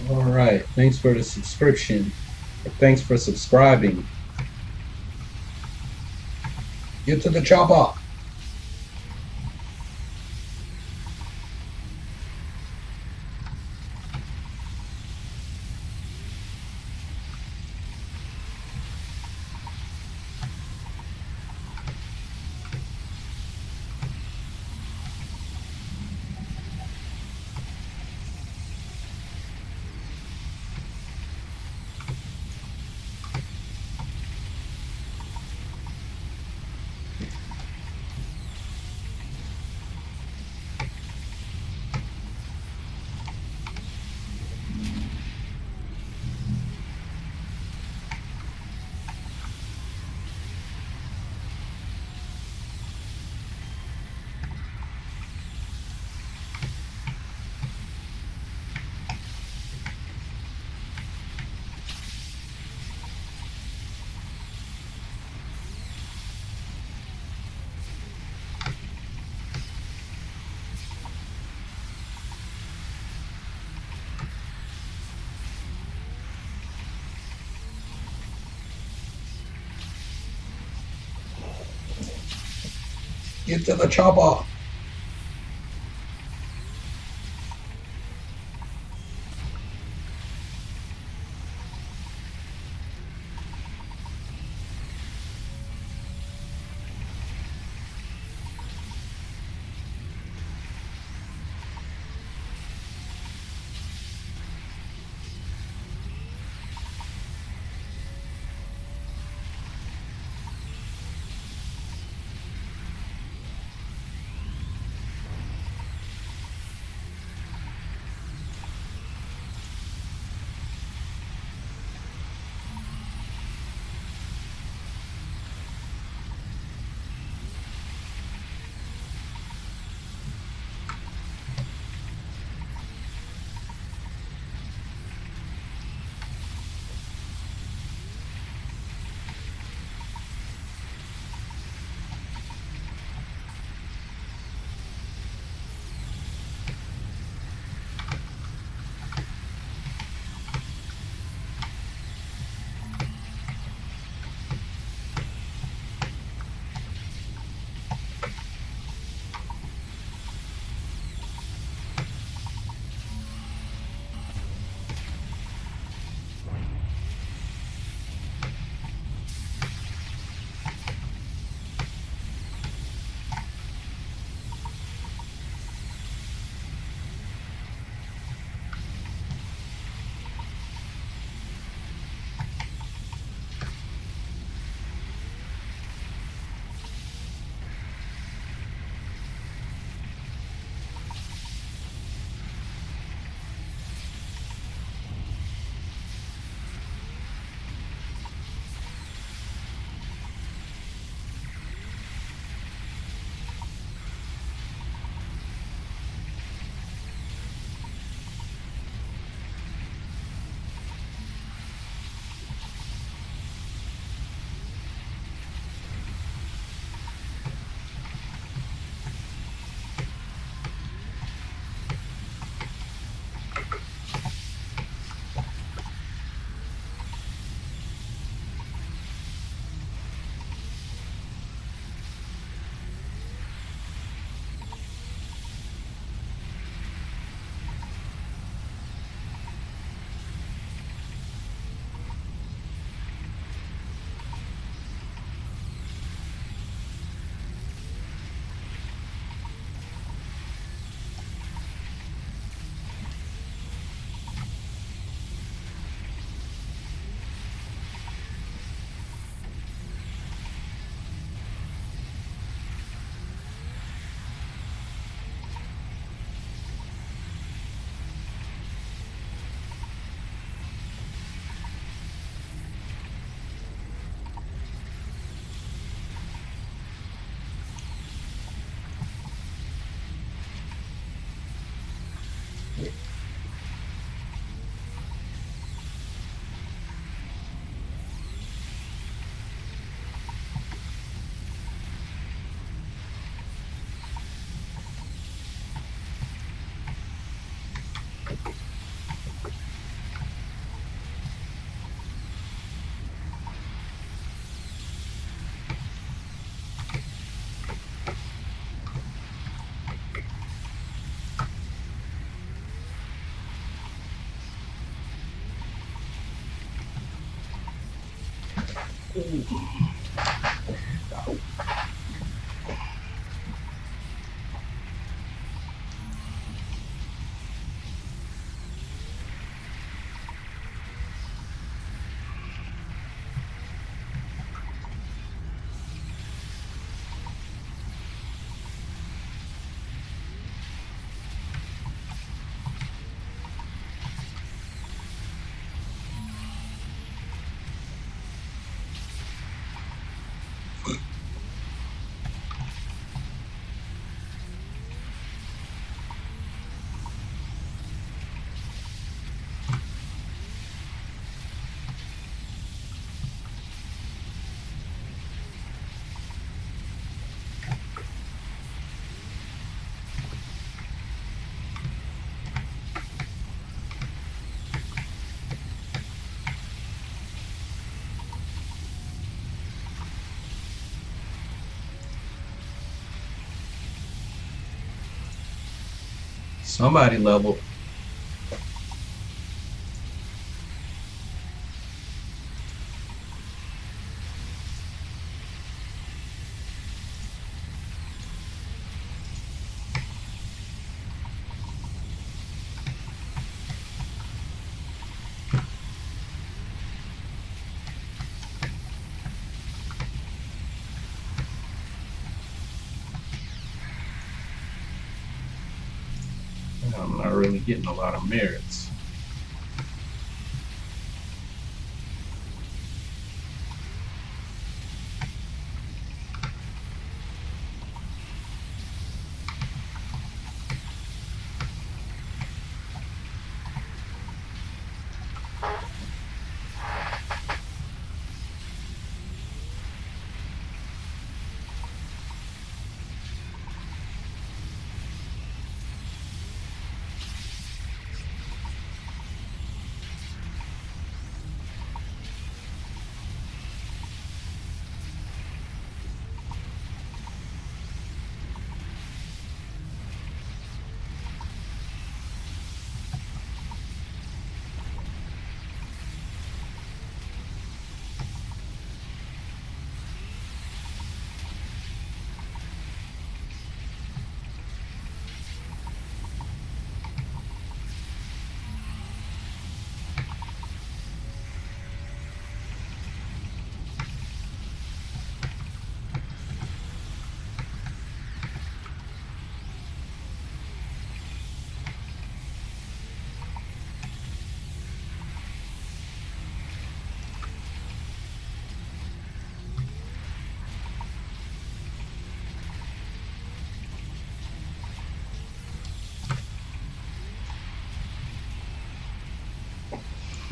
All right. Thanks for the subscription. Thanks for subscribing. Get to the chopper. Get to the chopper. Somebody level. I'm not really getting a lot of merits.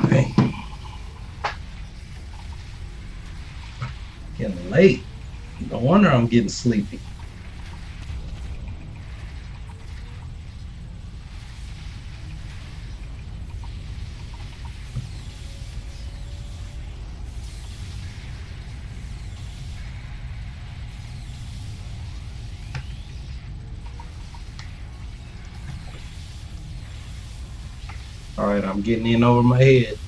Hey, getting late. No wonder I'm getting sleepy. All right, I'm getting in over my head.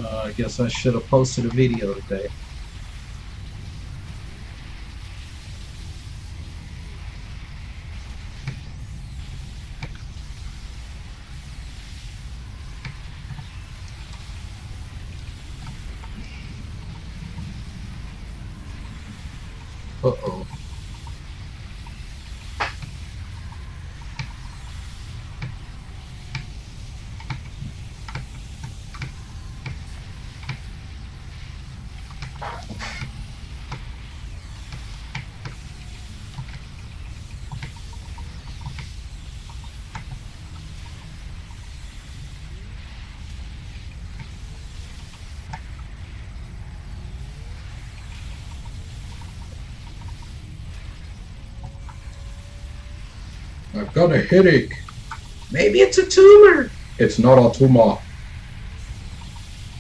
I guess I should have posted a video today. Uh-oh. I've got a headache. Maybe it's a tumor. It's not a tumor.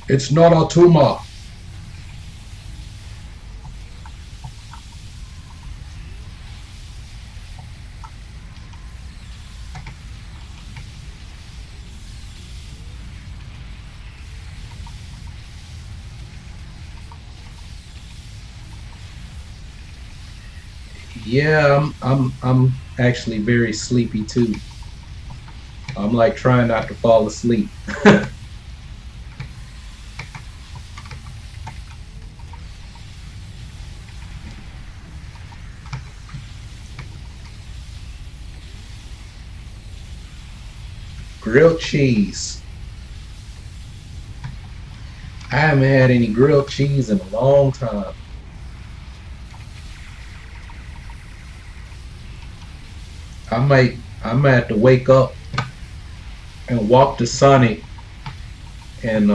It's not a tumor. Yeah, I'm actually very sleepy too. I'm like trying not to fall asleep. Grilled cheese. I haven't had any grilled cheese in a long time. I might have to wake up and walk to Sonic and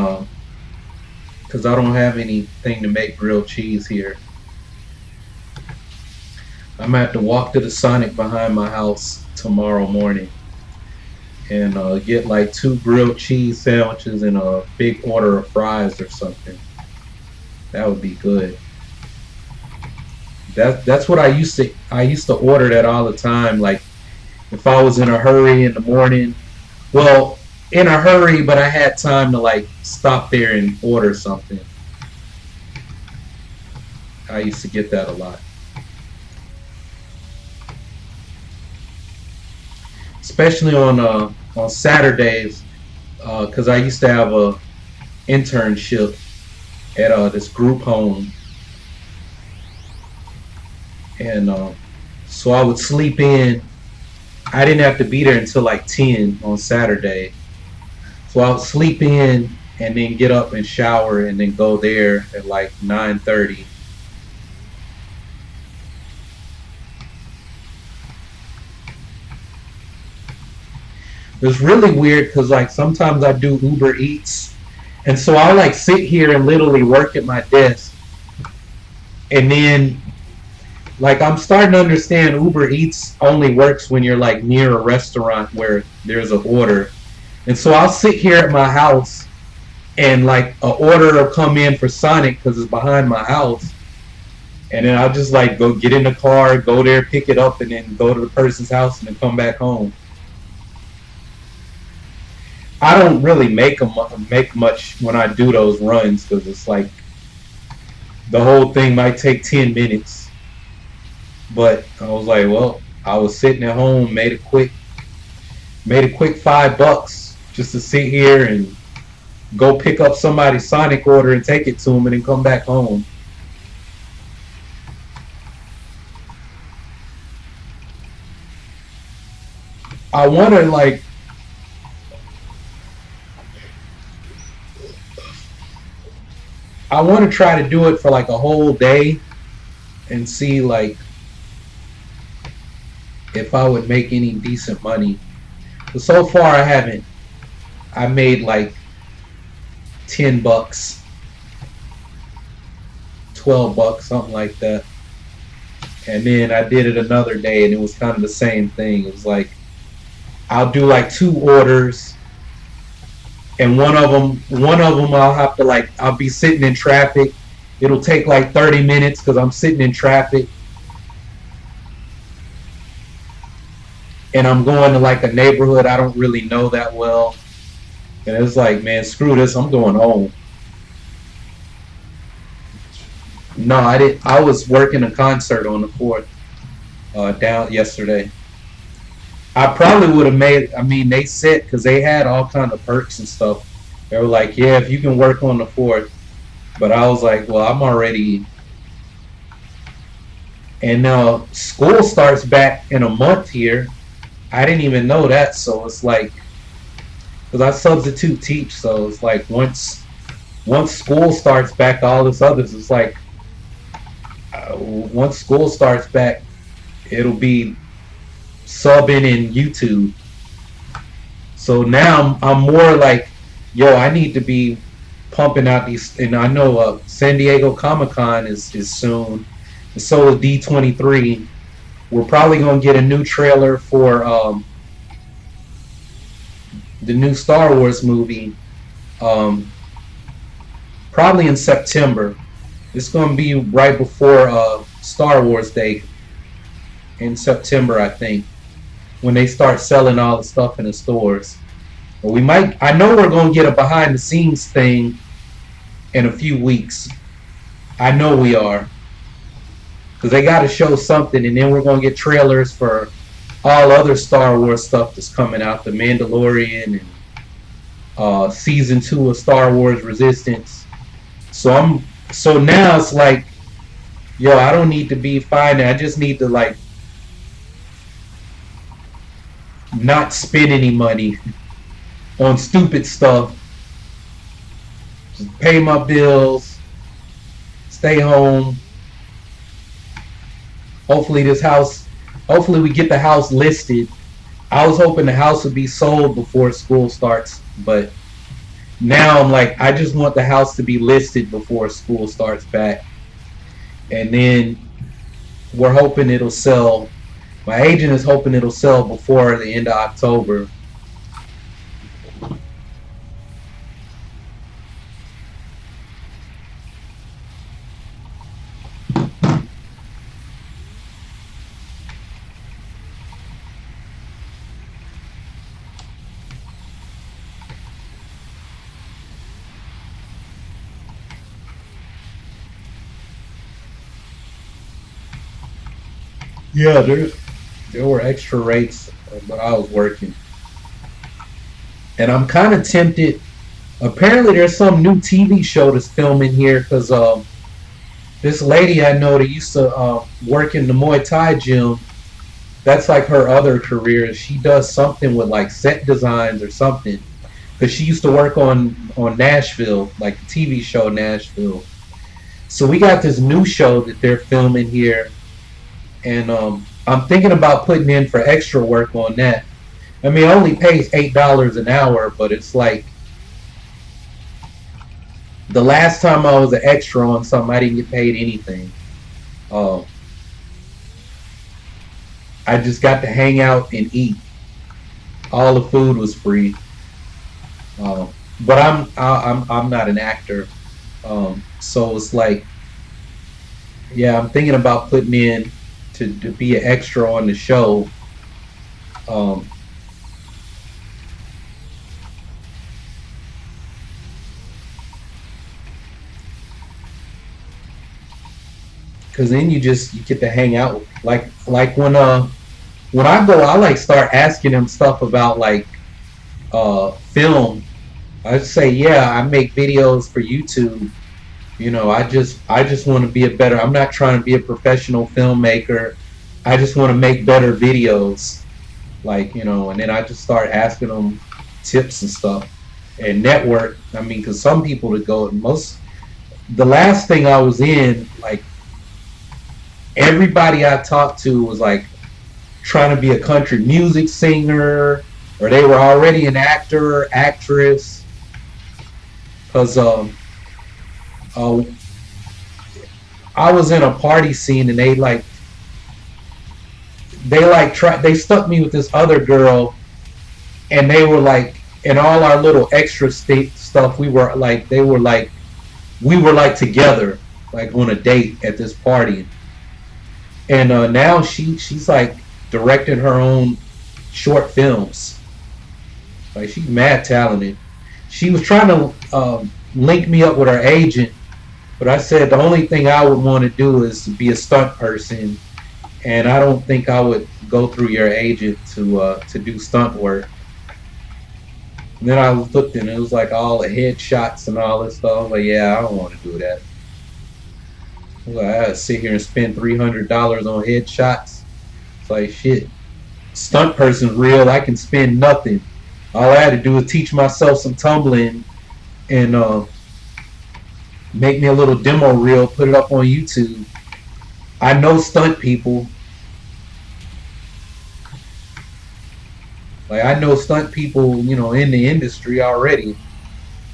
because I don't have anything to make grilled cheese here. I might have to walk to the Sonic behind my house tomorrow morning and get like 2 grilled cheese sandwiches and a big order of fries or something. That would be good. That's what I used to order that all the time. Like if I was in a hurry in the morning, well, in a hurry, but I had time to like stop there and order something. I used to get that a lot, especially on Saturdays, because I used to have a internship at this group home, and so I would sleep in. I didn't have to be there until like 10 on Saturday, so I would sleep in and then get up and shower and then go there at like 9:30. It's really weird because like sometimes I do Uber Eats, and so I'll like sit here and literally work at my desk, and then like I'm starting to understand Uber Eats only works when you're like near a restaurant where there's an order. And so I'll sit here at my house and like a order will come in for Sonic because it's behind my house. And then I'll just like go get in the car, go there, pick it up, and then go to the person's house and then come back home. I don't really make much when I do those runs because it's like the whole thing might take 10 minutes. But I was like, well, I was sitting at home, made a quick $5 just to sit here and go pick up somebody's Sonic order and take it to them and then come back home. I want to like I want to try to do it for like a whole day and see like if I would make any decent money. But so far I haven't. I made like $10, $12, something like that. And then I did it another day and it was kind of the same thing. It was like I'll do like 2 orders and one of them I'll have to like I'll be sitting in traffic. It'll take like 30 minutes because I'm sitting in traffic. And I'm going to like a neighborhood I don't really know that well. And it's like, man, screw this, I'm going home. No, I didn't. I was working a concert on the 4th down yesterday. I probably would have made. I mean, they said because they had all kind of perks and stuff. They were like, "Yeah, if you can work on the 4th," but I was like, "Well, I'm already." And now school starts back in a month here. I didn't even know that, so it's like because I substitute teach, so it's like once school starts back, all this others. It's like once school starts back, it'll be subbing in YouTube. So now I'm more like, yo, I need to be pumping out these. And I know San Diego Comic Con is soon, and so is D23. we're probably gonna get a new trailer for the new Star Wars movie. Um, Probably in September. It's gonna be right before Star Wars Day in September, I think, when they start selling all the stuff in the stores. But we might. I know we're gonna get a behind the scenes thing in a few weeks. I know we are, because they got to show something, and then we're gonna get trailers for all other Star Wars stuff that's coming out, The Mandalorian and season 2 of Star Wars Resistance. So now it's like, yo, I don't need to be finding. I just need to like not spend any money on stupid stuff. Just pay my bills, stay home. Hopefully hopefully we get the house listed. I was hoping the house would be sold before school starts, but now I'm like, I just want the house to be listed before school starts back. And then we're hoping it'll sell. My agent is hoping it'll sell before the end of October. Yeah, there were extra rates, but I was working. And I'm kind of tempted. Apparently, there's some new TV show that's filming here because this lady I know that used to work in the Muay Thai gym. That's like her other career. She does something with like set designs or something. Because she used to work on Nashville, like the TV show Nashville. So we got this new show that they're filming here, and I'm thinking about putting in for extra work on that. I mean, it only pays $8 an hour, but it's like the last time I was an extra on something, I didn't get paid anything. Uh, I just got to hang out and eat. All the food was free. Uh, but I'm not an actor, so it's like, yeah, I'm thinking about putting in to be an extra on the show. Um, Cause then you get to hang out like when I go, I like start asking them stuff about like film. I say, yeah, I make videos for YouTube. You know, I just want to be a better. I'm not trying to be a professional filmmaker. I just want to make better videos. Like, you know, and then I just start asking them tips and stuff and network. I mean, because some people that go the last thing I was in, like everybody I talked to was like trying to be a country music singer, or they were already an actor, actress. Because I was in a party scene, and they stuck me with this other girl, and they were like, in all our little extra stuff, we were like together, like on a date at this party. And now she's like directing her own short films. Like, she's mad talented. She was trying to link me up with her agent, but I said the only thing I would want to do is to be a stunt person, and I don't think I would go through your agent to do stunt work. And then I looked, and it was like all the headshots and all this stuff. I was like, yeah, I don't want to do that. I was like, I gotta sit here and spend $300 on headshots. It's like, shit. Stunt person's real. I can spend nothing. All I had to do was teach myself some tumbling and make me a little demo reel, put it up on YouTube. I know stunt people. Like, I know stunt people, you know, in the industry already.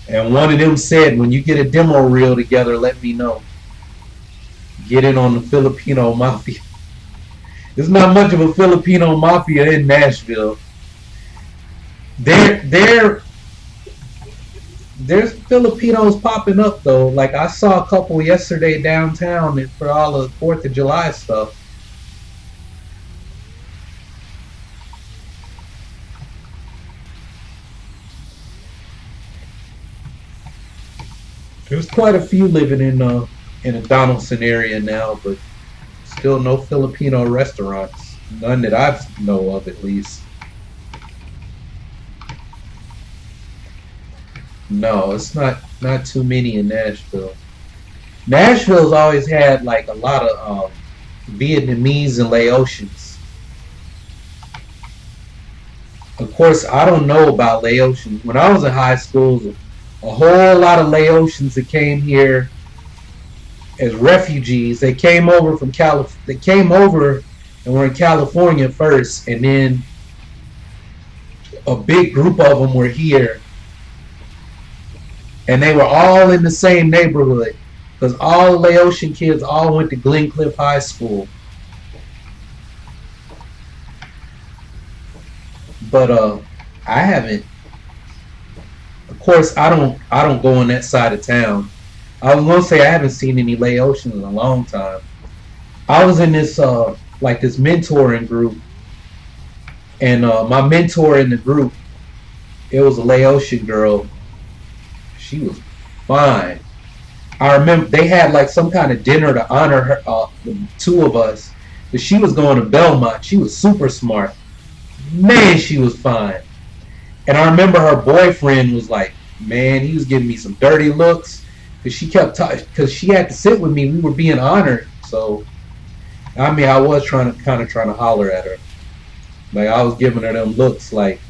And one of them said, when you get a demo reel together, let me know. Get in on the Filipino mafia. There's not much of a Filipino mafia in Nashville. There's Filipinos popping up though. Like I saw a couple yesterday downtown for all the 4th of July stuff. There's quite a few living in a Donaldson area now, but still no Filipino restaurants. None that I know of, at least. No, it's not too many in Nashville. Nashville's always had like a lot of Vietnamese and Laotians. Of course, I don't know about Laotians. When I was in high school, a whole lot of Laotians that came here as refugees. They came over from They came over and were in California first, and then a big group of them were here, and they were all in the same neighborhood because all the Laotian kids all went to Glencliff High School. But I haven't. Of course, I don't go on that side of town. I was gonna say I haven't seen any Laotians in a long time. I was in this like this mentoring group, and my mentor in the group, it was a Laotian girl. She was fine. I remember they had like some kind of dinner to honor her, the two of us. But she was going to Belmont. She was super smart. Man, she was fine. And I remember her boyfriend was like, man, he was giving me some dirty looks because she kept because she had to sit with me. We were being honored. So, I mean, I was trying to holler at her. Like I was giving her them looks, like,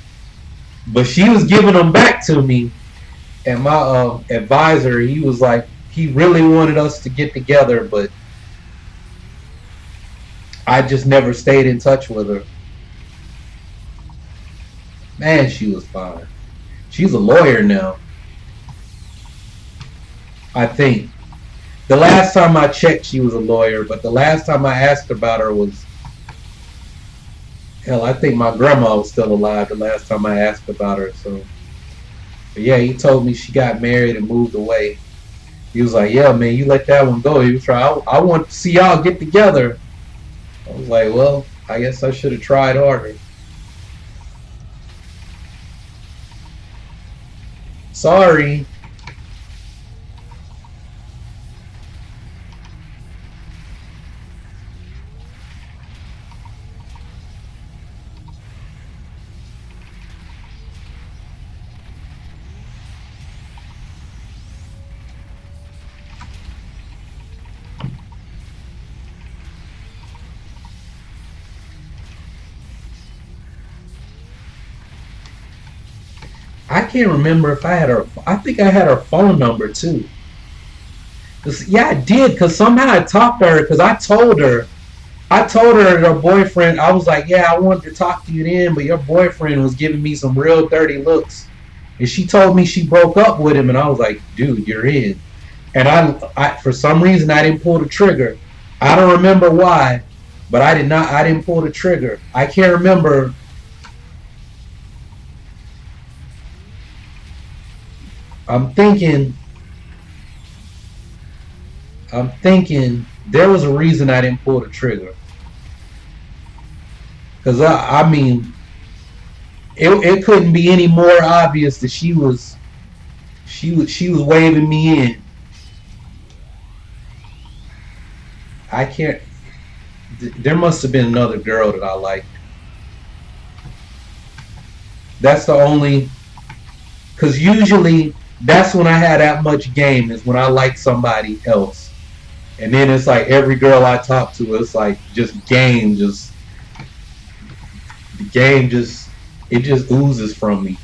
but she was giving them back to me. And my advisor, he was like, he really wanted us to get together, but I just never stayed in touch with her. Man, she was fine. She's a lawyer now, I think. The last time I checked, she was a lawyer, but the last time I asked about her was, hell, I think my grandma was still alive the last time I asked about her. So, but yeah, he told me she got married and moved away. He was like, yeah, man, you let that one go. He was trying, I want to see y'all get together. I was like, well, I guess I should have tried harder. Sorry. I can't remember if I had her. I think I had her phone number too. Yeah, I did, because somehow I talked to her, because I told her her boyfriend, I was like, yeah, I wanted to talk to you then, but your boyfriend was giving me some real dirty looks. And she told me she broke up with him, and I was like, dude, you're in. And I for some reason, I didn't pull the trigger. I don't remember why, but I didn't pull the trigger. I can't remember. I'm thinking there was a reason I didn't pull the trigger. Because I mean, it couldn't be any more obvious that she was waving me in. I can't. There must have been another girl that I liked. That's the only. Because usually that's when I had that much game, is when I like somebody else. And then it's like every girl I talk to, it's like just game, just the game it just oozes from me.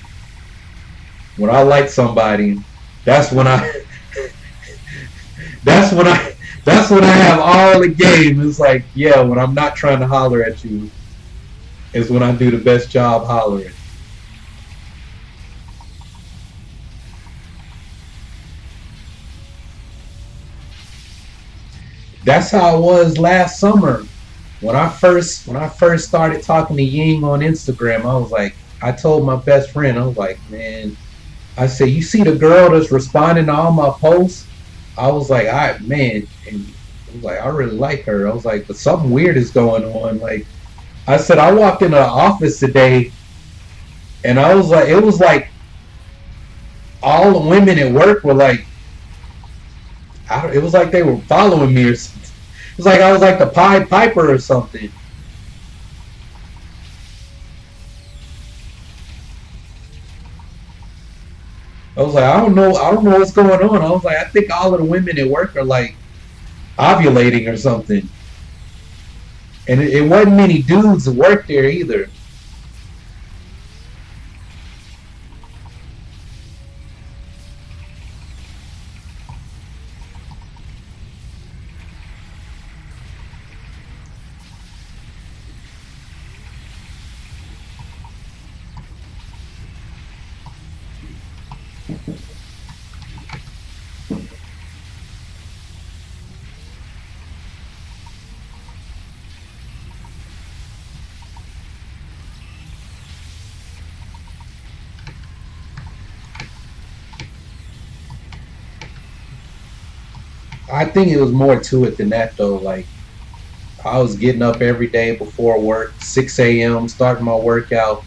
When I like somebody, that's when I that's when I have all the game. It's like, yeah, when I'm not trying to holler at you is when I do the best job hollering. That's how it was last summer. when I first started talking to Ying on Instagram, I was like, I told my best friend, I was like, man, I said, you see the girl that's responding to all my posts? I was like, I man, and I was like, I really like her. I was like, but something weird is going on. Like I said, I walked into the office today, and I was like, it was like all the women at work were like, it was like they were following me or something. It was like I was like the Pied Piper or something. I was like, I don't know what's going on. I was like, I think all of the women at work are like ovulating or something. And it wasn't many dudes that worked there either. I think it was more to it than that though. Like I was getting up every day before work, 6 a.m., starting my workout.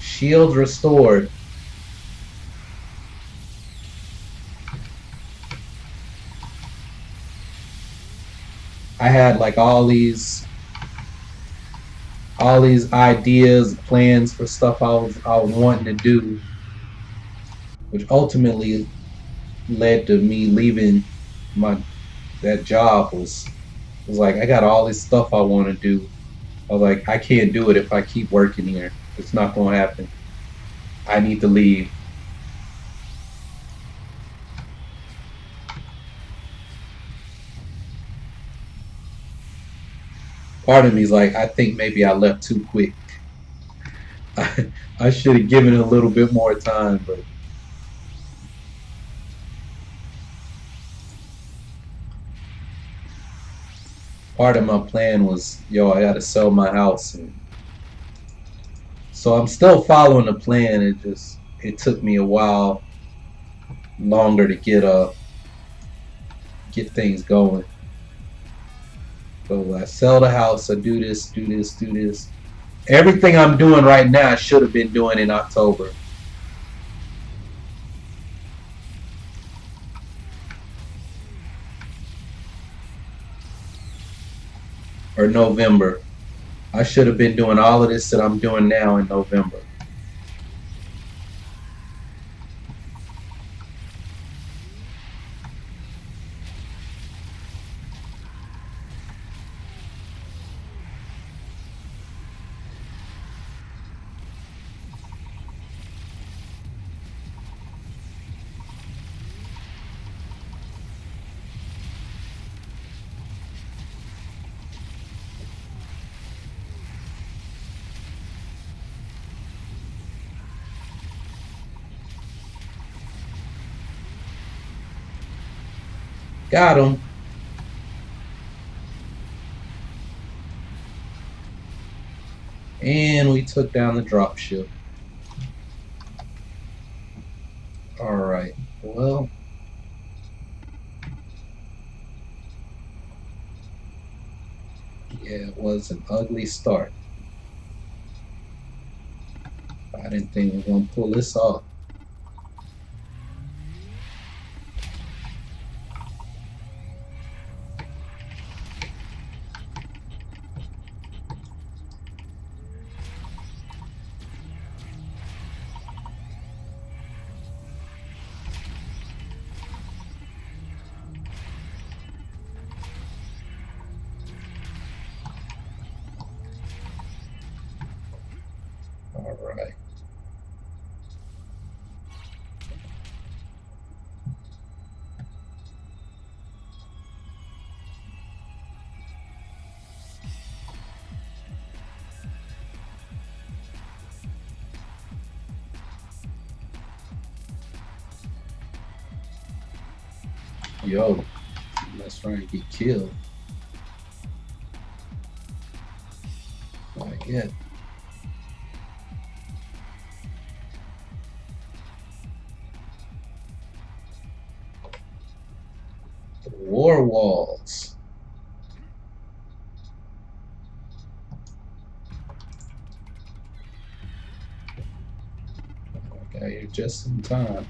Shields restored. I had like all these ideas, plans for stuff I was wanting to do, which ultimately led to me leaving my that job. Was like I got all this stuff I want to do. I was like I can't do it if I keep working here. It's not gonna happen. I need to leave. Part of me is like I think maybe I left too quick. I should have given it a little bit more time, but part of my plan was, yo, I got to sell my house, and so I'm still following the plan. It took me a while longer to get things going. So I sell the house, I do this, do this, do this. Everything I'm doing right now, I should have been doing in October or November. I should have been doing all of this that I'm doing now in November. Got him. And we took down the dropship. Alright. Well, yeah, it was an ugly start. I didn't think we were going to pull this off. Alright. Yo, let's try and get killed. Yeah. War walls. I got here just in time.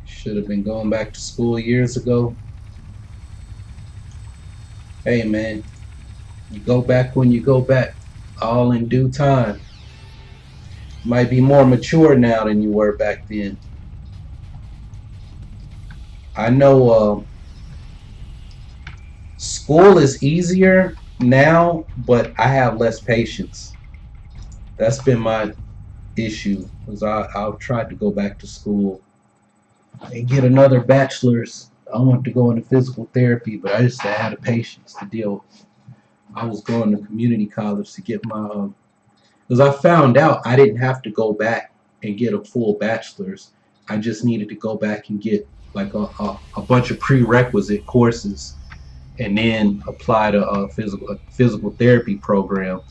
Should have been going back to school years ago. Hey man, you go back when you go back, all in due time. Might be more mature now than you were back then. I know school is easier now, but I have less patience. That's been my issue. Because I've tried to go back to school and get another bachelor's. I wanted to go into physical therapy, but I just had the patience to deal. I was going to community college to get my because I found out I didn't have to go back and get a full bachelor's. I just needed to go back and get like a bunch of prerequisite courses and then apply to a physical therapy program.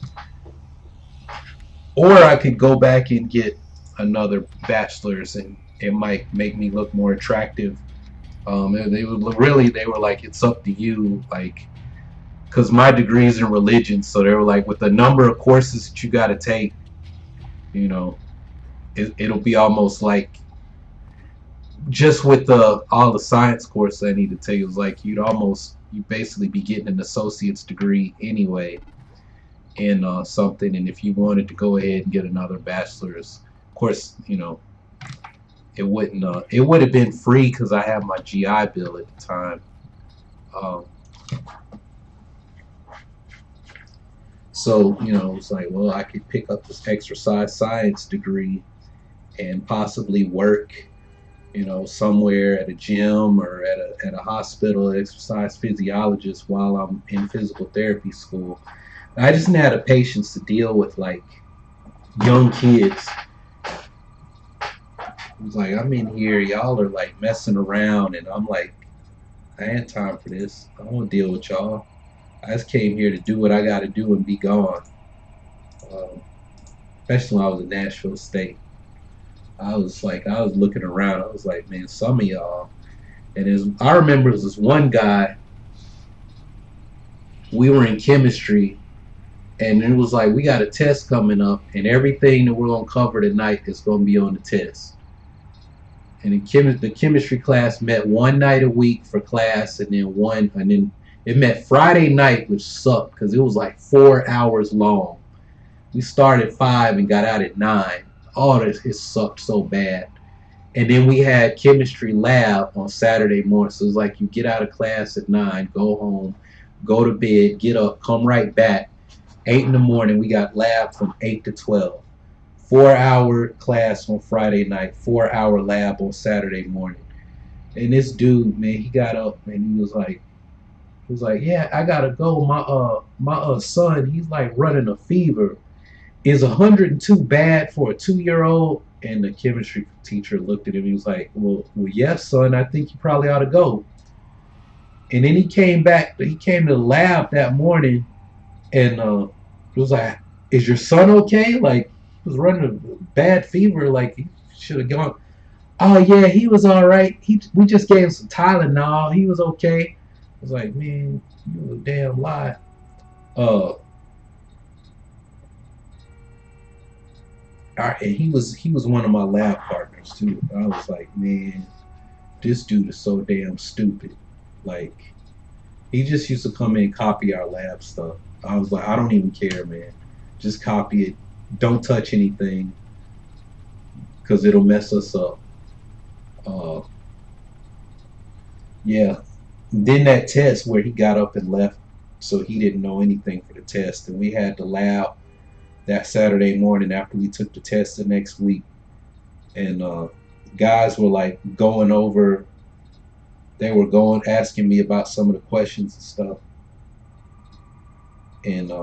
Or I could go back and get another bachelor's and it might make me look more attractive. They were like, it's up to you. Like, because my degree's in religion, so they were like, with the number of courses that you got to take, you know, it'll be almost like just with the all the science courses I need to take. It was like you basically be getting an associate's degree anyway in something, and if you wanted to go ahead and get another bachelor's, of course, it would have been free because I had my GI Bill at the time. Um, so it's like, well, I could pick up this exercise science degree and possibly work somewhere at a gym or at a hospital, exercise physiologist while I'm in physical therapy school. I just didn't have the patience to deal with like young kids. It was like, I'm in here, y'all are like messing around, and I'm like, I ain't time for this. I don't want to deal with y'all. I just came here to do what I got to do and be gone. Um, Especially when I was in Nashville State. I was looking around. I was like, man, some of y'all. I remember it was this one guy. We were in chemistry, and it was like, we got a test coming up, and everything that we're gonna cover tonight is gonna be on the test. And the chemistry class met one night a week for class, and then it met Friday night, which sucked because it was like 4 hours long. We started at 5 and got out at 9. Oh, it sucked so bad. And then we had chemistry lab on Saturday morning. So it was like you get out of class at 9, go home, go to bed, get up, come right back. 8 in the morning, we got lab from 8 to 12. 4-hour class on Friday night, 4-hour lab on Saturday morning. And this dude, man, he got up and he was like, yeah, I gotta go. My son, he's like running a fever. Is 102 bad for a 2-year-old? And the chemistry teacher looked at him. He was like, well, yes, son. I think you probably ought to go. And then he came back. He came to the lab that morning, and it was like, is your son okay? Like, he was running a bad fever. Like, he should have gone. Oh yeah, he was all right. We just gave him some Tylenol. He was okay. I was like, man, you a damn lie. Uh, and he was one of my lab partners too. I was like, man, this dude is so damn stupid. Like, he just used to come in and copy our lab stuff. I was like, I don't even care, man. Just copy it. Don't touch anything because it'll mess us up. Uh, yeah. Then that test where he got up and left, so he didn't know anything for the test, and we had the lab that Saturday morning after we took the test the next week, and guys were like going over. They were going asking me about some of the questions and stuff, and they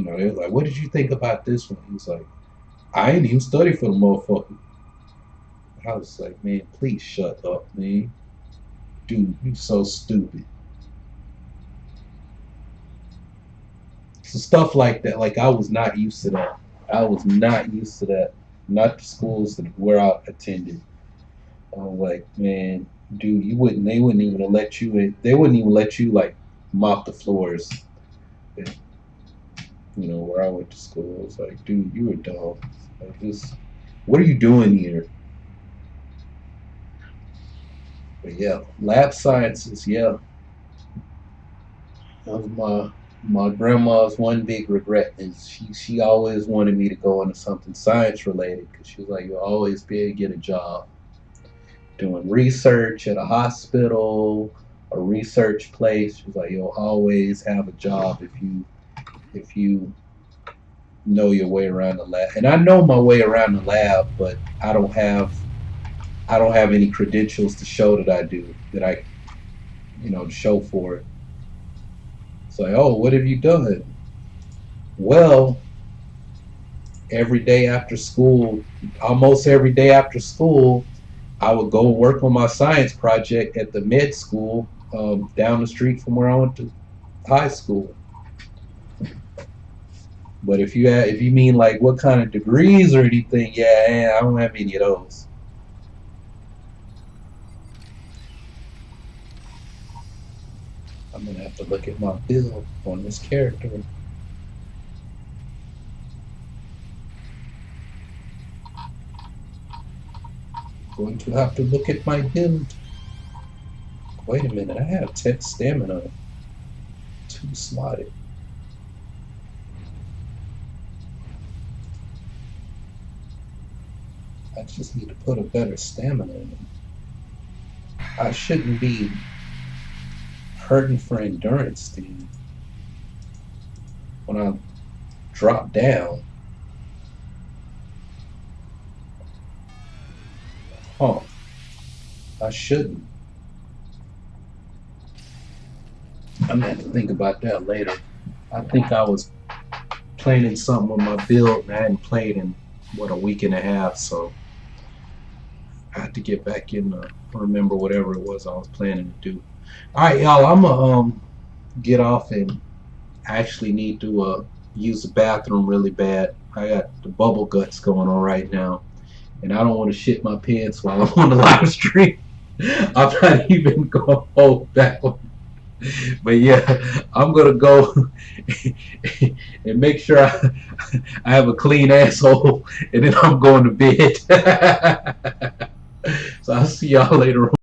were like, "What did you think about this one?" He was like, "I ain't even study for the motherfucker." I was like, "Man, please shut up, man." dude, you so stupid. So stuff like that, like I was not used to that. I was not used to that. Not the schools where I attended. I was like, man, dude, you wouldn't. They wouldn't even let you in. They wouldn't even let you like mop the floors. You know, where I went to school. It was like, dude, you were dumb. Like, just, what are you doing here? But yeah, lab sciences, yeah. That was my grandma's one big regret is she always wanted me to go into something science related because she was like, you'll always be able to get a job doing research at a hospital, a research place. She was like, you'll always have a job if you know your way around the lab. And I know my way around the lab, but I don't have any credentials to show that I do that I to show for it. It's like, oh, what have you done? Well, every day after school, almost every day after school, I would go work on my science project at the med school down the street from where I went to high school. But if you mean like what kind of degrees or anything, yeah, I don't have any of those. I'm gonna have to look at my build on this character. Going to have to look at my build. Wait a minute, I have 10 stamina. 2 slotted. I just need to put a better stamina in. I shouldn't be hurting for endurance, dude. When I drop down. Huh. I shouldn't. I'm gonna have to think about that later. I think I was planning something with my build and I hadn't played in a week and a half, so I had to get back in remember whatever it was I was planning to do. Alright, y'all, I'm gonna get off and actually need to use the bathroom really bad. I got the bubble guts going on right now. And I don't want to shit my pants while I'm on the live stream. I'm not even going to hold that one. But yeah, I'm going to go and make sure I have a clean asshole. And then I'm going to bed. So I'll see y'all later on.